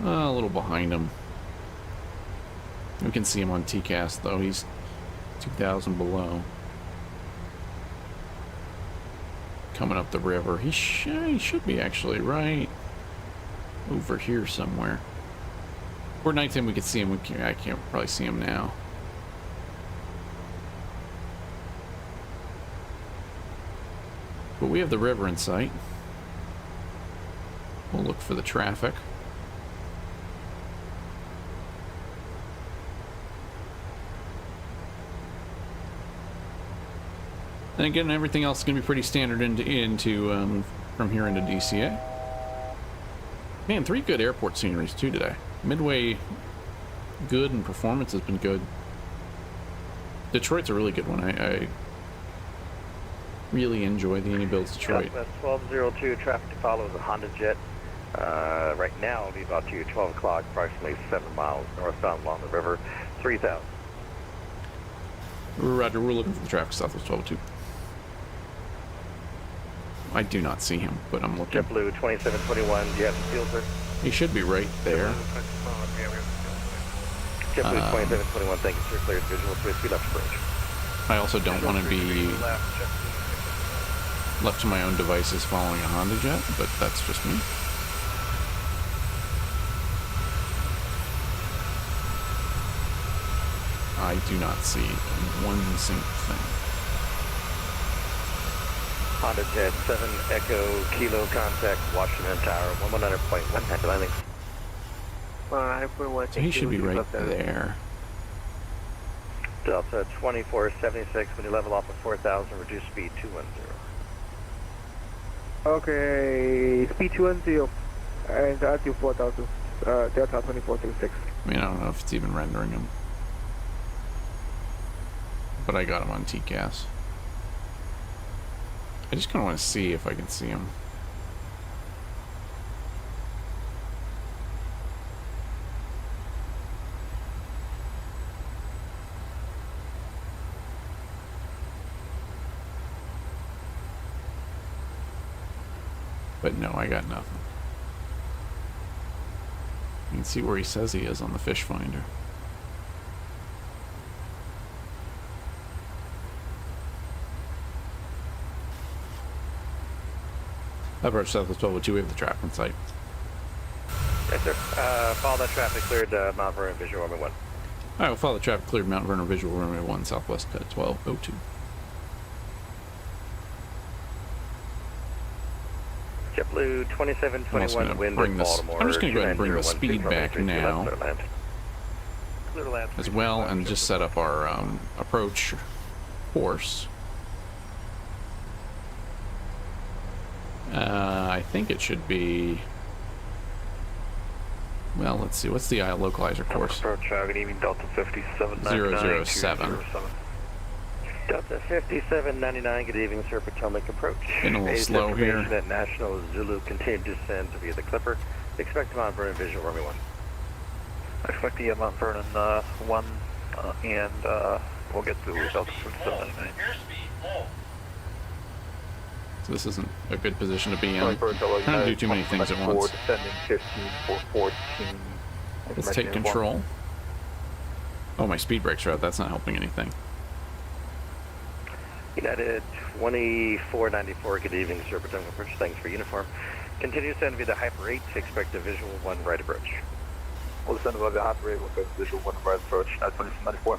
a little behind him. We can see him on TCAS though. He's 2,000 below. Coming up the river. He should be actually right over here somewhere. Or nighttime we could see him. I can't probably see him now. But we have the river in sight. We'll look for the traffic. And again, everything else is going to be pretty standard into from here into DCA. Man, 3 good airport sceneries too today. Midway, good, and performance has been good. Detroit's a really good one. I really enjoy the Unibuilds Detroit. Southwest 1202, traffic to follow the Honda Jet. Right now, it'll be about 12 o'clock, approximately 7 miles northbound along the river, 3,000. Roger, we're looking for the traffic Southwest 1202. I do not see him, but I'm looking. JetBlue 2721, do you have the field, sir? He should be right there. JetBlue 2721, thank you, sir. Cleared visual, 3 feet left approach. I also don't want to be left to my own devices following a Honda Jet, but that's just me. I do not see one single thing. Honda Jet 7 Echo Kilo contact Washington Tower 119.1 happy landing. So he should be right there. Delta 2476, when you level off at 4,000, reduce speed 210. Okay, speed 210 and altitude 4,000, Delta 2476. I mean, I don't know if it's even rendering him. But I got him on TCAS. I just kind of want to see if I can see him. But no, I got nothing. You can see where he says he is on the fish finder. Approach Southwest 1202, we have the traffic in sight. Yes, sir. Follow that traffic, cleared Mount Vernon Visual Runway 1. Alright, we'll follow the traffic, cleared Mount Vernon Visual Runway 1, Southwest 1202. JetBlue 2721, wind at Baltimore. I'm just going to go ahead and bring the speed back now as well, and just set up our approach course. I think it should be, well, let's see, what's the localizer course? Approach, good evening, Delta 5799. 007. Delta 5799, good evening, sir, Potomac approach. Getting a little slow here. At National Zulu, continue to descend via the Clipper. Expect Mount Vernon visual, runway 1. I expect the Mount Vernon 1, and we'll get to Delta 5799. So this isn't a good position to be in. Trying to do too many things at once. Let's take control. Oh, my speed brakes are out. That's not helping anything. United 2494, good evening, sir, Potomac approach. Thanks for uniform. Continue to send via the Hyper 8. Expect a visual 1 right approach. We'll send via the Hyper 8. We'll go to visual 1 right approach. 2494.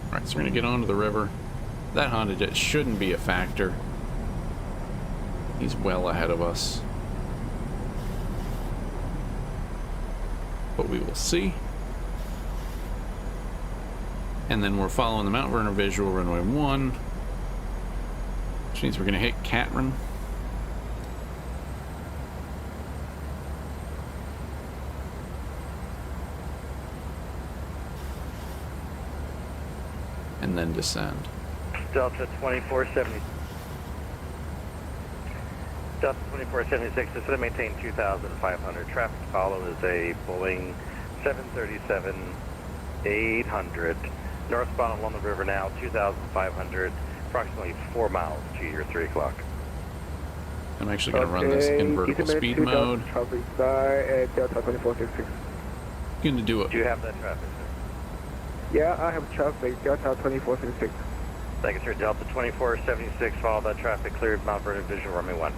Alright, so we're going to get onto the river. That Honda Jet shouldn't be a factor. He's well ahead of us. but we will see. And then we're following the Mount Vernon visual, runway 1, which means we're going to hit Catron. And then descend. Delta 2470. Delta 2476, descend and maintain 2,500. Traffic to follow is a Boeing 737-800. Northbound along the river now, 2,500, approximately 4 miles to your 3 o'clock. I'm actually going to run this in vertical speed mode. Traffic by Delta 2466. Going to do it. Do you have that traffic, sir? Yeah, I have traffic, Delta 2466. Thank you, sir. Delta 2476, follow that traffic, cleared Mount Vernon visual, runway 1.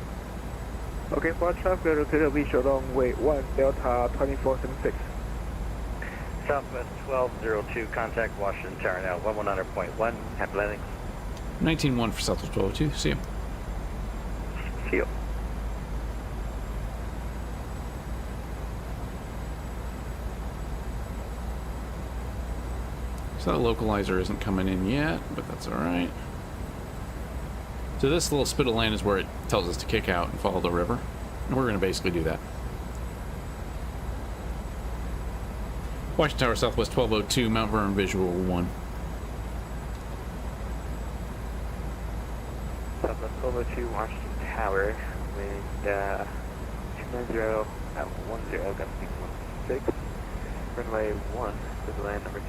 Okay, for traffic, located visual runway 1, Delta 2476. Southwest 1202, contact Washington Tower now, 119.1, happy landing. 19-1 for Southwest 1202, see you. See you. So that localizer isn't coming in yet, but that's alright. So this little spittle land is where it tells us to kick out and follow the river. And we're going to basically do that. Washington Tower, Southwest 1202, Mount Vernon visual 1. Southwest 1202, Washington Tower, with 290 at 10, got 616, runway 1, to the land number 2.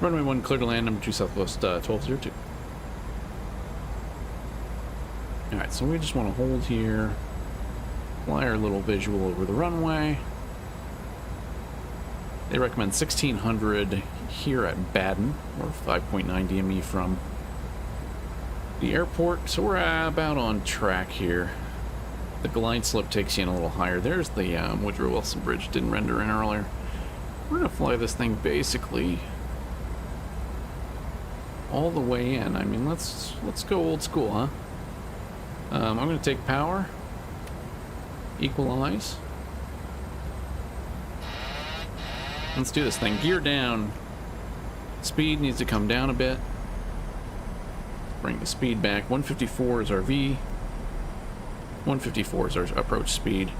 Runway 1, clear to land, number 2, Southwest 1202. Alright, so we just want to hold here, fly our little visual over the runway. They recommend 1600 here at Baden, or 5.9 DME from the airport, so we're about on track here. The glide slope takes you in a little higher. There's the Woodrow Wilson Bridge, didn't render in earlier. We're going to fly this thing basically all the way in. I mean, let's go old school, huh? I'm going to take power, equalize. Let's do this thing. Gear down. Speed needs to come down a bit. Bring the speed back. 154 is our V. 154 is our approach speed.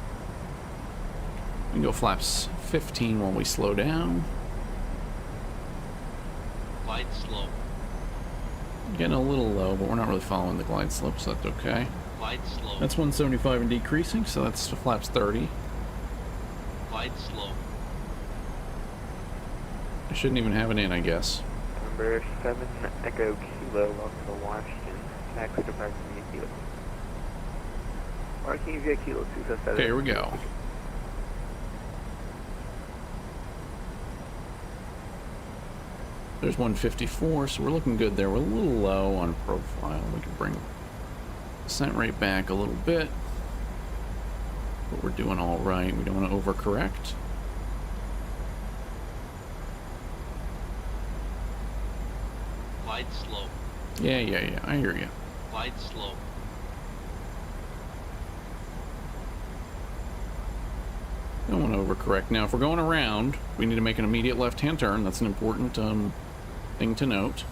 We can go flaps 15 while we slow down. Glide slope. Getting a little low, but we're not really following the glide slope, so that's okay. Glide slope. That's 175 and decreasing, so that's flaps 30. Glide slope. I shouldn't even have it in, I guess. Number 7, Echo Kilo, welcome to Washington. Taxi to parking via Kilo. Parking via Kilo 277. Okay, here we go. There's 154, so we're looking good there. We're a little low on profile. We can bring descent rate back a little bit. But we're doing all right. We don't want to overcorrect. Glide slope. Yeah, I hear you. Glide slope. Don't want to overcorrect. Now, if we're going around, we need to make an immediate left-hand turn. That's an important thing to note.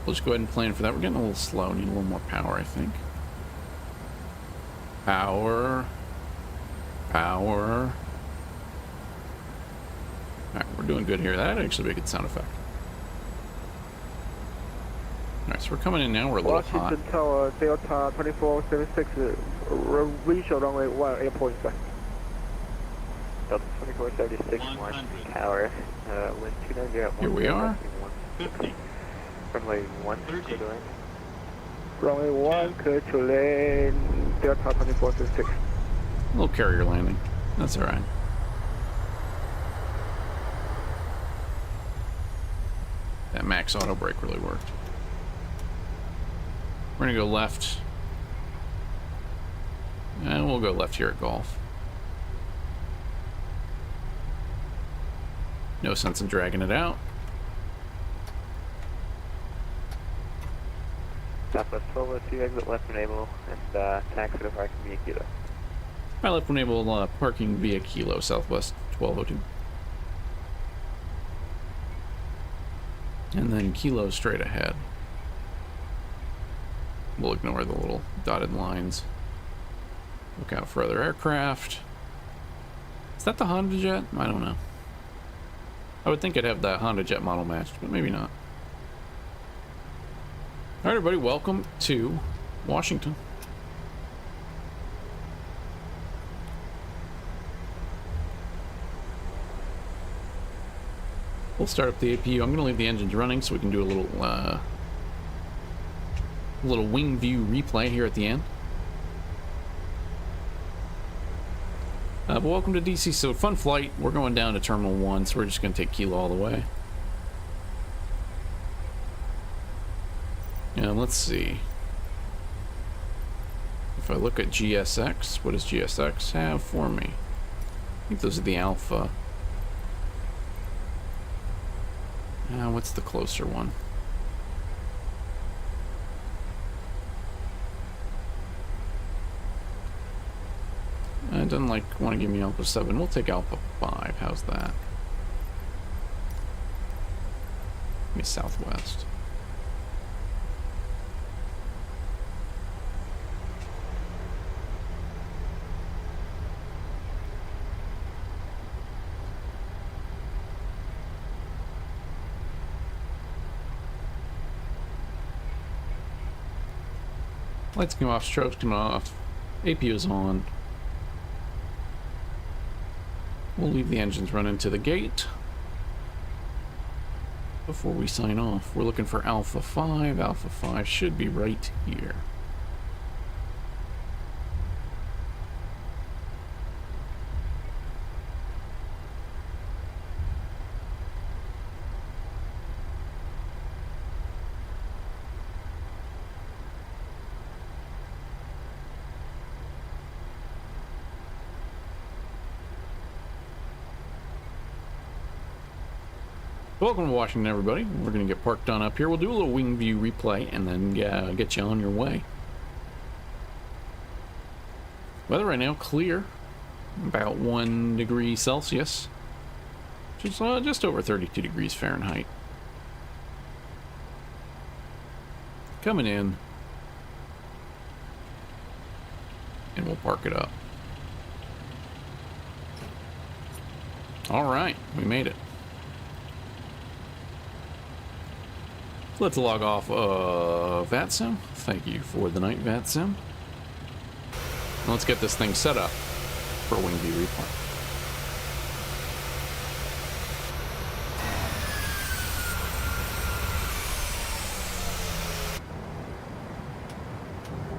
We'll just go ahead and plan for that. We're getting a little slow. Need a little more power, I think. Power. Power. Alright, we're doing good here. That'd actually be a good sound effect. Alright, so we're coming in now. We're a little hot. Washington Tower, Delta 2476, visual runway 1, airport inspect. Delta 2476, Washington Tower, wind 290 at 1. Here we are. 50. Runway 1, clear to land. Runway 1, clear to land, Delta 2476. A little carrier landing. That's alright. That max auto brake really worked. We're gonna go left. And we'll go left here at Golf. No sense in dragging it out. Southwest 1202, exit left enable, and taxi to parking via Kilo. My left enable parking via Kilo, Southwest 1202. And then Kilo straight ahead. We'll ignore the little dotted lines. Look out for other aircraft. Is that the Honda Jet? I don't know. I would think I'd have that Honda Jet model matched, but maybe not. Alright everybody, welcome to Washington. We'll start up the APU. I'm going to leave the engines running so we can do a little wing view replay here at the end. But welcome to DC. So fun flight. We're going down to Terminal 1, so we're just going to take Kilo all the way. And let's see. If I look at GSX, what does GSX have for me? I think those are the Alpha. What's the closer one? It doesn't want to give me Alpha 7. We'll take Alpha 5. How's that? Give me Southwest. Lights come off, strobes come off, APU is on. We'll leave the engines running to the gate before we sign off. We're looking for Alpha 5. Alpha 5 should be right here. Welcome to Washington, everybody. We're going to get parked on up here. We'll do a little wing view replay and then get you on your way. Weather right now, clear. About 1 degree Celsius. Which is just over 32 degrees Fahrenheit. Coming in. And we'll park it up. Alright, we made it. Let's log off VATSIM. Thank you for the night, VATSIM. Let's get this thing set up for wing view replay.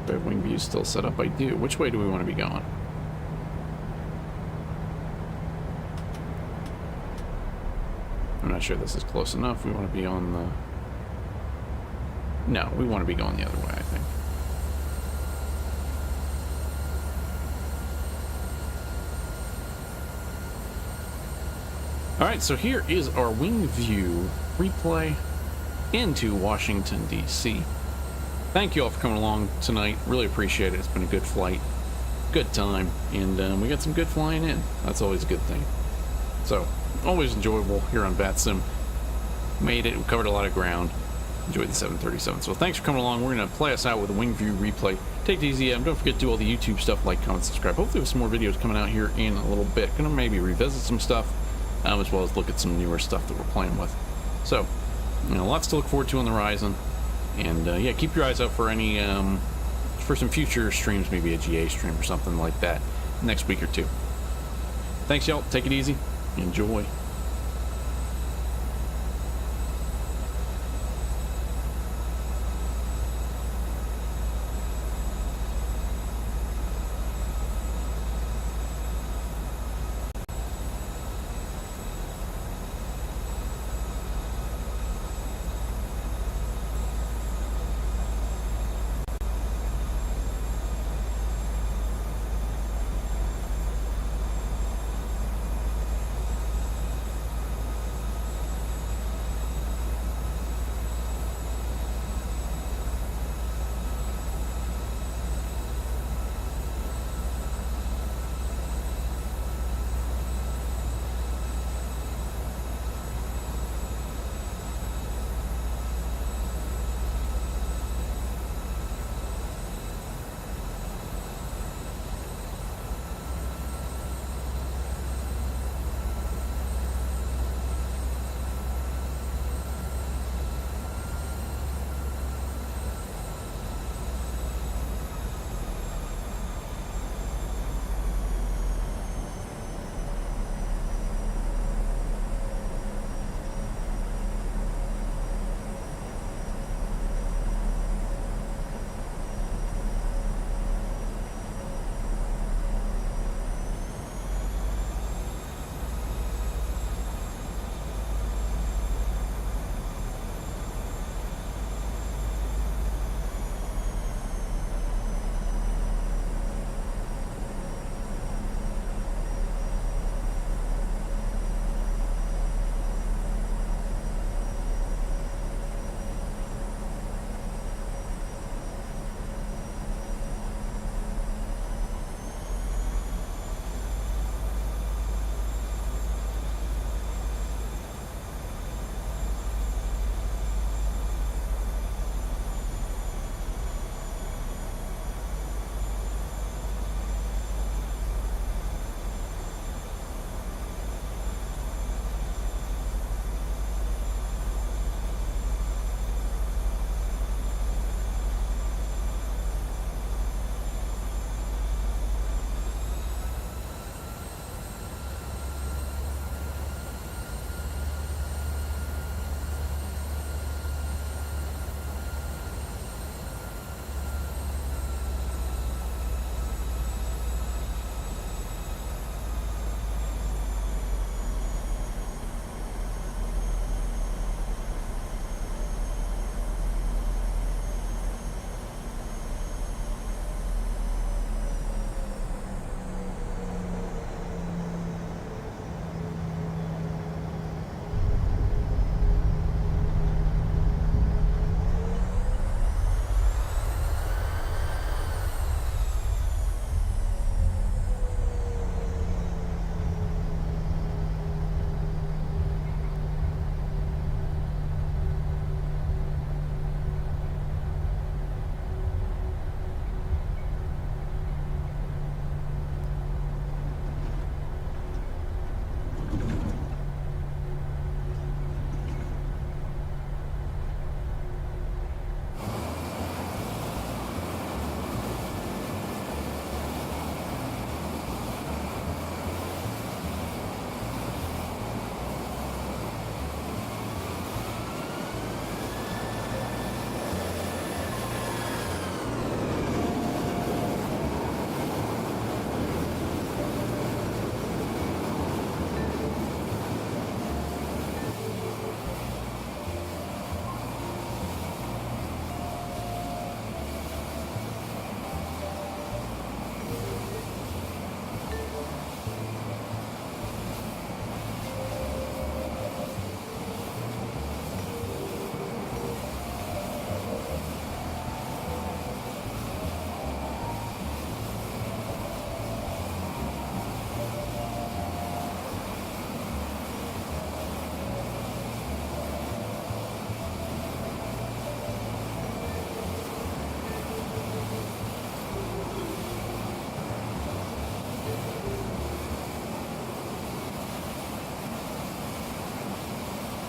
Do I have wing view still set up? I do. Which way do we want to be going? I'm not sure this is close enough. We want to be on the... No, we want to be going the other way, I think. Alright, so here is our wing view replay into Washington, D.C. Thank you all for coming along tonight. Really appreciate it. It's been a good flight, good time, and we got some good flying in. That's always a good thing. So, always enjoyable here on VATSIM. Made it. We covered a lot of ground. Enjoyed the 737. So thanks for coming along. We're going to play us out with a wing view replay. Take it easy. Don't forget to do all the YouTube stuff, like, comment, subscribe. Hopefully with some more videos coming out here in a little bit. Going to maybe revisit some stuff, as well as look at some newer stuff that we're playing with. So, lots to look forward to on the horizon. And yeah, keep your eyes out for any, for some future streams, maybe a GA stream or something like that next week or two. Thanks, y'all. Take it easy. Enjoy.